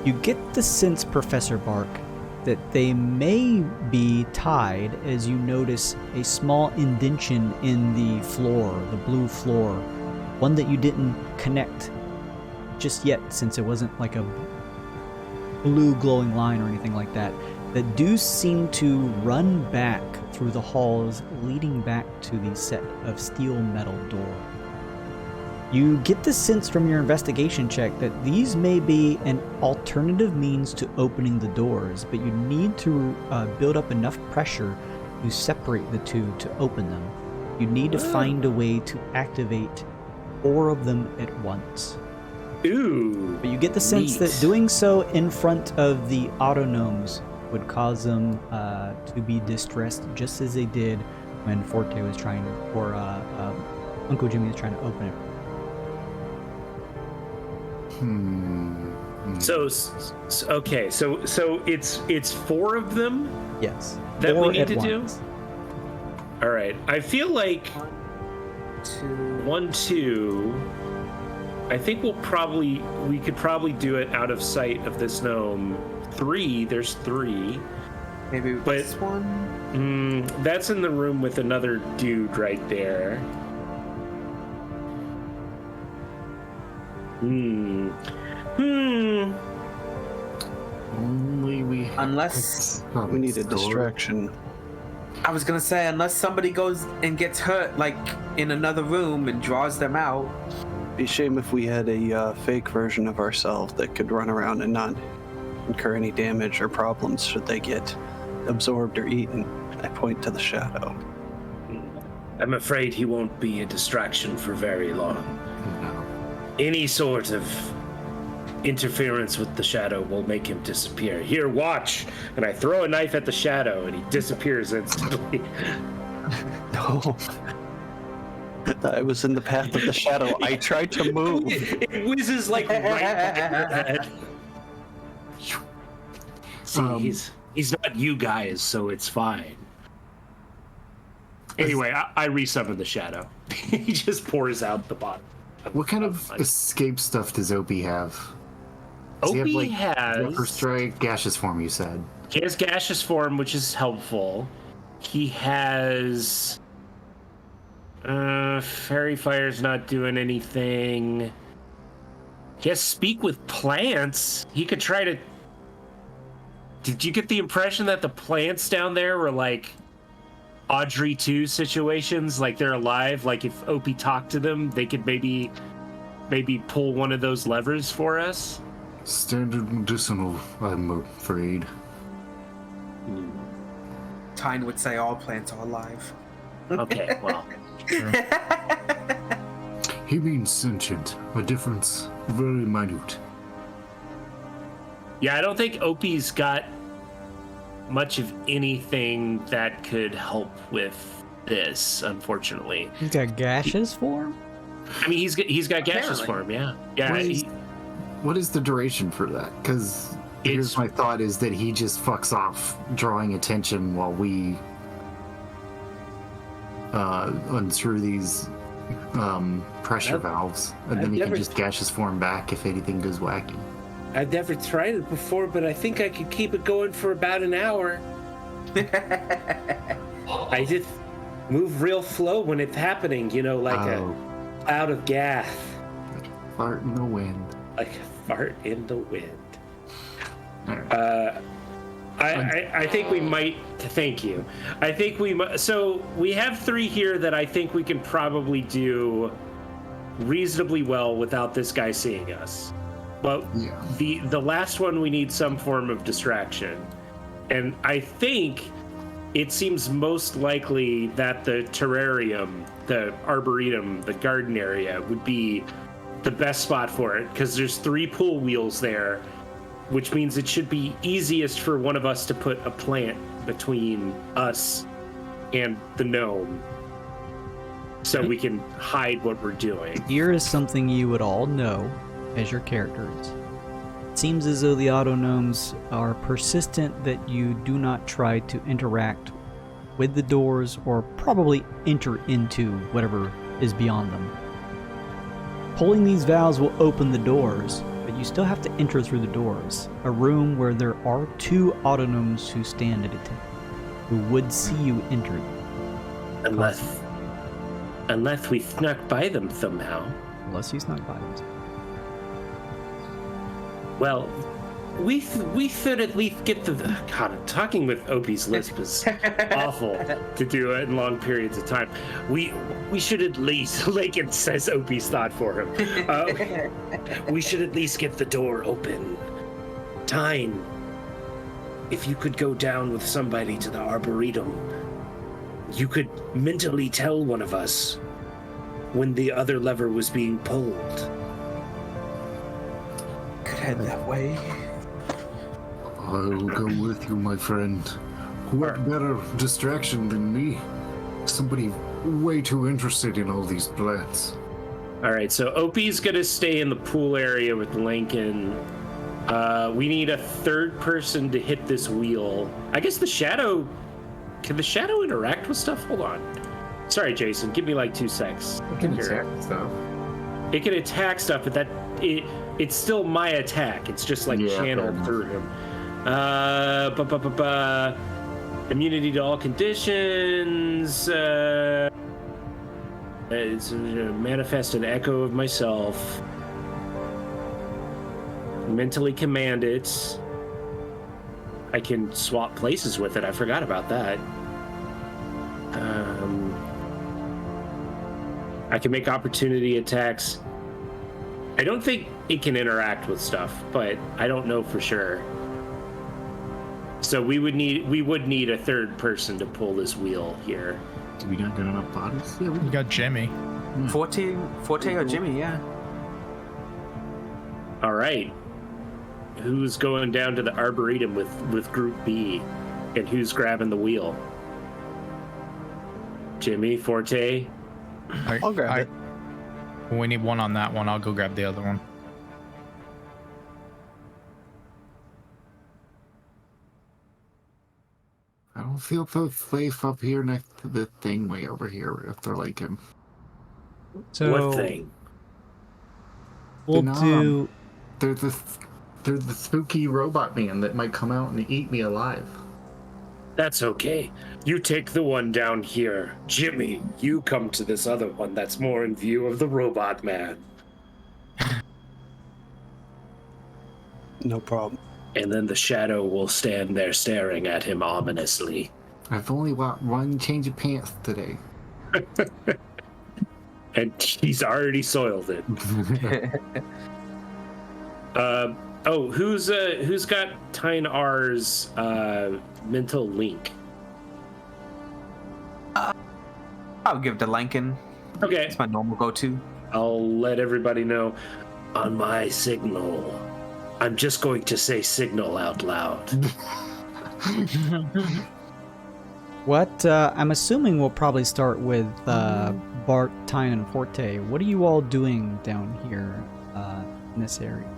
you get the sense, Professor Bark, that they may be tied as you notice a small indention in the floor, the blue floor, one that you didn't connect just yet since it wasn't like a blue glowing line or anything like that, that do seem to run back through the halls leading back to the set of steel metal door. You get the sense from your investigation check that these may be an alternative means to opening the doors, but you need to build up enough pressure to separate the two to open them. You need to find a way to activate 4 of them at once. Ooh. But you get the sense neat. that doing so in front of the autonomes would cause them to be distressed, just as they did when Forte was trying to, or Uncle Jimmy was trying to open it. So okay, so it's 4 of them Yes. that we 4 need at to do. once. All right, I feel like 1, 2. I think we could probably do it out of sight of this gnome. 3, there's 3. Maybe But- this one. That's in the room with another dude right there. Only we. Unless We need a distraction. I was gonna say, unless somebody goes and gets hurt, like in another room, and draws them out. Be a shame if we had a fake version of ourselves that could run around and not incur any damage or problems should they get absorbed or eaten. I point to the shadow. I'm afraid he won't be a distraction for very long. No. Any sort of interference with the shadow will make him disappear. Here, watch! And I throw a knife at the shadow and he disappears instantly. No. I was in the path of the shadow. I tried to move. It whizzes like right at your head. See, he's not you guys, so it's fine. Anyway, I resummon the shadow. He just pours out the bottom. What kind of escape stuff does Opie have? Does Opie he have, has... Pepper Strike, gaseous form, you said. He has gaseous form, which is helpful. He has... Fairy Fire's not doing anything. He has Speak with Plants. He could try to... Did you get the impression that the plants down there were like Audrey 2 situations? Like they're alive? Like if Opie talked to them, they could maybe maybe pull one of those levers for us? Standard medicinal, I'm afraid. Tyne would say all plants are alive. Okay, well. He means sentient. A difference very minute. Yeah, I don't think Opie's got much of anything that could help with this, unfortunately. He's got gaseous form? I mean, he's got gaseous form, yeah. Yeah. What is the duration for that? Because here's my thought is that he just fucks off, drawing attention while we unscrew these pressure valves, and then he can just gaseous form back if anything goes wacky. I've never tried it before, but I think I could keep it going for about an hour. I just move real slow when it's happening, like a cloud of gas. Like a fart in the wind. Like a fart in the wind. Right. I think we might. Thank you. I think we might. So we have 3 here that I think we can probably do reasonably well without this guy seeing us. But yeah. the last one, we need some form of distraction, and I think it seems most likely that the terrarium, the arboretum, the garden area would be the best spot for it, because there's 3 pool wheels there, which means it should be easiest for one of us to put a plant between us and the gnome, so we can hide what we're doing. Here is something you would all know as your characters. It seems as though the auto gnomes are persistent that you do not try to interact with the doors or probably enter into whatever is beyond them. Pulling these valves will open the doors, but you still have to enter through the doors. A room where there are 2 auto gnomes who stand at a table, who would see you enter. Unless we snuck by them somehow. Unless you snuck by them. Well, we should at least get the... God, talking with Opie's lisp is awful to do it in long periods of time. We should at least, Lakin says Opie's thought for him. We should at least get the door open. Tyne, if you could go down with somebody to the Arboretum, you could mentally tell one of us when the other lever was being pulled. Could head that way. I'll go with you, my friend. What better distraction than me? Somebody way too interested in all these plants. All right, so Opie's gonna stay in the pool area with Lincoln. We need a 3rd person to hit this wheel. I guess the shadow... Can the shadow interact with stuff? Hold on. Sorry, Jason. Give me like 2 secs. It can attack stuff. It can attack stuff, but it's still my attack. It's just like channeled through him. Immunity to all conditions. It's manifest an echo of myself. Mentally command it. I can swap places with it. I forgot about that. I can make opportunity attacks. I don't think it can interact with stuff, but I don't know for sure. So we would need a 3rd person to pull this wheel here. Do we not got enough bodies? Yeah, We got Jimmy. Forte or Jimmy, yeah. All right. Who's going down to the Arboretum with Group B, and who's grabbing the wheel? Jimmy, Forte. I'll grab it. We need one on that one. I'll go grab the other one. I don't feel so safe up here next to the thing way over here if they're like him. So What thing? we'll No. do... They're the spooky robot man that might come out and eat me alive. That's okay. You take the one down here. Jimmy, you come to this other one that's more in view of the robot man. No problem. And then the shadow will stand there staring at him ominously. I've only got one change of pants today. And he's already soiled it. Who's got Tynar's mental link? I'll give it to Lankin. Okay. It's my normal go-to. I'll let everybody know. On my signal. I'm just going to say signal out loud. What? I'm assuming we'll probably start with Bart, Tyne, and Forte. What are you all doing down here in this area?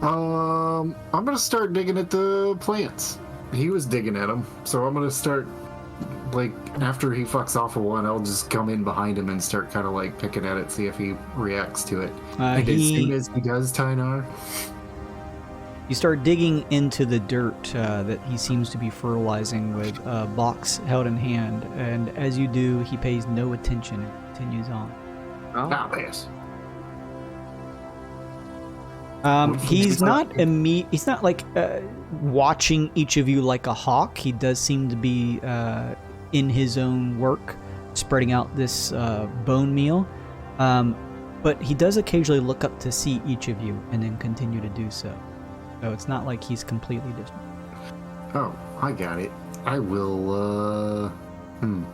I'm gonna start digging at the plants. He was digging at them, so I'm gonna start, like, after he fucks off of one, I'll just come in behind him and start kind of like picking at it, see if he reacts to it. And as soon as he does, Tynar, you start digging into the dirt that he seems to be fertilizing with a box held in hand, and as you do, he pays no attention and continues on. pass. He's not he's not like watching each of you like a hawk. He does seem to be in his own work, spreading out this bone meal. But he does occasionally look up to see each of you and then continue to do so. So it's not like he's completely distant. Oh, I got it. I will, I'm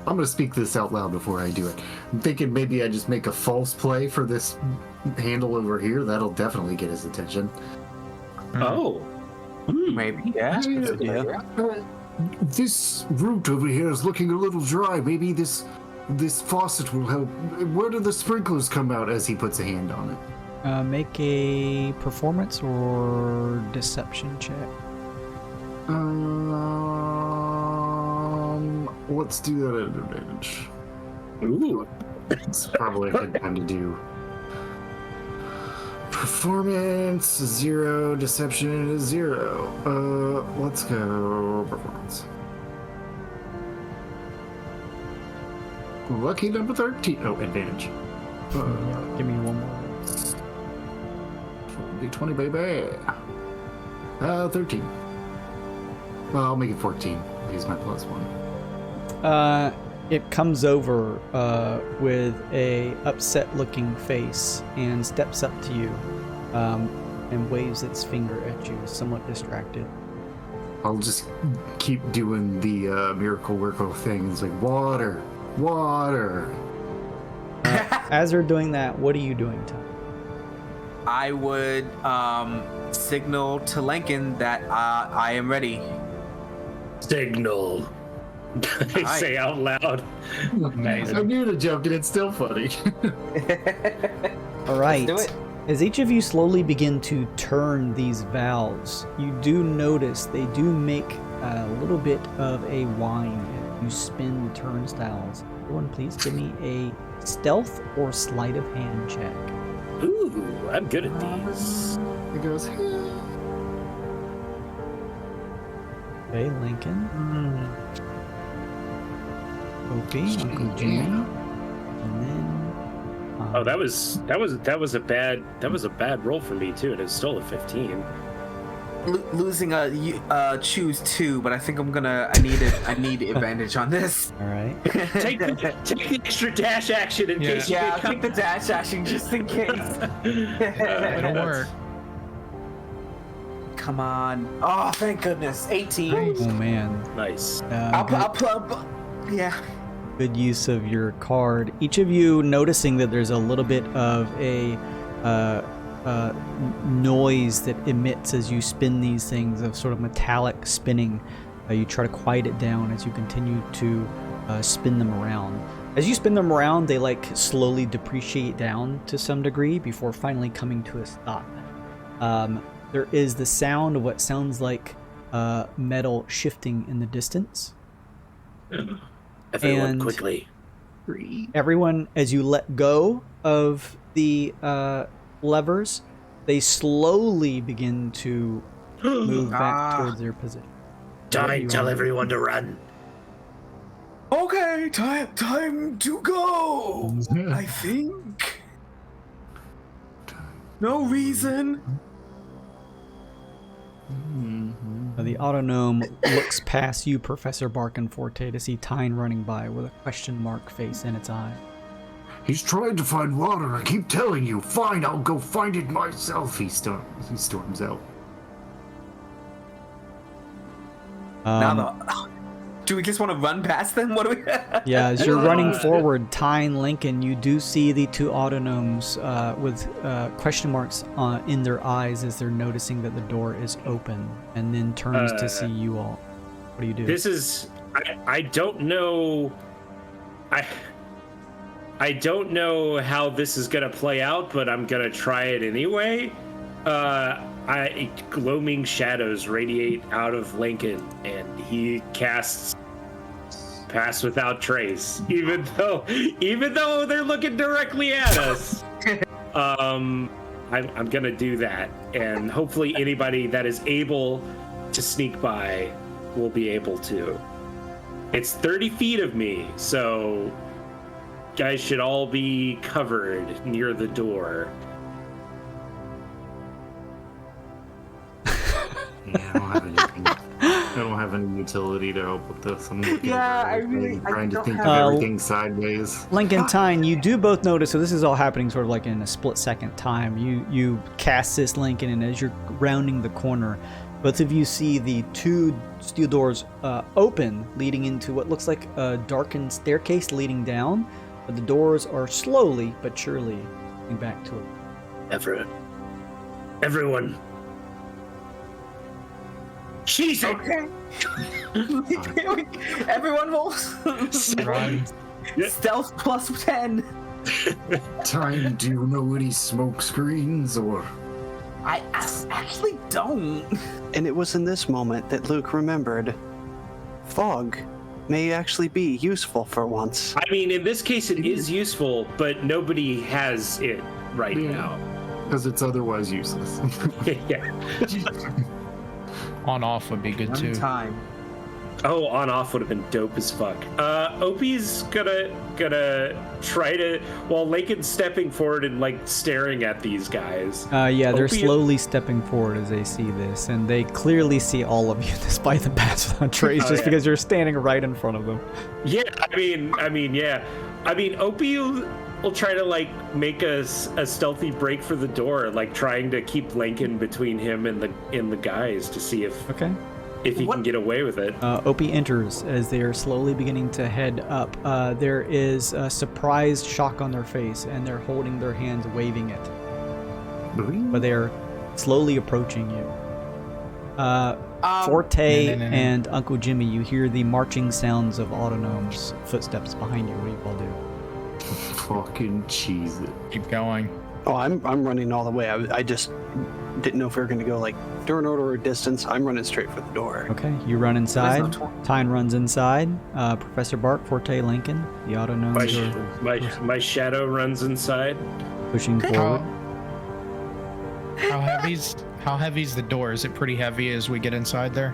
gonna speak this out loud before I do it. I'm thinking maybe I just make a false play for this handle over here. That'll definitely get his attention. Oh. Maybe, yeah. This root over here is looking a little dry. Maybe this faucet will help. Where do the sprinklers come out as he puts a hand on it? Make a performance or deception check. Let's do that at advantage. Ooh. It's probably a good time to do. Performance 0, deception is 0. Let's go performance. Lucky number 13. Oh, advantage. Give me one more. D20, baby. 13. Well, I'll make it 14. Use my +1. It comes over with a upset-looking face and steps up to you and waves its finger at you, somewhat distracted. I'll just keep doing the miracle worker thing. It's like, water. As they're doing that, what are you doing, Tom? I would signal to Lankin that I am ready. Signal. I say out loud. Amazing. I'm doing a joke and it's still funny. All right. Let's do it. As each of you slowly begin to turn these valves, you do notice they do make a little bit of a whine as you spin the turnstiles. Everyone, please give me a stealth or sleight of hand check. Ooh, I'm good at these. It goes, Okay, Lincoln. Opie, Uncle Jimmy, and then. Oh, that was a bad roll for me too, and it's still a 15. Losing choose 2, but I think I need advantage on this. All right. Take the extra dash action in case you Yeah, get take the dash action just in case. It'll work. Come on. Oh, thank goodness. 18. Oh man. Nice. I'll put. Yeah. Good use of your card. Each of you noticing that there's a little bit of a noise that emits as you spin these things, of sort of metallic spinning. You try to quiet it down as you continue to spin them around. As you spin them around, they like slowly depreciate down to some degree before finally coming to a stop. There is the sound of what sounds like metal shifting in the distance. Everyone, And- quickly. Everyone, as you let go of the levers, they slowly begin to move back towards their position. Time, tell everyone to run. Okay, time to go. I think. No reason. The autonome looks past you, Professor Barkenforte, to see Tyne running by with a question mark face in its eye. He's trying to find water. I keep telling you. Fine, I'll go find it myself. He storms out. Do we just want to run past them? What do we? Yeah, as you're running forward, Tyne, Lincoln, you do see the two autonomes with question marks in their eyes as they're noticing that the door is open, and then turns to see you all. What do you do? This is... I don't know... I don't know how this is going to play out, but I'm going to try it anyway. Gloaming shadows radiate out of Lincoln, and he casts Pass Without Trace, even though they're looking directly at us. I'm gonna do that, and hopefully anybody that is able to sneak by will be able to. It's 30 feet of me, so guys should all be covered near the door. Yeah, I don't have any utility to help with this. I'm looking trying to think of everything sideways. Lincoln, Tyne, you do both notice, so this is all happening sort of like in a split-second time. You cast this, Lincoln, and as you're rounding the corner, both of you see the two steel doors open, leading into what looks like a darkened staircase leading down, but the doors are slowly but surely going back to it. Everyone. Jesus! Okay. Everyone rolls. Run. Stealth plus 10. Time, do you know any smoke screens or? I actually don't. And it was in this moment that Luke remembered fog may actually be useful for once. I mean, in this case, it is useful, but nobody has it right now. Because it's otherwise useless. Yeah. On-off would be good too. Time. Oh, on-off would have been dope as fuck. Opie's gonna try to, while Lincoln's stepping forward and like staring at these guys. Yeah, they're Opie- slowly stepping forward as they see this, and they clearly see all of you despite the Pass Without Trace, just because you're standing right in front of them. Yeah, I mean, yeah. I mean, Opie will try to like make a stealthy break for the door, like trying to keep Lincoln between him and the guys to see if he can get away with it. Opie enters as they are slowly beginning to head up. There is a surprised shock on their face, and they're holding their hands, waving it. But they are slowly approaching you. Forte and Uncle Jimmy, you hear the marching sounds of autonomes' footsteps behind you. What do you all do? Fucking cheese it. Keep going. Oh, I'm running all the way. I just didn't know if we were going to go like turn order or distance. I'm running straight for the door. Okay, you run inside. Tyne runs inside. Professor Bark, Forte, Lincoln, the autonomes are My shadow runs inside. pushing forward. How heavy's the door? Is it pretty heavy as we get inside there?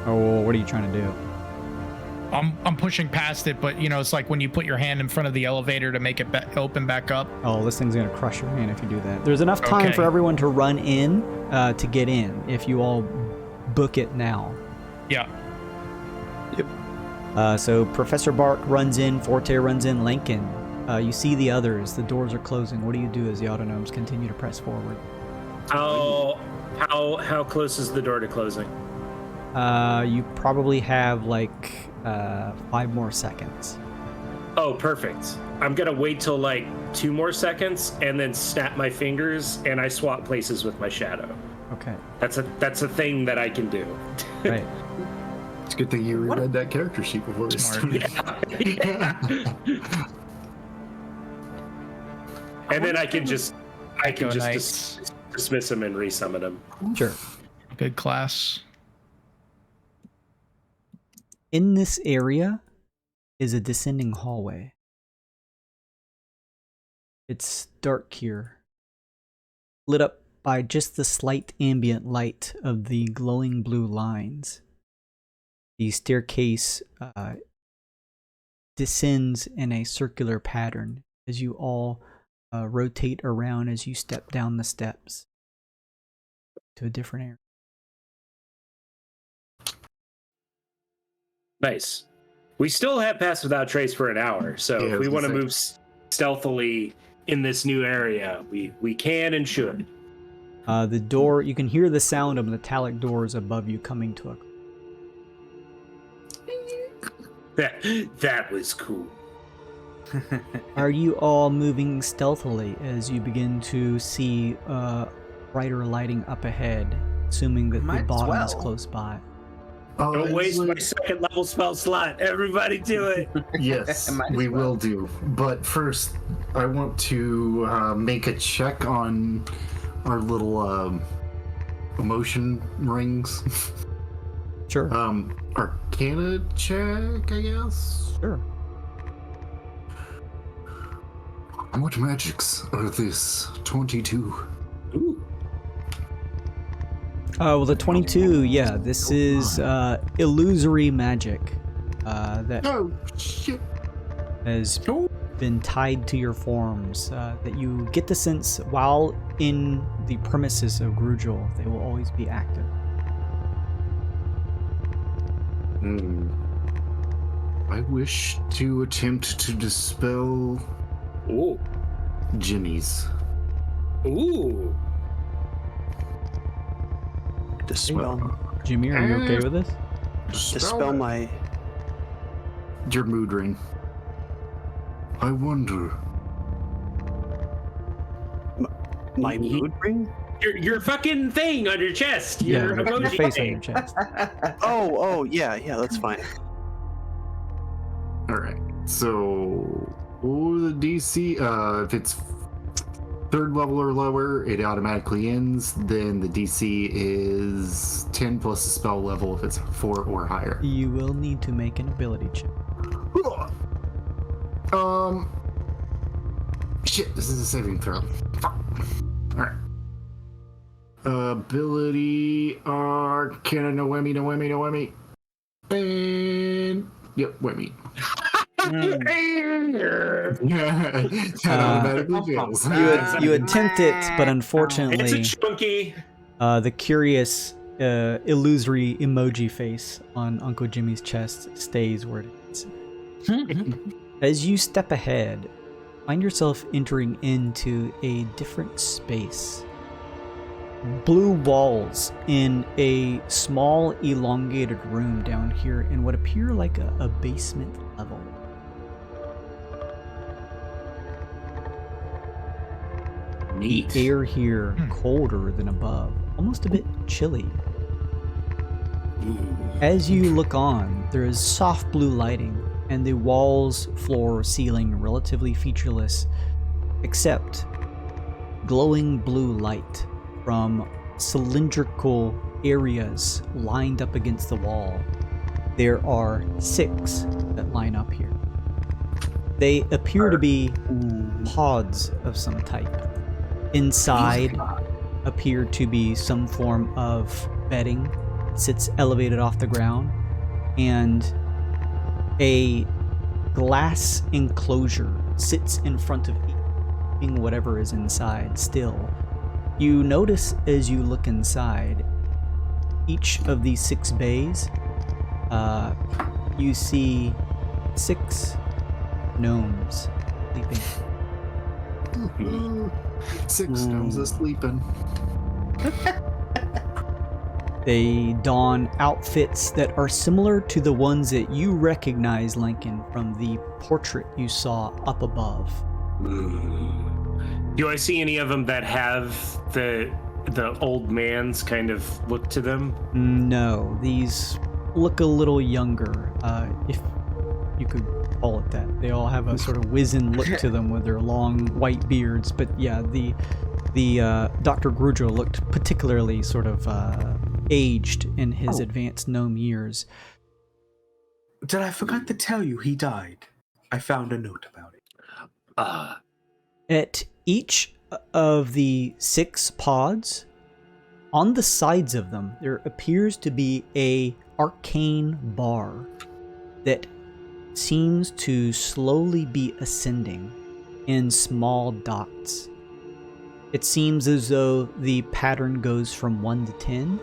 Oh, well, what are you trying to do? I'm pushing past it, but you know, it's like when you put your hand in front of the elevator to make it open back up. Oh, this thing's gonna crush your hand if you do that. There's enough time Okay. for everyone to run in to get in if you all book it now. Yeah. So Professor Bark runs in, Forte runs in, Lincoln. You see the others. The doors are closing. What do you do as the autonomes continue to press forward? How close is the door to closing? You probably have like 5 more seconds. Oh, perfect. I'm gonna wait till like 2 more seconds and then snap my fingers and I swap places with my shadow. Okay. That's a thing that I can do. Right. It's a good thing you reread that character sheet before we started. And then I can just Nice. dismiss him and resummon him. Sure. Good class. In this area is a descending hallway. It's dark here, lit up by just the slight ambient light of the glowing blue lines. The staircase descends in a circular pattern as you all rotate around as you step down the steps to a different area. Nice. We still have Pass Without Trace for an hour, so Yeah, if we want to I was move stealthily in this new area. We can and should. The door, you can hear the sound of metallic doors above you coming to a... That was cool. Are you all moving stealthily as you begin to see brighter lighting up ahead, assuming that Might the as bottom is well. close by? Don't waste my second level spell slot. Everybody do it. Yes, Might as we well. will do. But first, I want to make a check on our little emotion rings. Sure. Arcana check, I guess. Sure. What magics are this? 22. Ooh. Well, the 22, yeah, this is illusory magic that Oh, shit. has been tied to your forms, that you get the sense while in the premises of Grudgel, they will always be active. I wish to attempt to dispel Ooh. Jimmy's. Ooh. Dispel. Jimmy, are you okay with this? Dispel my. your mood ring. I wonder. My mood ring? Your fucking thing on your chest. Yeah, Your your emoji face on thing. your chest. Oh, yeah, that's fine. Alright, so the DC, if it's third level or lower, it automatically ends. Then the DC is 10 plus the spell level if it's 4 or higher. You will need to make an ability check. Shit, this is a saving throw. Fuck. Alright. Ability, Arcana, no whammy, no whammy, no whammy. And, yep, whammy. That automatically fails. You attempt it, but It's a unfortunately, chunky. the curious, illusory emoji face on Uncle Jimmy's chest stays where it is. As you step ahead, find yourself entering into a different space. Blue walls in a small, elongated room down here in what appear like a basement level. Neat. The air here colder than above, almost a bit chilly. As you look on, there is soft blue lighting, and the walls, floor, ceiling relatively featureless, except glowing blue light from cylindrical areas lined up against the wall. There are 6 that line up here. They appear to be pods of some type. Inside appear to be some form of bedding, sits elevated off the ground, and a glass enclosure sits in front of keeping whatever is inside still. You notice as you look inside each of these 6 bays, you see 6 gnomes sleeping. 6 gnomes are sleeping. They don outfits that are similar to the ones that you recognize, Lincoln, from the portrait you saw up above. Do I see any of them that have the old man's kind of look to them? No, these look a little younger, if you could call it that. They all have a sort of wizened look to them with their long white beards. But yeah, the Dr. Grudgel looked particularly sort of aged in his advanced gnome years. Did I forgot to tell you he died? I found a note about it. At each of the 6 pods, on the sides of them, there appears to be a arcane bar that seems to slowly be ascending in small dots. It seems as though the pattern goes from 1 to 10,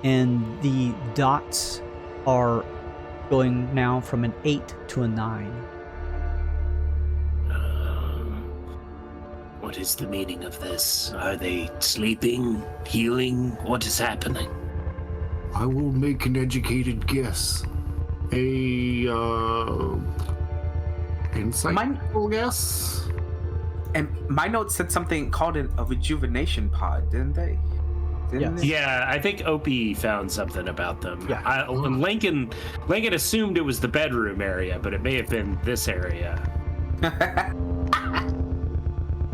and the dots are going now from an 8 to a 9. What is the meaning of this? Are they sleeping, healing? What is happening? I will make an educated guess. Insightful guess? And my notes said something called a rejuvenation pod, didn't they? Yes. Yeah, I think Opie found something about them. Yeah. Lincoln assumed it was the bedroom area, but it may have been this area.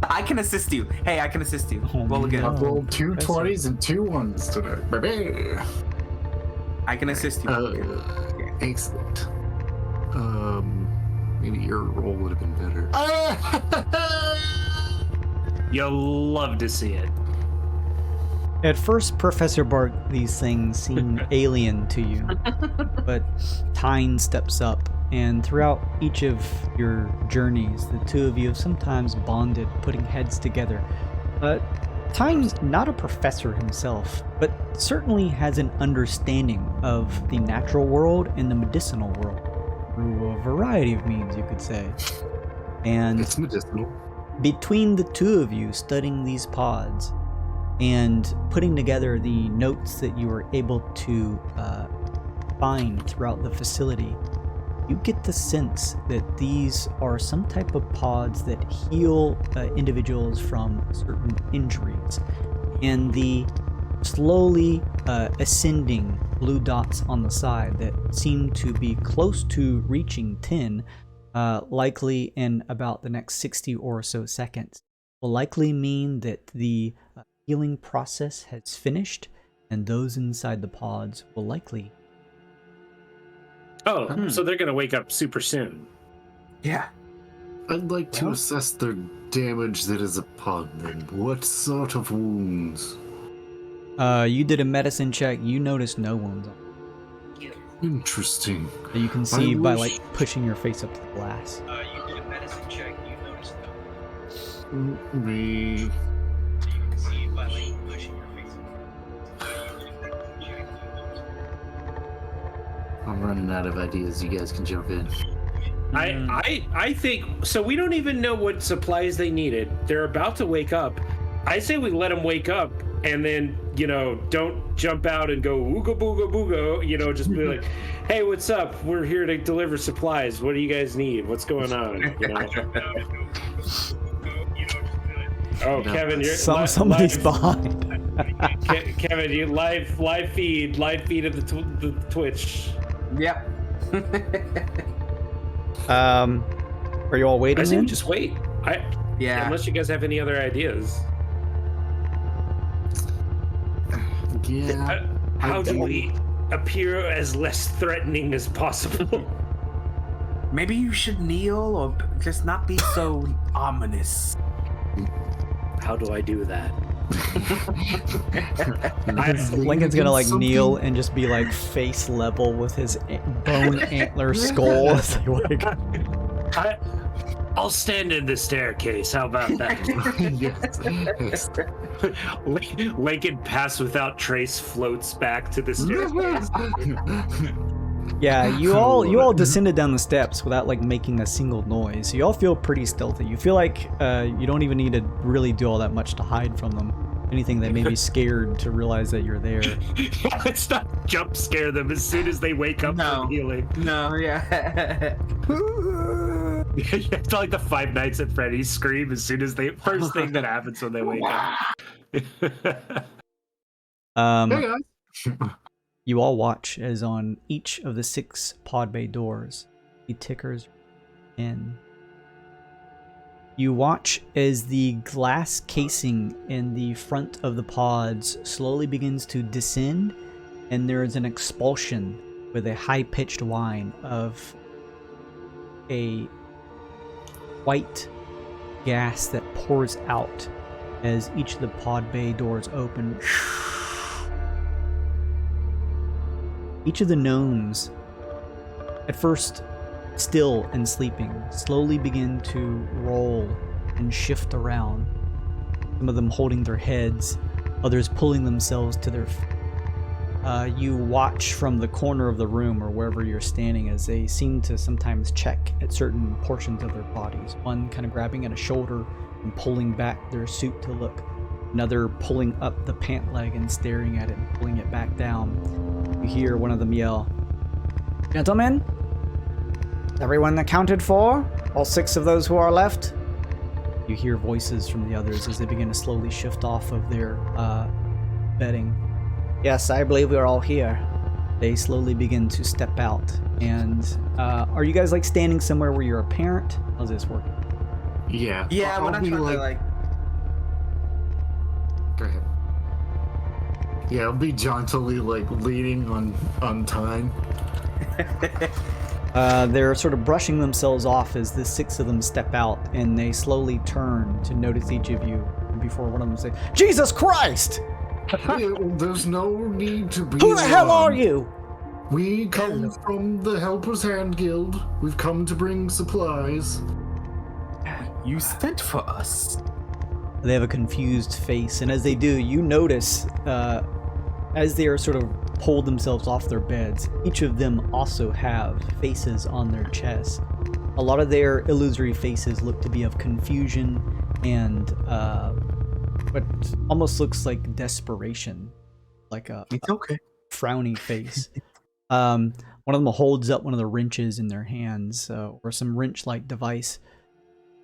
I can assist you. Hey, I can assist you. Oh, Roll again. I've rolled 2 That's 20s and 2 1s today, baby. I can assist you. Excellent. Maybe your roll would have been better. You'll love to see it. At first, Professor Bark, these things seem alien to you, but Tyne steps up, and throughout each of your journeys, the two of you have sometimes bonded, putting heads together. Tyne's not a professor himself, but certainly has an understanding of the natural world and the medicinal world, through a variety of means, you could say. And It's medicinal. between the two of you studying these pods and putting together the notes that you were able to find throughout the facility, you get the sense that these are some type of pods that heal individuals from certain injuries. And the slowly ascending blue dots on the side that seem to be close to reaching 10, likely in about the next 60 or so seconds, will likely mean that the healing process has finished, and those inside the pods will likely. Oh, so they're gonna wake up super soon. Yeah. I'd like to assess their damage that is upon them. What sort of wounds? You did a medicine check. You noticed no wounds. Interesting. That you can see by wish- like pushing your face up to the glass. You did a medicine check. You noticed no. Me. You can see by like pushing your face. I'm running out of ideas. You guys can jump in. I think so. We don't even know what supplies they needed. They're about to wake up. I say we let them wake up, and then don't jump out and go ooga booga booga. Just be like, "Hey, what's up? We're here to deliver supplies. What do you guys need? What's going on?" Oh, Kevin, you're Somebody's behind. Kevin, you live feed of the Twitch. Yep. Are you all waiting? I say we then? just wait. Yeah. Unless you guys have any other ideas. Yeah. How do we appear as less threatening as possible? Maybe you should kneel or just not be so ominous. How do I do that? Lincoln's gonna like kneel and just be like face level with his bone antler skull. As they wake up. I'll stand in the staircase. How about that? Yes. Lincoln Pass Without Trace floats back to the staircase. Yeah, you all descended down the steps without like making a single noise. You all feel pretty stealthy. You feel like you don't even need to really do all that much to hide from them. Anything, they may be scared to realize that you're there. Let's not jump scare them as soon as they wake up from healing. No, yeah. You have to like the Five Nights at Freddy's scream as soon as first thing that happens when they wake up. Hey guys. You all watch as on each of the 6 pod bay doors, the tickers in. You watch as the glass casing in the front of the pods slowly begins to descend, and there is an expulsion with a high-pitched whine of a white gas that pours out as each of the pod bay doors open. Each of the gnomes, at first still and sleeping, slowly begin to roll and shift around. Some of them holding their heads, others pulling themselves to their feet. You watch from the corner of the room or wherever you're standing as they seem to sometimes check at certain portions of their bodies. One kind of grabbing at a shoulder, and pulling back their suit to look. Another pulling up the pant leg and staring at it and pulling it back down. You hear one of them yell, "Gentlemen, everyone accounted for? All 6 of those who are left?" You hear voices from the others as they begin to slowly shift off of their bedding. "Yes, I believe we're all here." They slowly begin to step out. And are you guys like standing somewhere where you're apparent? How's this working? Yeah. Yeah, we're I'll not be trying to like. Go ahead. Yeah, I'll be jauntily like leaning on time. They're sort of brushing themselves off as the 6 of them step out, and they slowly turn to notice each of you before one of them says, "Jesus Christ! There's no need to be. Who the hell are alarmed. you?" We come from the Helper's Hand Guild. We've come to bring supplies. You sent for us. They have a confused face, and as they do, you notice as they are sort of pulled themselves off their beds, each of them also have faces on their chests. A lot of their illusory faces look to be of confusion and what almost looks like desperation, like a It's okay. frowny face. One of them holds up one of the wrenches in their hands, or some wrench-like device.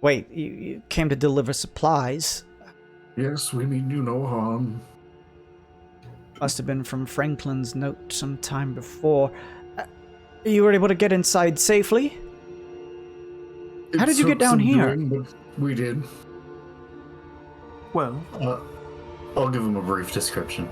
"Wait, you came to deliver supplies? Yes, we mean you no harm. Must have been from Franklin's note some time before. You were able to get inside safely? How did you get down here?" But we did. Well, I'll give him a brief description.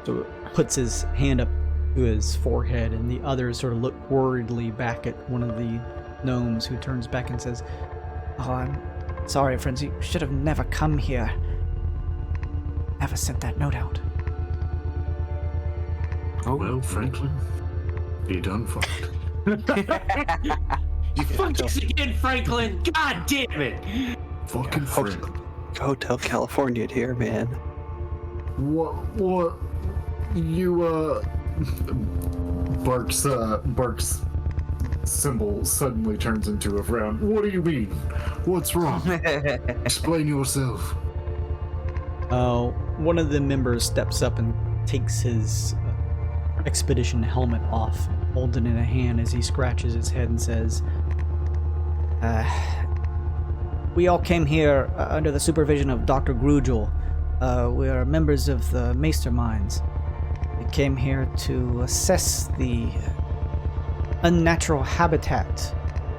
So puts his hand up to his forehead, and the others sort of look worriedly back at one of the gnomes, who turns back and says, "Oh, I'm sorry, friends. You should have never come here. Never sent that note out." Well, Franklin, you done fucked. You fucked us again, Franklin! God damn it! Fucking Franklin. Hotel California here, man. What? You, Bark's symbol suddenly turns into a frown. What do you mean? What's wrong? Explain yourself. One of the members steps up and takes his expedition helmet off, holds it in a hand as he scratches his head and says, "We all came here under the supervision of Dr. Grugel. We are members of the Masterminds. We came here to assess the unnatural habitat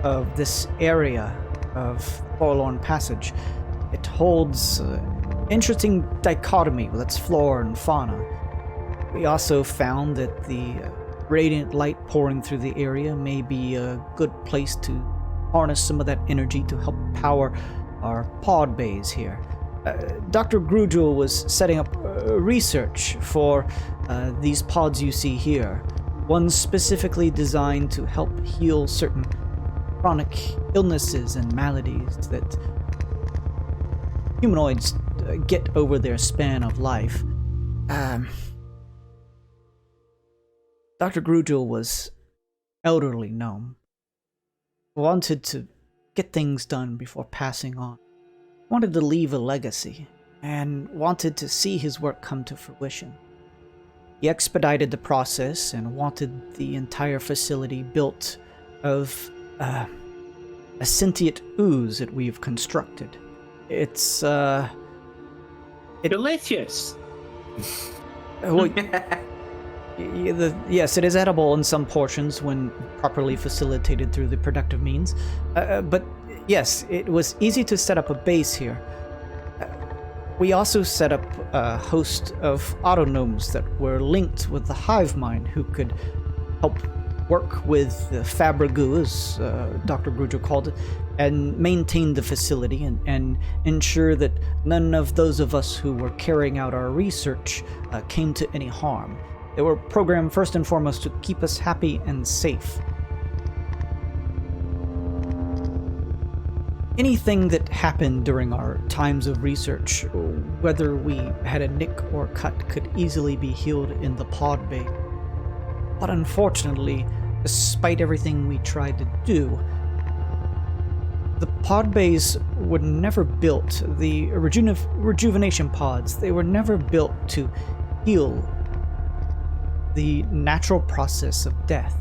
of this area of Forlorn Passage. It holds interesting dichotomy with its flora and fauna. We also found that the radiant light pouring through the area may be a good place to harness some of that energy to help power our pod bays here. Dr. Grugel was setting up research for these pods you see here, one specifically designed to help heal certain chronic illnesses and maladies that humanoids get over their span of life. Dr. Grugel was elderly gnome, wanted to get things done before passing on, wanted to leave a legacy, and wanted to see his work come to fruition. He expedited the process and wanted the entire facility built of a sentient ooze that we've constructed. It's delicious. Well, yes, it is edible in some portions when properly facilitated through the productive means. But yes, it was easy to set up a base here. We also set up a host of autognomes that were linked with the hive mind who could help work with the Fabragoo, as Dr. Grugel called it, and maintain the facility and ensure that none of those of us who were carrying out our research came to any harm. They were programmed first and foremost to keep us happy and safe. Anything that happened during our times of research, whether we had a nick or cut, could easily be healed in the pod bay. But unfortunately, despite everything we tried to do, The pod bays were never built, the rejuvenation pods, they were never built to heal the natural process of death,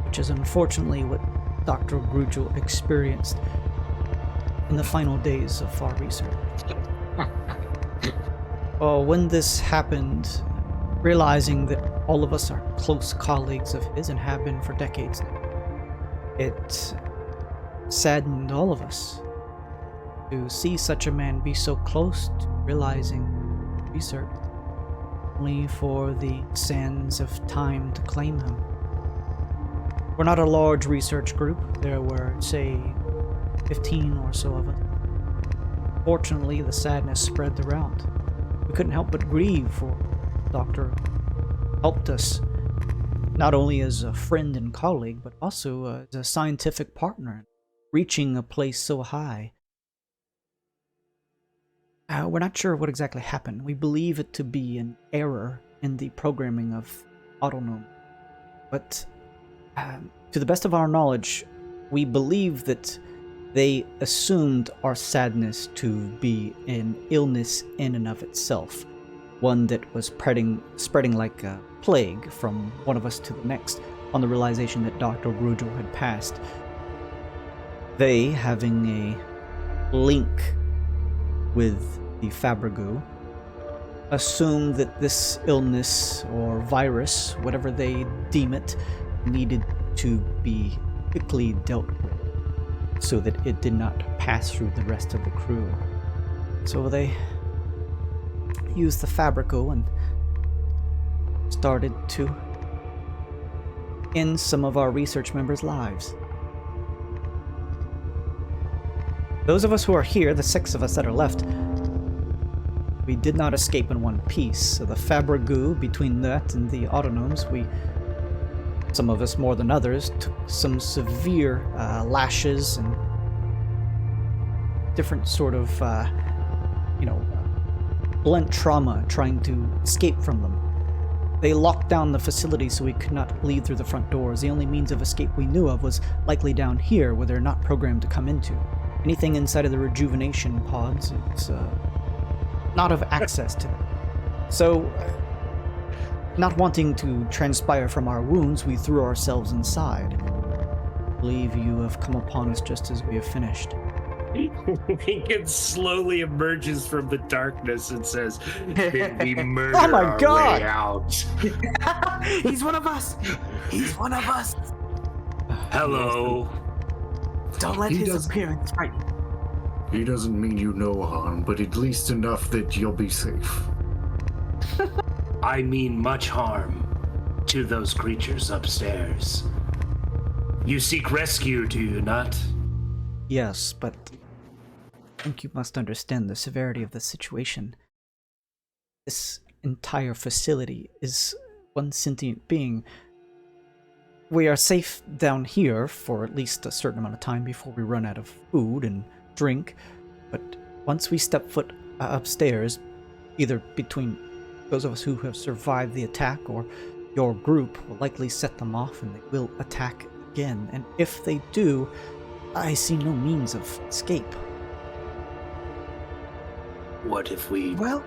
which is unfortunately what Dr. Grugel experienced in the final days of our research. When this happened, realizing that all of us are close colleagues of his and have been for decades now, it saddened all of us to see such a man be so close to realizing research, only for the sands of time to claim him. We're not a large research group. There were, say, 15 or so of us. Fortunately, the sadness spread around. We couldn't help but grieve, for the doctor helped us not only as a friend and colleague, but also as a scientific partner, reaching a place so high. We're not sure what exactly happened. We believe it to be an error in the programming of Autonome. But to the best of our knowledge, we believe that they assumed our sadness to be an illness in and of itself, one that was spreading like a plague from one of us to the next, on the realization that Dr. Grugel had passed. They, having a link with the Fabrigu, assumed that this illness or virus, whatever they deem it, needed to be quickly dealt with so that it did not pass through the rest of the crew. So they used the Fabrigu and started to end some of our research members' lives. Those of us who are here, the 6 of us that are left, we did not escape in one piece. So the Fabrigu, between that and the Autonomes, some of us more than others, took some severe lashes and different sort of, blunt trauma trying to escape from them. They locked down the facility so we could not leave through the front doors. The only means of escape we knew of was likely down here, where they're not programmed to come into. Anything inside of the rejuvenation pods is not of access to them. So, not wanting to transpire from our wounds, we threw ourselves inside. I believe you have come upon us just as we have finished. Lincoln slowly emerges from the darkness and says, "Did we murder Oh my our God! way out?" He's one of us! He's one of us! Hello. Don't let He his does- appearance frighten you. He doesn't mean you no harm, but at least enough that you'll be safe. I mean much harm to those creatures upstairs. You seek rescue, do you not? Yes, but I think you must understand the severity of the situation. This entire facility is one sentient being. We are safe down here for at least a certain amount of time before we run out of food and drink, but once we step foot upstairs, either between those of us who have survived the attack or your group, will likely set them off and they will attack again. And if they do, I see no means of escape. What if we Well,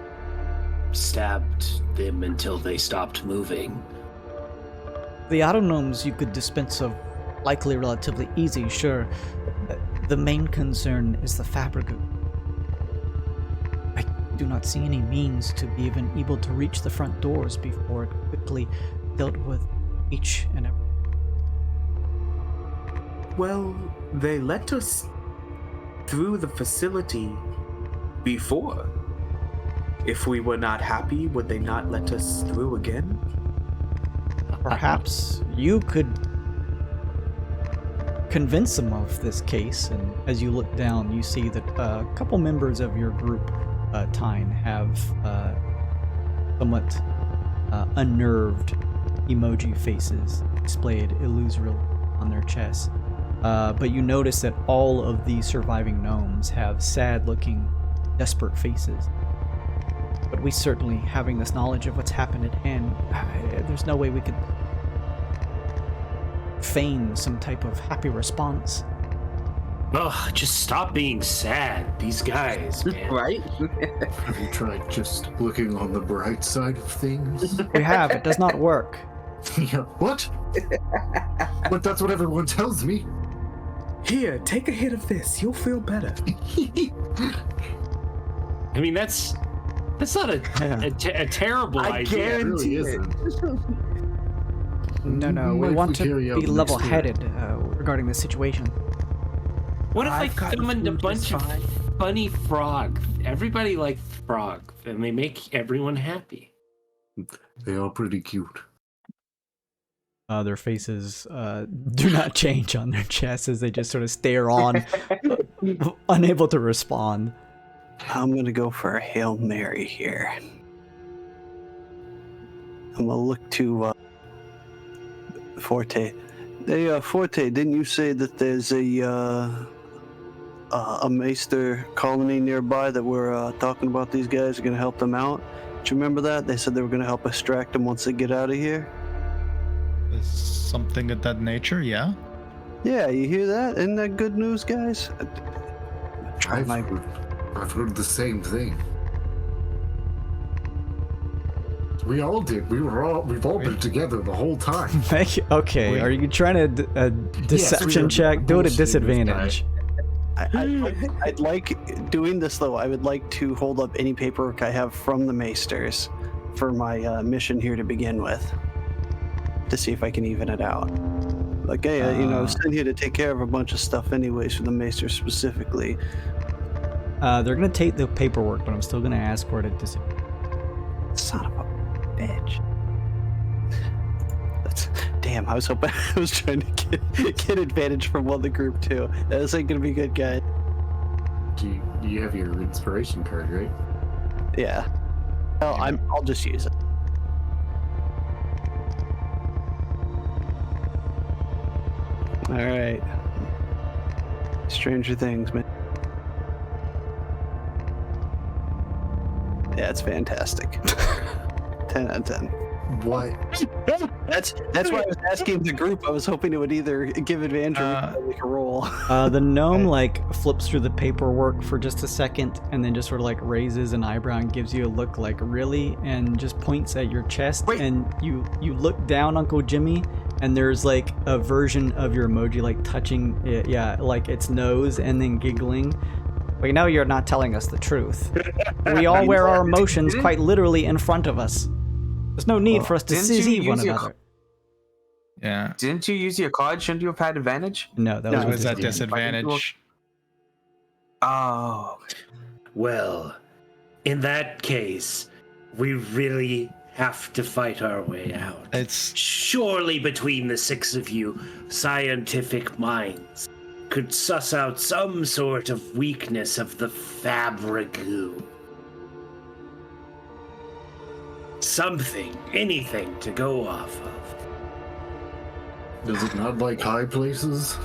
stabbed them until they stopped moving? The Autonomes you could dispense of, likely relatively easy, sure. The main concern is the Fabrigu. I do not see any means to be even able to reach the front doors before it quickly dealt with each and every. well, they let us through the facility before. If we were not happy, would they not let us through again? Perhaps you could convince them of this case, and as you look down, you see that a couple members of your group, Tyne, have somewhat unnerved emoji faces displayed illusorily on their chests. But you notice that all of the surviving gnomes have sad-looking, desperate faces. But we certainly, having this knowledge of what's happened at hand, there's no way we could feign some type of happy response. Oh, just stop being sad. These guys, man. Right? Have you tried just looking on the bright side of things? We have. It does not work. Yeah, what? But that's what everyone tells me. Here, take a hit of this. You'll feel better. I mean, that's not a terrible I idea. It really guarantee it. isn't. No. We Might want to carry out be the next level-headed regarding the situation. What if I I've gotten summoned a food bunch this of fine. funny frogs? Everybody likes frogs, and they make everyone happy. They are pretty cute. Their faces do not change on their chests as they just sort of stare on, unable to respond. I'm gonna go for a Hail Mary here. I'm gonna look to Forte. Hey, Forte, didn't you say that there's a Maester colony nearby that we're talking about? These guys are gonna help them out. Do you remember that? They said they were gonna help extract them once they get out of here. Something of that nature, yeah. Yeah, you hear that? Isn't that good news, guys? I've heard the same thing. We all did. We've all been together the whole time. Okay, are you trying to deception are check? Do it at bullshitting this disadvantage. I'd like doing this though. I would like to hold up any paperwork I have from the Maesters for my mission here to begin with, to see if I can even it out. Like, hey, I was sent here to take care of a bunch of stuff anyways for the Maesters specifically. They're gonna take the paperwork, but I'm still gonna ask for it at disadvantage. Son of a bitch. Damn, I was hoping I was trying to get advantage from one of the group too. This ain't gonna be good, guys. Do you have your inspiration card, right? Yeah. Well, I'll just use it. All right. Stranger Things, man. Yeah, it's fantastic. 10 out of 10. What? That's why I was asking the group. I was hoping it would either give advantage or make a roll. The gnome flips through the paperwork for just a second and then just sort of raises an eyebrow and gives you a look like really, and just points at your chest. Wait. And you look down, Uncle Jimmy, and there's a version of your emoji touching it, its nose and then giggling. We know you're not telling us the truth. We all wear our emotions quite literally in front of us. There's no need for us to Didn't you see one use your another. Yeah. Didn't you use your card? Shouldn't you have had advantage? No, that It was was with at disadvantage. Oh. Well, in that case, we really have to fight our way out. It's Surely between the six of you, scientific minds could suss out some sort of weakness of the fabricoo. Something, anything to go off of. Does it not like high places?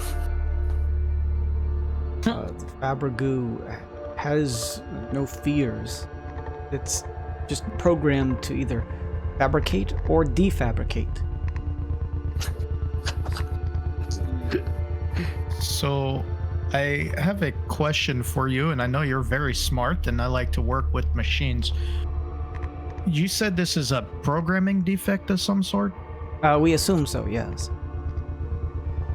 The Fabragoo has no fears. It's just programmed to either fabricate or defabricate. So, I have a question for you, and I know you're very smart, and I like to work with machines. You said this is a programming defect of some sort? We assume so, yes.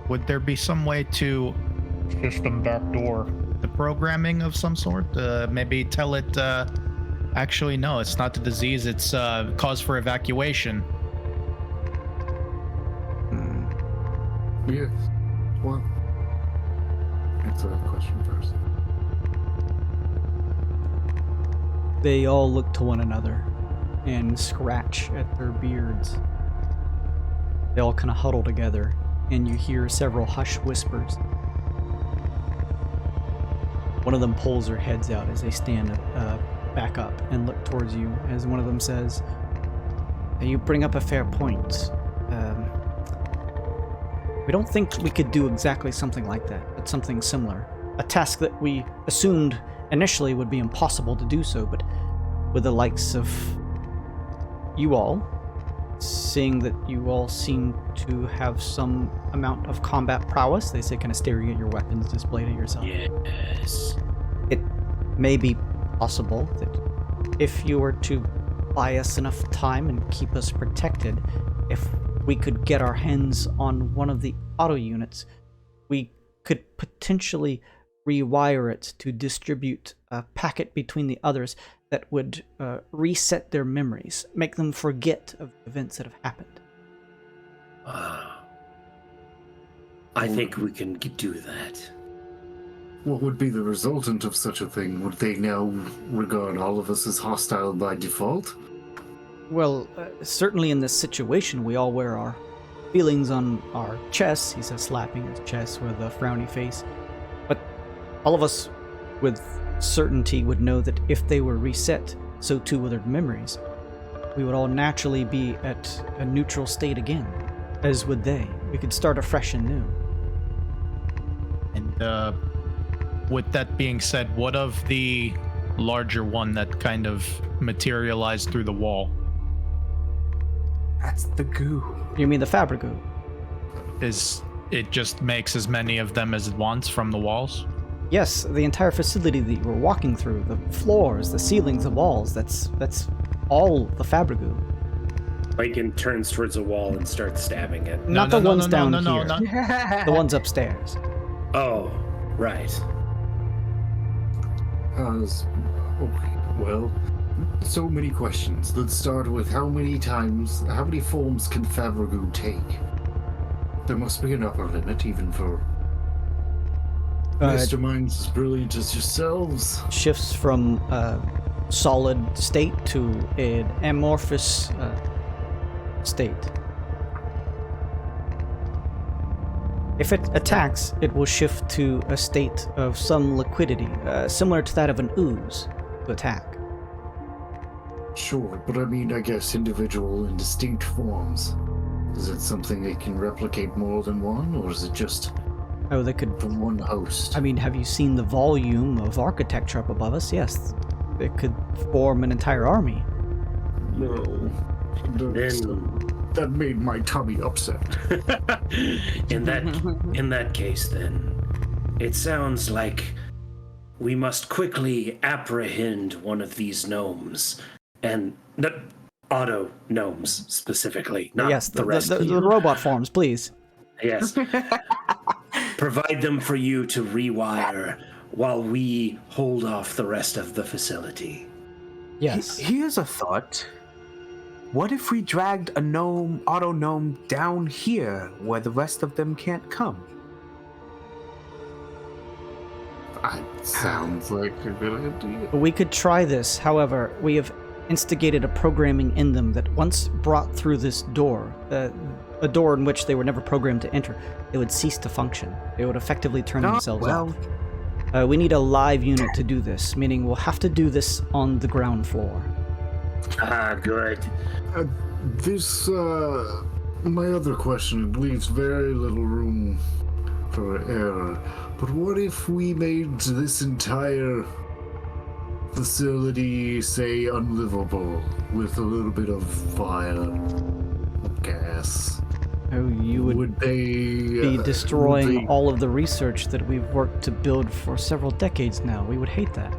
Would there be some way to system backdoor the programming of some sort? Maybe tell it, actually, no, it's not the disease, it's cause for evacuation. Yes. Well, answer that question first. They all look to one another and scratch at their beards. They all kind of huddle together, and you hear several hushed whispers. One of them pulls their heads out as they stand back up and look towards you, as one of them says, "You bring up a fair point. We don't think we could do exactly something like that, but something similar. A task that we assumed initially would be impossible to do so, but with the likes of you all seeing that you all seem to have some amount of combat prowess, they say, kind of staring at your weapons displayed at yourself. Yes. It may be possible that if you were to buy us enough time and keep us protected, if we could get our hands on one of the auto units, we could potentially rewire it to distribute a packet between the others that would reset their memories, make them forget of events that have happened. I think we can do that. What would be the resultant of such a thing? Would they now regard all of us as hostile by default? Well, certainly in this situation, we all wear our feelings on our chests, he says, slapping his chest with a frowny face. But all of us with certainty would know that if they were reset, so too would their memories. We would all naturally be at a neutral state again, as would they. We could start afresh and new. And with that being said, what of the larger one that kind of materialized through the wall? That's the goo. You mean the Fabrigoo? Is it just makes as many of them as it wants from the walls? Yes, the entire facility that you were walking through, the floors, the ceilings, the walls, that's all the Fabrigoo. Lincoln turns towards a wall and starts stabbing it. Not the ones down here. not. The ones upstairs. Oh, right. Okay, well, so many questions. Let's start with how many forms can Fabrigoo take? There must be an upper limit, even for masterminds as brilliant as yourselves. Shifts from a solid state to an amorphous state. If it attacks, it will shift to a state of some liquidity, similar to that of an ooze, to attack. Sure, but I mean, I guess individual and distinct forms. Is it something they can replicate more than one, or is it just Oh, they could. from one host? I mean, have you seen the volume of architecture up above us? Yes. It could form an entire army. No. That made my tummy upset. In that case, then, it sounds like we must quickly apprehend one of these gnomes, and auto gnomes specifically, not Yes, the rest. the robot forms, please. Yes. Provide them for you to rewire while we hold off the rest of the facility. Yes. Here's a thought. What if we dragged a auto gnome down here where the rest of them can't come? That sounds like a good idea. We could try this. However, we have instigated a programming in them that once brought through this door, a door in which they were never programmed to enter, it would cease to function. They would effectively turn themselves off. We need a live unit to do this, meaning we'll have to do this on the ground floor. Good. My other question leaves very little room for error. But what if we made this entire facility, say, unlivable with a little bit of fire, gas? Oh, you would be destroying all of the research that we've worked to build for several decades now. We would hate that.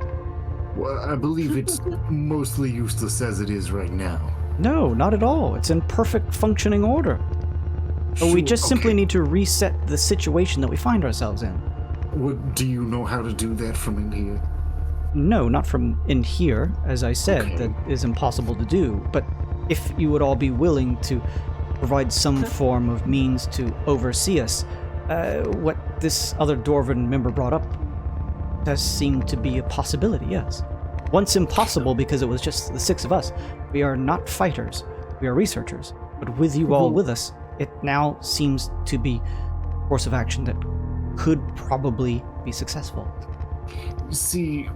Well, I believe it's mostly useless as it is right now. No, not at all. It's in perfect functioning order. But we just simply need to reset the situation that we find ourselves in. Do you know how to do that from in here? No, not from in here. As I said, that is impossible to do. But if you would all be willing to provide some form of means to oversee us, what this other Dwarven member brought up does seem to be a possibility, yes. Once impossible because it was just the six of us. We are not fighters. We are researchers. But with you all with us, it now seems to be a course of action that could probably be successful. See,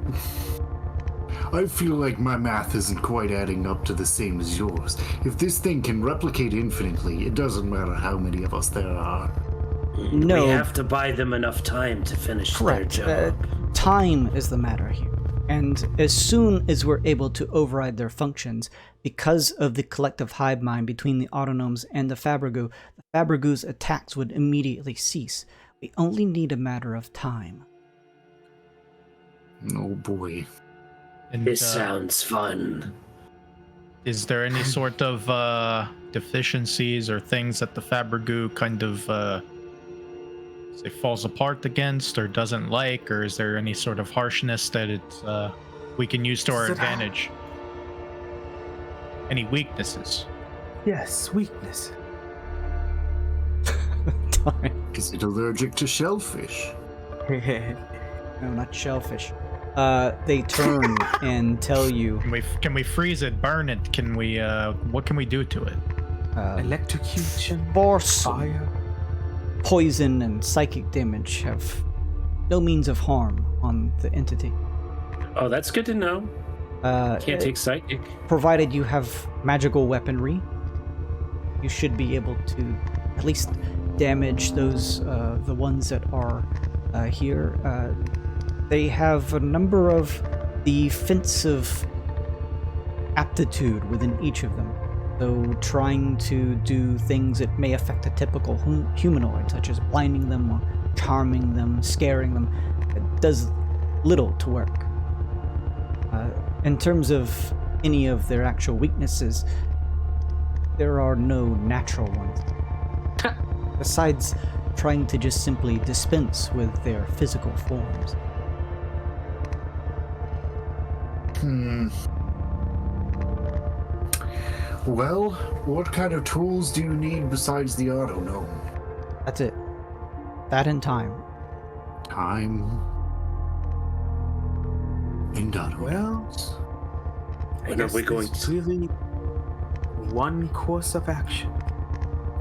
I feel like my math isn't quite adding up to the same as yours. If this thing can replicate infinitely, it doesn't matter how many of us there are. No. We have to buy them enough time to finish their Correct. job. Time is the matter here. And as soon as we're able to override their functions, because of the collective hive mind between the autonomes and the Fabrigu's attacks would immediately cease. We only need a matter of time. Oh boy. And, This sounds fun. is there any sort of deficiencies or things that the Fabrigu kind of say falls apart against or doesn't like, or is there any sort of harshness that it's we can use to our advantage? Any weaknesses? Yes, weakness. Darn. Is it allergic to shellfish? No, not shellfish. They turn and tell you, Can we freeze it, burn it? Can we what can we do to it? Electrocution, force, fire. poison, and psychic damage have no means of harm on the entity. Oh, that's good to know. Can't take psychic. Provided you have magical weaponry, you should be able to at least damage those, the ones that are here. They have a number of defensive aptitude within each of them. So trying to do things that may affect a typical humanoid, such as blinding them or charming them, scaring them, it does little to work. In terms of any of their actual weaknesses, there are no natural ones. Besides trying to just simply dispense with their physical forms. Well, what kind of tools do you need besides the auto gnome? That's it. That and time. Time and auto Well, gnomes. When are we going to... really one course of action?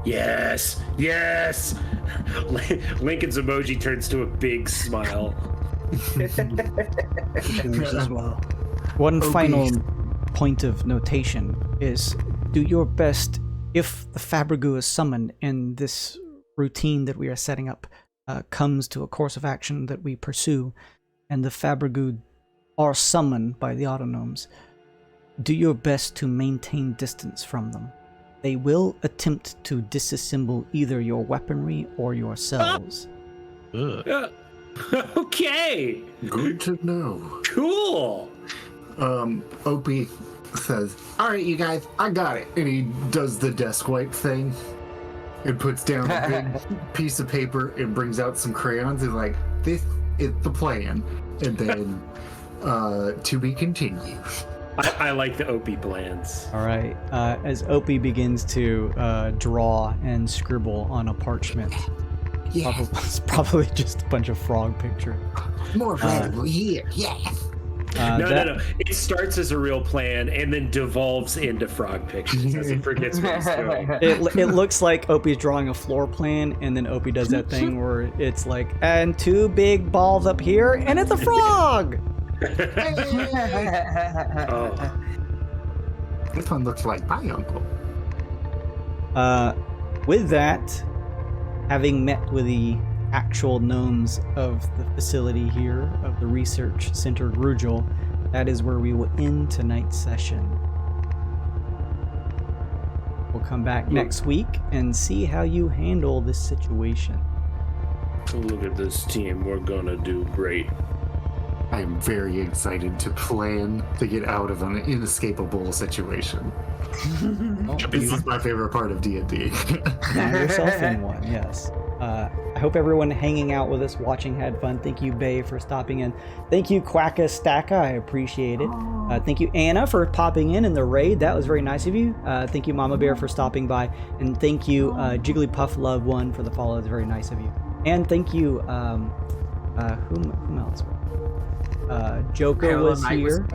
Yes, yes. Lincoln's emoji turns to a big smile. Yours as well. One Okay. final point of notation is do your best if the Fabrigu is summoned and this routine that we are setting up comes to a course of action that we pursue and the Fabrigu are summoned by the autonomes. Do your best to maintain distance from them. They will attempt to disassemble either your weaponry or yourselves. Ugh. Okay, Good to know. cool. Opie says, "All right, you guys, I got it." And he does the desk wipe thing and puts down a big piece of paper and brings out some crayons and like, "This is the plan." And then, to be continued. I like the Opie plans. All right. As Opie begins to draw and scribble on a parchment, Yeah, it's probably just a bunch of frog pictures. more valuable here. Yeah. No. It starts as a real plan and then devolves into frog pictures as he forgets what he's doing. It looks like Opie's drawing a floor plan, and then Opie does that thing where it's like, and two big balls up here, and it's a frog! Oh, This one looks like my uncle. With that, having met with the actual gnomes of the facility here, of the Research Center Grugel, that is where we will end tonight's session. We'll come back next week and see how you handle this situation. look at this team. We're gonna do great. I am very excited to plan to get out of an inescapable situation. This is my favorite part of D&D. Find yourself in one, yes. I hope everyone hanging out with us, watching, had fun. Thank you, Bay, for stopping in. Thank you, Quacka Stacka. I appreciate it. Thank you, Anna, for popping in the raid. That was very nice of you. Thank you, Mama Bear, for stopping by. And thank you, Jigglypuff Love One, for the follow. It's very nice of you. And thank you, whom else? Joko Parallel was Night here.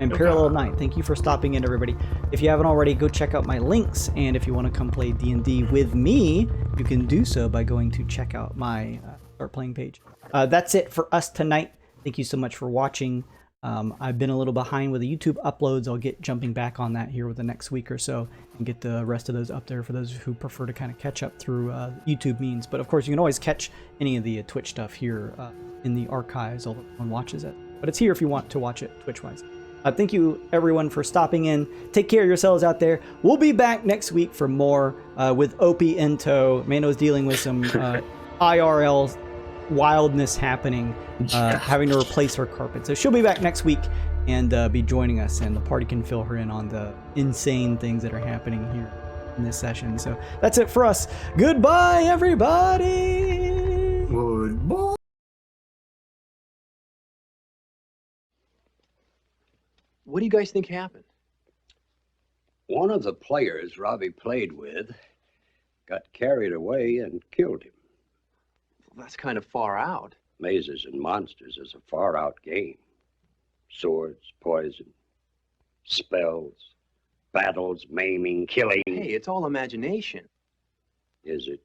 And Parallel Night. Thank you for stopping in, everybody. If you haven't already, go check out my links. And if you want to come play D&D with me, you can do so by going to check out my Start Playing page. That's it for us tonight. Thank you so much for watching. I've been a little behind with the YouTube uploads. I'll get jumping back on that here with the next week or so and get the rest of those up there for those who prefer to kind of catch up through YouTube means. But of course, you can always catch any of the Twitch stuff here in the archives. All the one watches it. but it's here if you want to watch it Twitch-wise. Thank you, everyone, for stopping in. Take care of yourselves out there. We'll be back next week for more with Opie in tow. Mando's dealing with some IRL wildness happening, having to replace her carpet. So she'll be back next week and be joining us, and the party can fill her in on the insane things that are happening here in this session. So that's it for us. Goodbye, everybody. Goodbye. What do you guys think happened? One of the players Robbie played with got carried away and killed him. Well, that's kind of far out. Mazes and Monsters is a far-out game. Swords, poison, spells, battles, maiming, killing. Hey, it's all imagination. Is it?